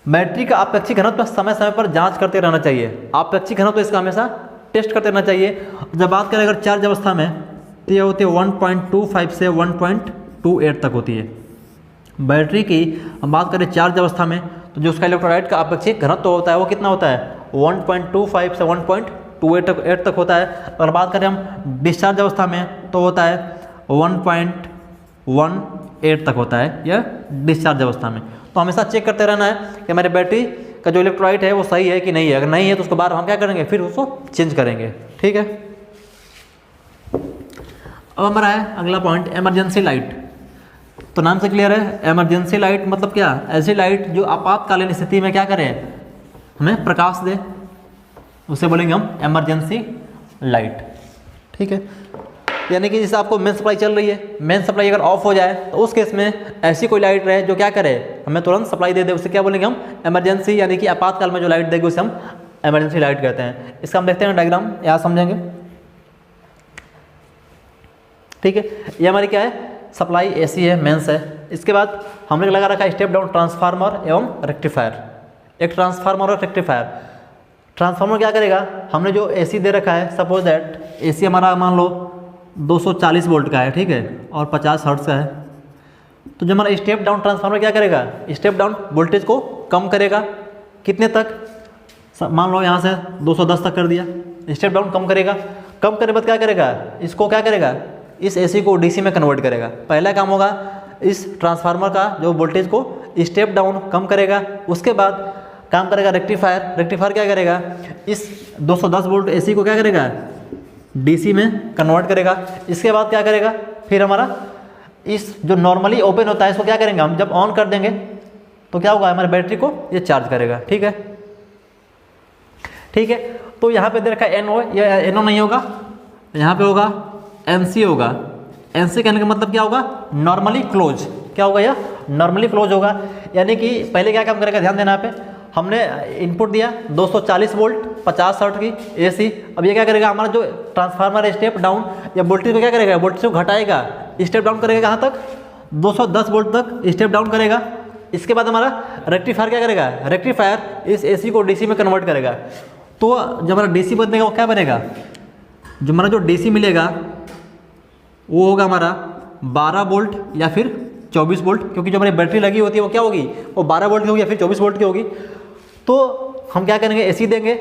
बैटरी का अपेक्षित घनत्व समय समय पर जांच करते रहना चाहिए। अपेक्षित घनत्व इसका हमेशा टेस्ट करते रहना चाहिए। जब बात करें अगर चार्ज अवस्था में, तो यह होती है 1.25 से 1.28 तक होती है बैटरी की। हम बात करें चार्ज अवस्था में, तो जो उसका इलेक्ट्रोलाइट का अपेक्षित घनत्व होता है वो कितना होता है, 1.25 से 1.28 तक होता है। अगर बात करें हम डिस्चार्ज अवस्था में तो होता है 1.18 तक होता है यह डिस्चार्ज अवस्था में। तो हमेशा चेक करते रहना है कि हमारे बैटरी का जो इलेक्ट्रोलाइट है वो सही है कि नहीं है। अगर नहीं है तो उसको बार हम क्या करेंगे, फिर उसको चेंज करेंगे, ठीक है। अब हमारा है अगला पॉइंट, इमरजेंसी लाइट। तो नाम से क्लियर है, इमरजेंसी लाइट मतलब क्या, ऐसी लाइट जो आपातकालीन स्थिति में क्या करे, हमें प्रकाश दे, उसे बोलेंगे हम इमरजेंसी लाइट, ठीक है। यानी कि जैसे आपको मेन सप्लाई चल रही है, मेन सप्लाई अगर ऑफ हो जाए तो उस केस में ऐसी कोई लाइट रहे जो क्या करे, हमें तुरंत सप्लाई दे दे, उसे क्या बोलेंगे हम, इमरजेंसी, यानी कि आपातकाल में जो लाइट देगी उसे हम इमरजेंसी लाइट कहते हैं। इसका हम देखते हैं डायग्राम, यहाँ समझेंगे, ठीक है। ये हमारी क्या है, सप्लाई एसी है, मेंस है। इसके बाद हमने लगा रखा है स्टेप डाउन ट्रांसफार्मर एवं रेक्टिफायर। एक ट्रांसफार्मर और रेक्टिफायर। ट्रांसफार्मर क्या करेगा, हमने जो एसी दे रखा है, सपोज दैट एसी हमारा मान लो 240 वोल्ट का है, ठीक है, और 50 हर्ट्ज का है। तो जो हमारा स्टेप डाउन ट्रांसफार्मर क्या करेगा, स्टेप डाउन वोल्टेज को कम करेगा। कितने तक, मान लो यहाँ से 210 तक कर दिया, स्टेप डाउन कम करेगा। कम करने बाद क्या करेगा, इसको क्या करेगा, इस एसी को डीसी में कन्वर्ट करेगा। पहला काम होगा इस ट्रांसफार्मर का जो वोल्टेज को स्टेप डाउन कम करेगा। उसके बाद काम करेगा रेक्टिफायर। रेक्टिफायर क्या करेगा, इस 210 वोल्ट एसी को क्या करेगा, डीसी में कन्वर्ट करेगा। इसके बाद क्या करेगा, फिर हमारा इस जो नॉर्मली ओपन होता है इसको क्या करेंगे हम, जब ऑन कर देंगे तो क्या होगा, हमारे बैटरी को ये चार्ज करेगा, ठीक है। ठीक है। तो यहाँ पे दे रखा है NO, ये NO नहीं होगा, यहाँ पे होगा NC होगा। NC कहने का मतलब क्या होगा, नॉर्मली क्लोज। क्या होगा, यह नॉर्मली क्लोज होगा। यानी कि पहले क्या काम करेगा, ध्यान देना यहाँ पे, हमने इनपुट दिया 240 वोल्ट 50 हर्ट्ज की AC। अब ये क्या करेगा, हमारा जो ट्रांसफार्मर है स्टेप डाउन या वोल्टेज को क्या करेगा, वोल्टेज को घटाएगा, स्टेप डाउन करेगा कहाँ तक, 210 वोल्ट तक स्टेप डाउन करेगा। इसके बाद हमारा रेक्टिफायर क्या करेगा, रेक्टिफायर इस AC को DC में कन्वर्ट करेगा। तो जब हमारा DC बनेगा वो क्या बनेगा, जो हमारा जो DC मिलेगा वो होगा हमारा 12 वोल्ट या फिर 24 वोल्ट, क्योंकि जो हमारी बैटरी लगी होती है वो क्या होगी, वो 12 वोल्ट की होगी या फिर 24 वोल्ट की होगी। तो हम क्या करेंगे, AC देंगे।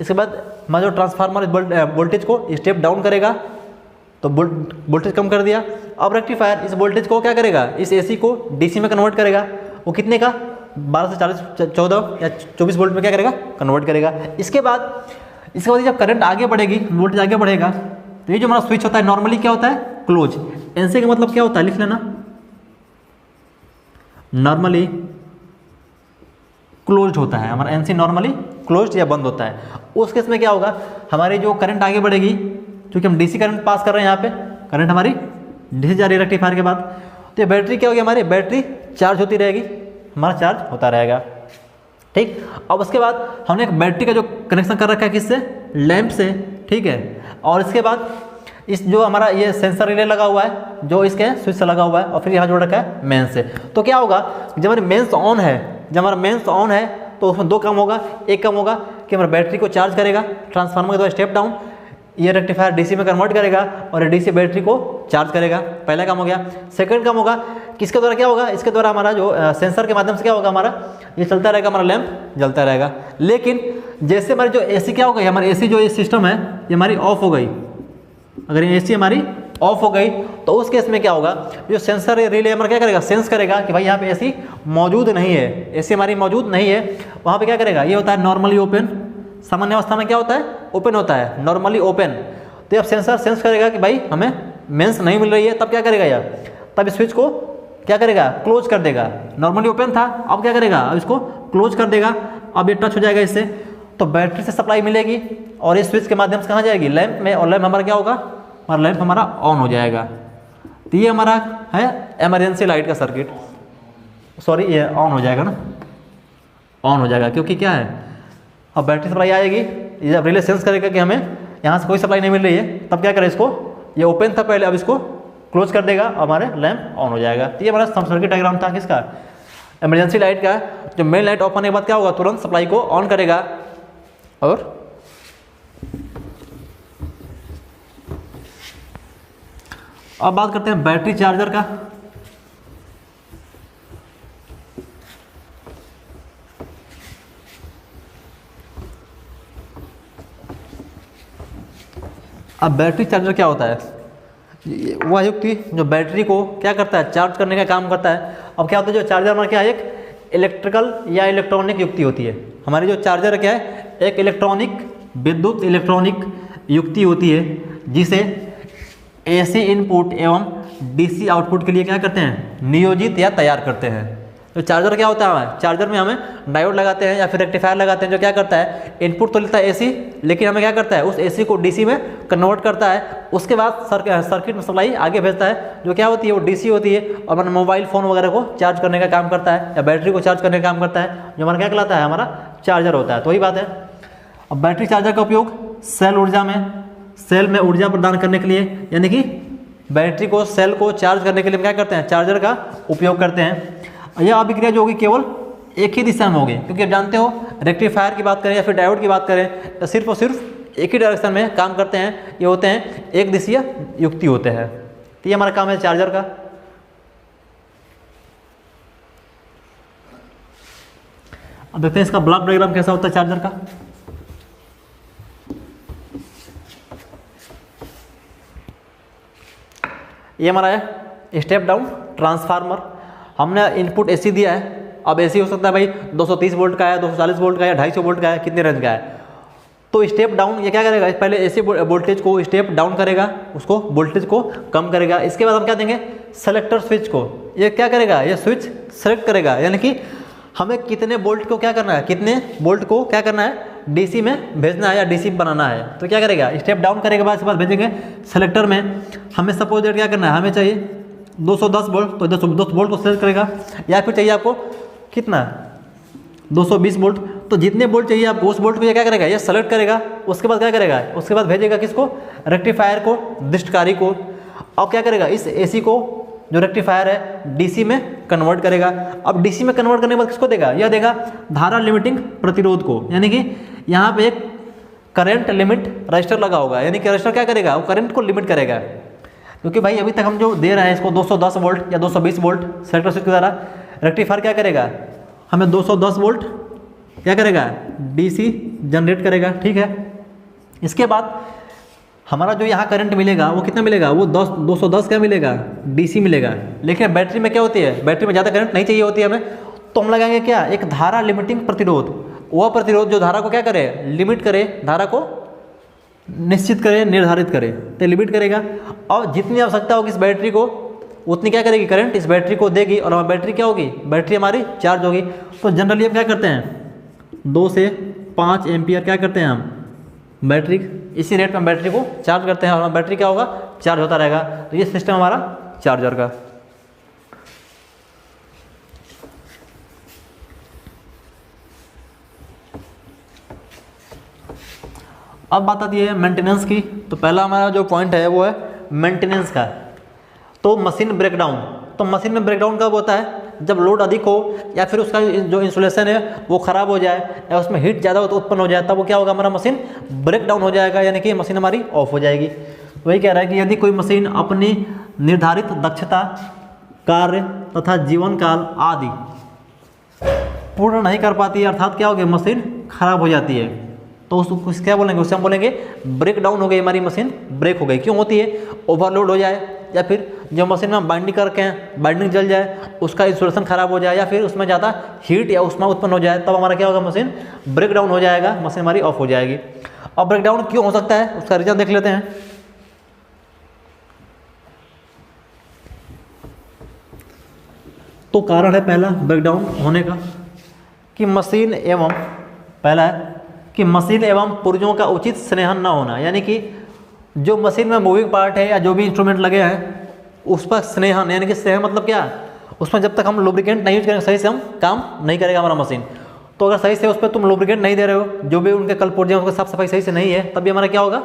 इसके बाद हमारा जो ट्रांसफार्मर वोल्टेज को स्टेप डाउन करेगा, तो वोल्टेज कम कर दिया। अब रेक्टिफायर इस वोल्टेज को क्या करेगा, इस AC को DC में कन्वर्ट करेगा। वो कितने का, 12 से 40 14 या 24 वोल्ट में क्या करेगा, कन्वर्ट करेगा। इसके बाद जब करंट आगे बढ़ेगी, वोल्टेज आगे बढ़ेगा, तो ये जो हमारा स्विच होता है नॉर्मली क्या होता है, क्लोज। NC का मतलब क्या होता है, लिख लेना, नॉर्मली क्लोज्ड होता है हमारा। NC नॉर्मली क्लोज्ड या बंद होता है। उस केस में क्या होगा, हमारी जो करंट आगे बढ़ेगी, क्योंकि हम DC करंट पास कर रहे हैं, यहाँ पे करंट हमारी DC जा रही है रेक्टिफायर के बाद, तो ये बैटरी क्या होगी, हमारी बैटरी चार्ज होती रहेगी, हमारा चार्ज होता रहेगा। ठीक। अब उसके बाद हमने एक बैटरी का जो कनेक्शन कर रखा है किससे, लैंप से, ठीक है। और इसके बाद इस जो हमारा ये सेंसर रिले लगा हुआ है जो इसके स्विच से लगा हुआ है, और फिर यहाँ जोड़ रखा है मेंस से। तो क्या होगा, जब हमारे मेंस ऑन है, जब हमारा मेंस ऑन है तो उसमें दो काम होगा। एक काम होगा कि हमारा बैटरी को चार्ज करेगा ट्रांसफार्मर के द्वारा स्टेप डाउन, ये रेक्टिफायर DC में कन्वर्ट करेगा और ये DC बैटरी को चार्ज करेगा। पहला काम हो गया। सेकंड काम होगा किसके द्वारा, क्या होगा, इसके द्वारा हमारा जो सेंसर के माध्यम से क्या होगा, हमारा ये चलता रहेगा, हमारा लैंप जलता रहेगा। लेकिन जैसे हमारी जो AC क्या हो गई, हमारी AC जो ये सिस्टम है ये हमारी ऑफ हो गई, अगर ये AC हमारी ऑफ हो गई तो उस केस में क्या होगा, जो सेंसर रिले हमारा क्या करेगा, सेंस करेगा कि भाई यहाँ पे AC मौजूद नहीं है, AC हमारी मौजूद नहीं है। वहाँ पे क्या करेगा, ये होता है नॉर्मली ओपन, सामान्य अवस्था में क्या होता है, ओपन होता है, नॉर्मली ओपन। तो अब सेंसर सेंस करेगा कि भाई हमें मेंस नहीं मिल रही है, तब क्या करेगा यार, तब स्विच को क्या करेगा, क्लोज कर देगा। नॉर्मली ओपन था, अब क्या करेगा, अब इसको क्लोज कर देगा। अब ये टच हो जाएगा इससे, तो बैटरी से सप्लाई मिलेगी और इस स्विच के माध्यम से कहाँ जाएगी, लैंप में, और लैंप हमारा क्या होगा, हमारा लैंप हमारा ऑन हो जाएगा। तो ये हमारा है इमरजेंसी लाइट का सर्किट, सॉरी ये ऑन हो जाएगा ना, ऑन हो जाएगा, क्योंकि क्या है, अब बैटरी सप्लाई आएगी, ये जब रिले सेंस करेगा कि हमें यहाँ से कोई सप्लाई नहीं मिल रही है, तब क्या करें, इसको, ये ओपन था पहले, अब इसको क्लोज कर देगा, हमारे लैंप ऑन हो जाएगा। तो ये हमारा सर्किट डायग्राम था किसका, इमरजेंसी लाइट का। जो मेन लाइट ऑफ होने के बाद क्या होगा, तुरंत सप्लाई को ऑन करेगा। और अब बात करते हैं बैटरी चार्जर का। अब बैटरी चार्जर क्या होता है, वह युक्ति जो बैटरी को क्या करता है, चार्ज करने का काम करता है। अब क्या होता है, जो चार्जर हमारा क्या है, एक इलेक्ट्रिकल या इलेक्ट्रॉनिक युक्ति होती है। हमारी जो चार्जर क्या है, एक इलेक्ट्रॉनिक, विद्युत इलेक्ट्रॉनिक युक्ति होती है, जिसे AC इनपुट एवं DC आउटपुट के लिए क्या करते हैं, नियोजित या तैयार करते हैं। तो चार्जर क्या होता है, चार्जर में हमें डायोड लगाते हैं या फिर रेक्टिफायर लगाते हैं, जो क्या करता है, इनपुट तो लेता है AC, लेकिन हमें क्या करता है, उस AC को DC में कन्वर्ट करता है। उसके बाद सर्किट में सप्लाई आगे भेजता है, जो क्या होती है, वो DC होती है, और हमारा मोबाइल फ़ोन वगैरह को चार्ज करने का काम करता है, या बैटरी को चार्ज करने का काम करता है, जो हमारा क्या कहलाता है, हमारा चार्जर होता है। तो वही बात है। अब बैटरी चार्जर का उपयोग सेल ऊर्जा में, सेल में ऊर्जा प्रदान करने के लिए, यानी कि बैटरी को, सेल को चार्ज करने के लिए हम क्या करते हैं, चार्जर का उपयोग करते हैं। यह अभिक्रिया जो होगी केवल एक ही दिशा में होगी, क्योंकि आप जानते हो रेक्टिफायर की बात करें या फिर डायोड की बात करें तो सिर्फ और सिर्फ एक ही डायरेक्शन में काम करते हैं। ये होते हैं एक दिशीय युक्ति होते हैं। तो ये हमारा काम है चार्जर का। अब देखते हैं इसका ब्लॉक डायग्राम कैसा होता है चार्जर का। ये हमारा है स्टेप डाउन ट्रांसफार्मर। हमने इनपुट AC दिया है। अब AC हो सकता है भाई 230 वोल्ट का है, 240 वोल्ट का है, 250 वोल्ट का है, कितने रेंज का है। तो स्टेप डाउन ये क्या करेगा, पहले AC वोल्टेज को स्टेप डाउन करेगा, उसको वोल्टेज को कम करेगा। इसके बाद हम क्या देंगे, सेलेक्टर स्विच को। ये क्या करेगा, ये स्विच सेलेक्ट करेगा, यानी कि हमें कितने वोल्ट को क्या करना है, कितने वोल्ट को क्या करना है, डीसी में भेजना है या डीसी बनाना है, तो क्या करेगा, स्टेप डाउन करेगा, बाद इसके बाद भेजेंगे सेलेक्टर में। हमें सपोज दैट क्या करना है, हमें चाहिए 210 वोल्ट, तो 210 वोल्ट को सेलेक्ट करेगा, या फिर चाहिए आपको कितना 220 वोल्ट, तो जितने वोल्ट चाहिए आपको उस वोल्ट को ये क्या करेगा, ये सेलेक्ट करेगा। उसके बाद क्या करेगा, उसके बाद भेजेगा किसको, रेक्टिफायर को, दृष्टकारी को। अब क्या करेगा, इस एसी को जो रेक्टिफायर है डीसी में कन्वर्ट करेगा। अब डीसी में कन्वर्ट करने के बाद किसको देगा, यह देगा धारा लिमिटिंग प्रतिरोध को, यानी कि यहाँ पे एक करंट लिमिट रजिस्टर लगा होगा, यानी कि रजिस्टर क्या करेगा, वो करंट को लिमिट करेगा। क्योंकि भाई अभी तक हम जो दे रहे हैं इसको 210 वोल्ट या 220 वोल्ट सेलेक्टर स्विच के द्वारा, रेक्टिफायर क्या करेगा, हमें 210 वोल्ट क्या करेगा, डीसी जनरेट करेगा, ठीक है। इसके बाद हमारा जो यहाँ करंट मिलेगा वो कितना मिलेगा, वो 210 क्या मिलेगा, डीसी मिलेगा। लेकिन बैटरी में क्या होती है, बैटरी में ज़्यादा करंट नहीं चाहिए होती है हमें, तो हम लगाएंगे क्या, एक धारा लिमिटिंग प्रतिरोध। वह प्रतिरोध जो धारा को क्या करे, लिमिट करे, धारा को निश्चित करे, निर्धारित करे, तो लिमिट करेगा। और जितनी आवश्यकता होगी इस बैटरी को उतनी क्या करेगी, करंट इस बैटरी को देगी, और हमारी बैटरी क्या होगी, बैटरी हमारी चार्ज होगी। तो जनरली हम क्या करते हैं, 2 से 5 एम्पियर क्या करते हैं हम बैटरी, इसी रेट में बैटरी को चार्ज करते हैं, और बैटरी क्या होगा, चार्ज होता रहेगा। तो ये सिस्टम हमारा चार्जर का। अब बात आती है मेंटेनेंस की। तो पहला हमारा जो पॉइंट है वो है मेंटेनेंस का। तो मशीन ब्रेकडाउन, तो मशीन में ब्रेकडाउन कब होता है, जब लोड अधिक हो या फिर उसका जो इंसुलेशन है वो ख़राब हो जाए या उसमें हीट ज़्यादा उत्पन्न हो जाए, तब वो क्या होगा, हमारा मशीन ब्रेक डाउन हो जाएगा, यानी कि मशीन हमारी ऑफ हो जाएगी। वही कह रहा है कि यदि कोई मशीन अपनी निर्धारित दक्षता, कार्य तथा जीवन काल आदि पूर्ण नहीं कर पाती है, अर्थात क्या हो गया, मशीन खराब हो जाती है, तो उसको क्या बोलेंगे, उससे हम बोलेंगे ब्रेक डाउन हो गई, हमारी मशीन ब्रेक हो गई। क्यों होती है, ओवरलोड हो जाए, या फिर जो मशीन में बाइंडिंग करके हैं बाइंडिंग जल जाए, उसका इंसुलेशन खराब हो जाए, या फिर उसमें ज़्यादा हीट या उष्मा उत्पन्न हो जाए, तब हमारा क्या होगा, मशीन ब्रेक डाउन हो जाएगा, मशीन हमारी ऑफ हो जाएगी। अब ब्रेक डाउन क्यों हो सकता है, उसका रीजन देख लेते हैं। तो कारण है पहला ब्रेक डाउन होने का कि मशीन एवं, पहला है कि मशीन एवं पुर्जों का उचित स्नेहन न होना, यानी कि जो मशीन में मूविंग पार्ट है या जो भी इंस्ट्रूमेंट लगे हैं उस पर स्नेहन, यानी कि स्नेह मतलब क्या, उसमें जब तक हम लुब्रिकेंट नहीं यूज करेंगे सही से हम काम नहीं करेगा हमारा मशीन। तो अगर सही से उस पर तुम लुब्रिकेंट नहीं दे रहे हो, जो भी उनके कल पुर्जे उसकी साफ सफाई सही से नहीं है, तब भी हमारा क्या होगा,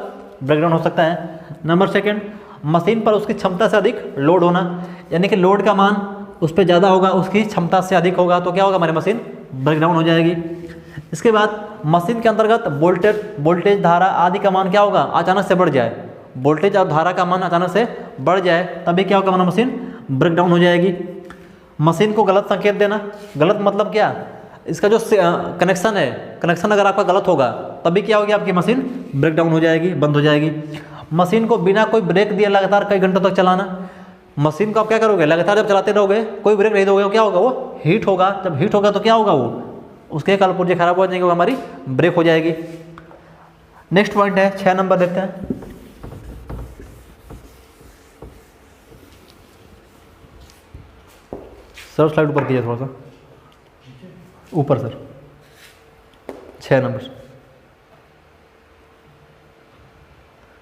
ब्रेकडाउन हो सकता है। नंबर सेकंड, मशीन पर उसकी क्षमता से अधिक लोड होना, यानी कि लोड का मान उस पर ज़्यादा होगा, उसकी क्षमता से अधिक होगा, तो क्या होगा, हमारी मशीन ब्रेकडाउन हो जाएगी। इसके बाद मशीन के अंतर्गत वोल्टेज धारा आदि का मान क्या होगा, अचानक से बढ़ जाए, वोल्टेज और धारा का मान अचानक से बढ़ जाए, तभी क्या होगा, हमारा मशीन ब्रेकडाउन हो जाएगी। मशीन को गलत संकेत देना, गलत मतलब क्या, इसका जो कनेक्शन है, कनेक्शन अगर आपका गलत होगा तभी क्या होगी, आपकी मशीन ब्रेकडाउन हो जाएगी, बंद हो जाएगी। मशीन को बिना कोई ब्रेक दिए लगातार कई घंटों तक चलाना, मशीन को आप क्या करोगे, लगातार जब चलाते रहोगे, कोई ब्रेक नहीं दोगे, क्या होगा, वो हीट होगा, जब हीट होगा तो क्या होगा, वो उसके कलपुर्जे खराब हो जाएंगे, वो हमारी ब्रेक हो जाएगी। नेक्स्ट पॉइंट है 6 नंबर देखते हैं। सर स्लाइड ऊपर कीजिए थोड़ा सा, ऊपर सर, 6 नंबर,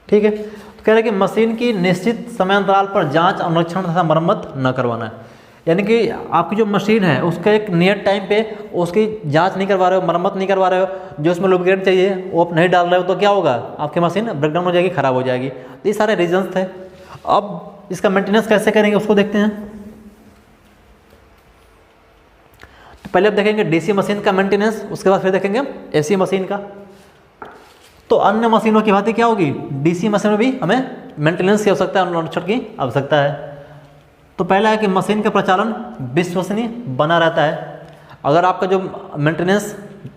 ठीक है। तो कह रहे हैं कि मशीन की निश्चित समयांतराल पर जांच, अनुरक्षण तथा मरम्मत न करवाना है, यानी कि आपकी जो मशीन है उसका एक नियत टाइम पे उसकी जांच नहीं करवा रहे हो, मरम्मत नहीं करवा रहे हो, जो उसमें लुब्रिकेंट चाहिए वो आप नहीं डाल रहे हो, तो क्या होगा, आपकी मशीन ब्रेकडाउन हो जाएगी, खराब हो जाएगी। तो ये सारे रीजंस थे। अब इसका मेंटेनेंस कैसे करेंगे उसको देखते हैं। तो पहले आप देखेंगे डीसी मशीन का मेंटेनेंस, उसके बाद फिर देखेंगे एसी मशीन का। तो अन्य मशीनों की भांति क्या होगी, डीसी मशीन में भी हमें मेंटेनेंस की आवश्यकता है, अनुरक्षण की आवश्यकता है। तो पहला है कि मशीन का प्रचालन विश्वसनीय बना रहता है। अगर आपका जो मेंटेनेंस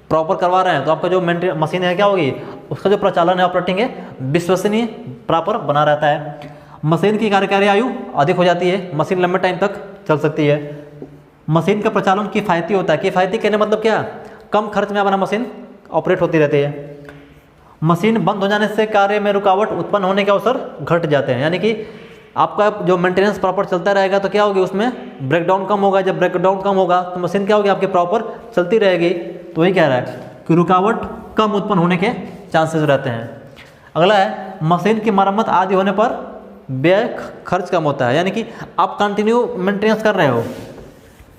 प्रॉपर करवा रहे हैं तो आपका जो मशीन है क्या होगी, उसका जो प्रचालन है, ऑपरेटिंग है, विश्वसनीय प्रॉपर बना रहता है। मशीन की कार्यकारी आयु अधिक हो जाती है, मशीन लंबे टाइम तक चल सकती है। मशीन का प्रचालन किफ़ायती होता है। किफ़ायती कहने मतलब क्या, कम खर्च में हमारा मशीन ऑपरेट होती रहती है। मशीन बंद हो जाने से कार्य में रुकावट उत्पन्न होने के अवसर घट जाते हैं, यानी कि आपका जो मेंटेनेंस प्रॉपर चलता रहेगा तो क्या होगी, उसमें ब्रेकडाउन कम होगा। जब ब्रेकडाउन कम होगा तो मशीन क्या होगी, आपकी प्रॉपर चलती रहेगी। तो वही कह रहा है कि रुकावट कम उत्पन्न होने के चांसेस रहते हैं। अगला है मशीन की मरम्मत आदि होने पर व्यय खर्च कम होता है, यानी कि आप कंटिन्यू मेंटेनेंस कर रहे हो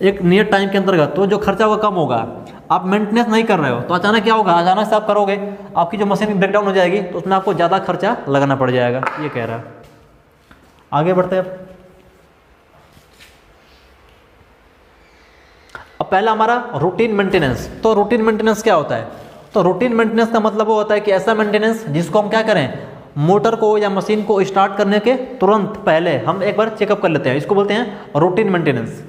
एक नियत टाइम के अंतर्गत, तो जो खर्चा होगा कम होगा। आप मेंटेनेंस नहीं कर रहे हो तो अचानक क्या होगा, अचानक से आप करोगे आपकी जो मशीन ब्रेकडाउन हो जाएगी तो उसमें आपको ज़्यादा खर्चा लगाना पड़ जाएगा, ये कह रहा है। आगे बढ़ते हैं। अब पहला हमारा रूटीन मेंटेनेंस। तो रूटीन मेंटेनेंस क्या होता है? तो रूटीन मेंटेनेंस का मतलब वो होता है कि ऐसा मेंटेनेंस जिसको हम क्या करें, मोटर को या मशीन को स्टार्ट करने के तुरंत पहले हम एक बार चेकअप कर लेते हैं, इसको बोलते हैं रूटीन मेंटेनेंस।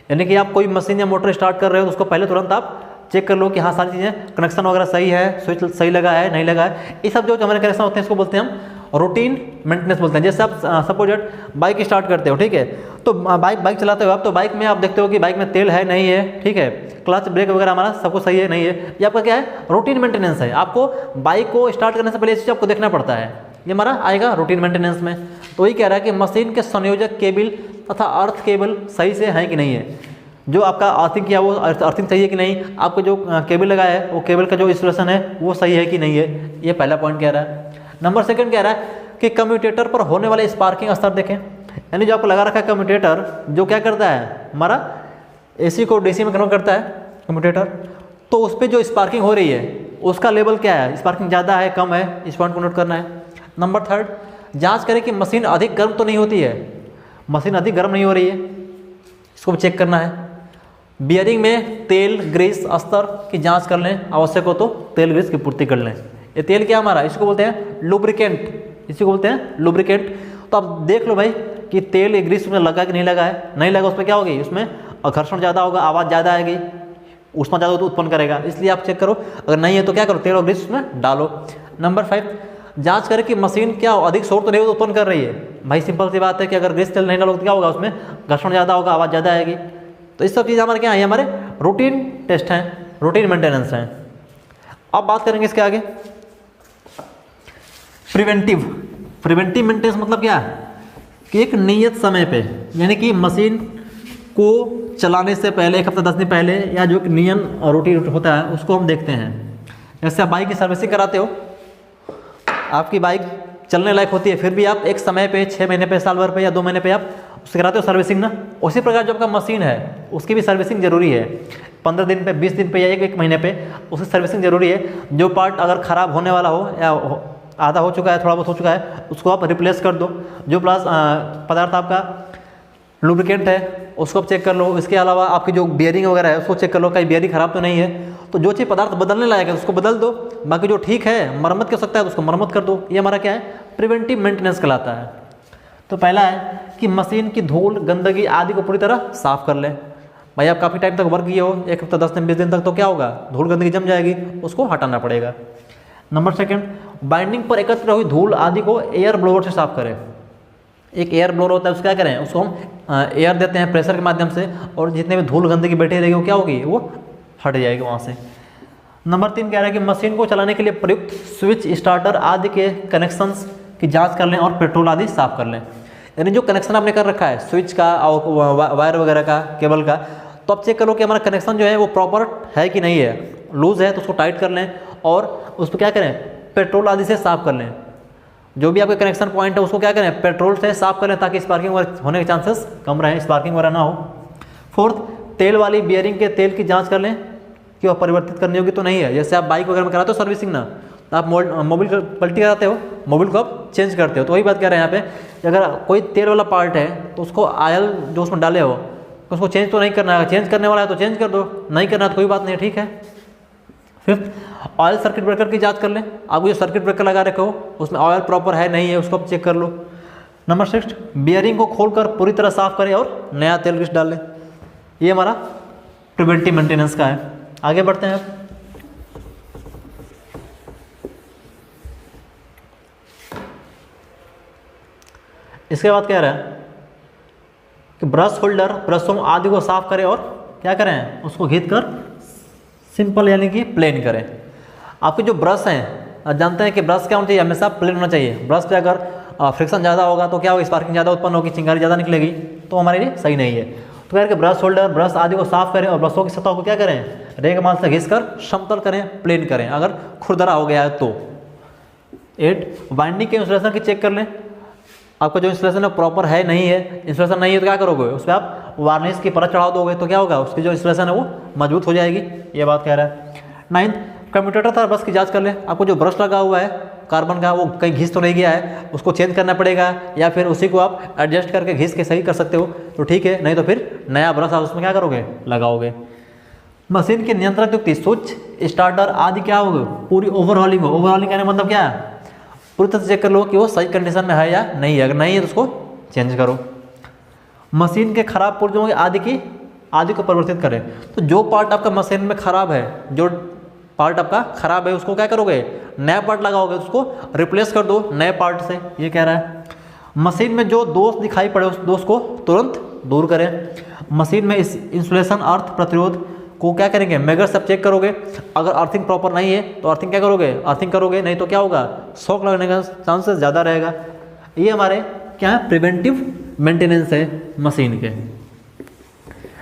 यानी कि आप कोई मशीन या मोटर स्टार्ट कर रहे हो तो उसको पहले तुरंत आप चेक कर लो कि हाँ सारी चीज़ें कनेक्शन वगैरह सही है, स्विच सही लगा है नहीं लगा है, ये सब जो हमारे कनेक्शन होते हैं इसको बोलते हैं हम रूटीन मेंटेनेंस बोलते हैं। जैसे आप सपोज बाइक स्टार्ट करते हो, ठीक है, तो बाइक चलाते हो आप, तो बाइक में आप देखते हो कि बाइक में तेल है नहीं है, ठीक है, क्लच ब्रेक वगैरह हमारा सब कुछ सही है नहीं है, ये आपका क्या है, रूटीन मेंटेनेंस है। आपको बाइक को स्टार्ट करने से पहले ये चीज़ आपको देखना पड़ता है, ये हमारा आएगा रूटीन मेंटेनेंस में। तो वही कह रहा है कि मशीन के संयोजक केबल तथा अर्थ केबल सही से हैं कि नहीं है, जो आपका अर्थिंग किया वो अर्थिंग सही है कि नहीं, आपको जो केबल लगाया है वो केबल का जो इंस्टॉलेशन है वो सही है कि नहीं है, ये पहला पॉइंट कह रहा है। नंबर सेकंड कह रहा है कि कम्यूटेटर पर होने वाले स्पार्किंग स्तर देखें, यानी जो आपको लगा रखा है कम्यूटेटर जो क्या करता है, हमारा एसी को डीसी में कन्वर्ट करता है कम्यूटेटर, तो उस पर जो स्पार्किंग हो रही है उसका लेवल क्या है, स्पार्किंग ज़्यादा है कम है, इस पॉइंट को नोट करना है। नंबर थर्ड, जाँच करें कि मशीन अधिक गर्म तो नहीं होती है, मशीन अधिक गर्म नहीं हो रही है, इसको भी चेक करना है। बियरिंग में तेल ग्रीस स्तर की जांच कर लें, आवश्यक हो तो तेल ग्रीस की पूर्ति कर लें। ये तेल क्या हमारा, इसको बोलते हैं लुब्रिकेंट, इसी को बोलते हैं लुब्रिकेंट। तो आप देख लो भाई कि तेल या ग्रीस उसमें लगा कि नहीं लगा है, नहीं लगा उसमें क्या होगी, उसमें घर्षण ज़्यादा होगा, आवाज़ ज़्यादा आएगी, उष्मा ज़्यादा उत्पन्न करेगा, इसलिए आप चेक करो। अगर नहीं है तो क्या करो, तेल और ग्रीस उसमें डालो। नंबर 5, जांच करें कि मशीन क्या अधिक शोर तो नहीं उत्पन्न कर रही है। भाई सिंपल सी बात है कि अगर ग्रीस तेल नहीं डालोगे तो क्या होगा, उसमें घर्षण ज़्यादा होगा, आवाज़ ज़्यादा आएगी। तो इस सब चीज़ हमारे क्या है, हमारे रूटीन टेस्ट हैं, रूटीन मेंटेनेंस हैं। अब बात करेंगे इसके आगे प्रिवेंटिव। प्रिवेंटिव मेंटेनेंस मतलब क्या है कि एक नियत समय पे, यानी कि मशीन को चलाने से पहले 1 हफ्ता 10 दिन पहले, या जो एक नियम रूटीन होता है उसको हम देखते हैं। जैसे आप बाइक की सर्विसिंग कराते हो, आपकी बाइक चलने लायक होती है, फिर भी आप एक समय पे 6 महीने पे, साल भर पे या 2 महीने पे आप उससे कराते हो सर्विसिंग ना। उसी प्रकार जो आपका मशीन है उसकी भी सर्विसिंग जरूरी है, 15 दिन पे, 20 दिन पे या एक महीने पे उसकी सर्विसिंग जरूरी है। जो पार्ट अगर ख़राब होने वाला हो या आधा हो चुका है, थोड़ा बहुत हो चुका है, उसको आप रिप्लेस कर दो। जो प्लस पदार्थ आपका लुब्रिकेंट है उसको आप चेक कर लो। इसके अलावा आपकी जो बियरिंग वगैरह है उसको चेक कर लो, कहीं बियरिंग ख़राब तो नहीं है। तो जो चीज़ पदार्थ बदलने लायक है उसको बदल दो, बाकी जो ठीक है मरम्मत कर सकता है तो उसको मरम्मत कर दो। ये हमारा क्या है, प्रिवेंटिव मेंटेनेंस कहलाता है। तो पहला है कि मशीन की धूल गंदगी आदि को पूरी तरह साफ कर लें। भाई आप काफ़ी टाइम तक वर्क किए हो, 1 हफ्ता 10 दिन 20 दिन तक, तो क्या होगा, धूल गंदगी जम जाएगी, उसको हटाना पड़ेगा। नंबर सेकंड, बाइंडिंग पर एकत्र हुई धूल आदि को एयर ब्लोअर से साफ करें। एक एयर ब्लोअर होता है, उसको क्या करें, उसको हम एयर देते हैं प्रेशर के माध्यम से, और जितने भी धूल गंदगी बैठी रहेगी वो क्या होगी, वो हट जाएगी वहाँ से। नंबर 3 कह रहा है कि मशीन को चलाने के लिए प्रयुक्त स्विच स्टार्टर आदि के कनेक्शंस की जांच कर लें और पेट्रोल आदि साफ कर लें। यानी जो कनेक्शन आपने कर रखा है स्विच का और वायर वगैरह का, केबल का, तो आप चेक करो कि हमारा कनेक्शन जो है वो प्रॉपर है कि नहीं है। लूज़ है तो उसको टाइट कर लें और उस पर क्या करें, पेट्रोल आदि से साफ कर लें। जो भी आपके कनेक्शन पॉइंट है उसको क्या करें, पेट्रोल से साफ कर लें, ताकि स्पार्किंग होने के चांसेस कम रहें, स्पार्किंग वगैरह ना हो। 4, तेल वाली बियरिंग के तेल की जाँच कर लें कि वह परिवर्तित करनी होगी तो नहीं है। जैसे आप बाइक वगैरह में कराते हो सर्विसिंग ना, तो आप मोबिल पलटी कराते हो, मोबिल को आप चेंज करते हो, तो वही बात कह रहे हैं यहाँ पे। अगर कोई तेल वाला पार्ट है तो उसको ऑयल जो उसमें डाले हो उसको चेंज तो नहीं करना है, चेंज करने वाला है तो चेंज कर दो, नहीं करना तो कोई बात नहीं, ठीक है। 5, ऑयल सर्किट ब्रेकर की जांच कर लें। आप जो सर्किट ब्रेकर लगा रखे हो उसमें ऑयल प्रॉपर है नहीं है, उसको आप चेक कर लो। नंबर 6, बियरिंग को खोलकर पूरी तरह साफ करें और नया तेल ग्रीस डाल लें। ये हमारा प्रिवेंटिव मेंटेनेंस का है। आगे बढ़ते हैं। इसके बाद कह रहा है कि ब्रश होल्डर, ब्रशों आदि को साफ करें और क्या करें, उसको घिस कर सिंपल यानी कि प्लेन करें। आपके जो ब्रश हैं, आप जानते हैं कि ब्रश क्या होना चाहिए, हमेशा प्लेन होना चाहिए। ब्रश पे अगर फ्रिक्शन ज़्यादा होगा तो क्या होगा, स्पार्किंग ज़्यादा उत्पन्न होगी, चिंगारी ज़्यादा निकलेगी, तो हमारे लिए सही नहीं है। तो कह रहे कि ब्रश होल्डर ब्रश आदि को साफ करें और ब्रशों की सतह को क्या करें, रेगमाल से घिसकर समतल करें, प्लेन करें अगर खुरदरा हो गया है तो। 8 बाइंडिंग के इंसुलेशन की चेक कर लें, आपका जो इंसुलेशन है प्रॉपर है नहीं है, इंसुलेशन नहीं है तो क्या करोगे, उस पर आप वार्निश की परत चढ़ा दोगे तो क्या होगा, उसकी जो इंसुलेशन है वो मजबूत हो जाएगी, ये बात कह रहा है। 9 कम्यूटेटर था ब्रश की जांच कर ले, आपको जो ब्रश लगा हुआ है कार्बन का वो कहीं घिस तो नहीं गया है, उसको चेंज करना पड़ेगा या फिर उसी को आप एडजस्ट करके घिस के सही कर सकते हो तो ठीक है, नहीं तो फिर नया ब्रश आप उसमें क्या करोगे, लगाओगे। मशीन के नियंत्रण युक्त स्विच स्टार्टर आदि क्या होगा, पूरी ओवरहॉलिंग हो। ओवरहॉलिंग कहने का मतलब क्या है, पूरी तरह से चेक कर लो कि वो सही कंडीशन में है या नहीं है, अगर नहीं है तो उसको चेंज करो। मशीन के खराब पुर्जों आदि को परिवर्तित करें, तो जो पार्ट आपका मशीन में खराब है, जो पार्ट आपका खराब है उसको क्या करोगे, नया पार्ट लगाओगे, उसको रिप्लेस कर दो नए पार्ट से, ये कह रहा है। मशीन में जो दोष दिखाई पड़े उस दोष को तुरंत दूर करें। मशीन में इस इंसुलेशन अर्थ प्रतिरोध को क्या करेंगे, मेगर से चेक करोगे, अगर अर्थिंग प्रॉपर नहीं है तो अर्थिंग क्या करोगे, अर्थिंग करोगे, नहीं तो क्या होगा, शॉक लगने का चांसेस ज़्यादा रहेगा। ये हमारे क्या है, प्रिवेंटिव मेंटेनेंस है मशीन के।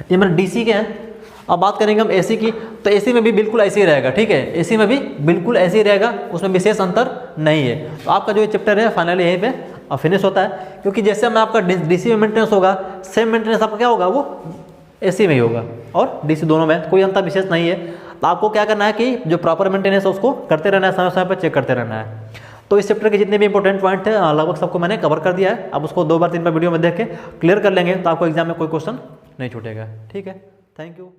ये मेरे डीसी के हैं। अब बात करेंगे हम एसी की, तो एसी में भी बिल्कुल ऐसे ही रहेगा, ठीक है, एसी में भी बिल्कुल ऐसे ही रहेगा, उसमें विशेष अंतर नहीं है। तो आपका जो ये चैप्टर है फाइनली यहीं पे फिनिश होता है, क्योंकि जैसे में आपका डीसी में मेंटेनेंस होगा, सेम मेंटेनेंस आपका क्या होगा, वो एसी में ही होगा और डीसी दोनों में कोई अंतर विशेष नहीं है। तो आपको क्या करना है कि जो प्रॉपर मेंटेनेंस है उसको करते रहना है, समय समय पर चेक करते रहना है। तो इस चैप्टर के जितने भी इंपॉर्टेंट पॉइंट थे लगभग सबको मैंने कवर कर दिया है। अब उसको 2 बार 3 बार वीडियो में देख के क्लियर कर लेंगे तो आपको एग्जाम में कोई क्वेश्चन नहीं छूटेगा। ठीक है, थैंक यू।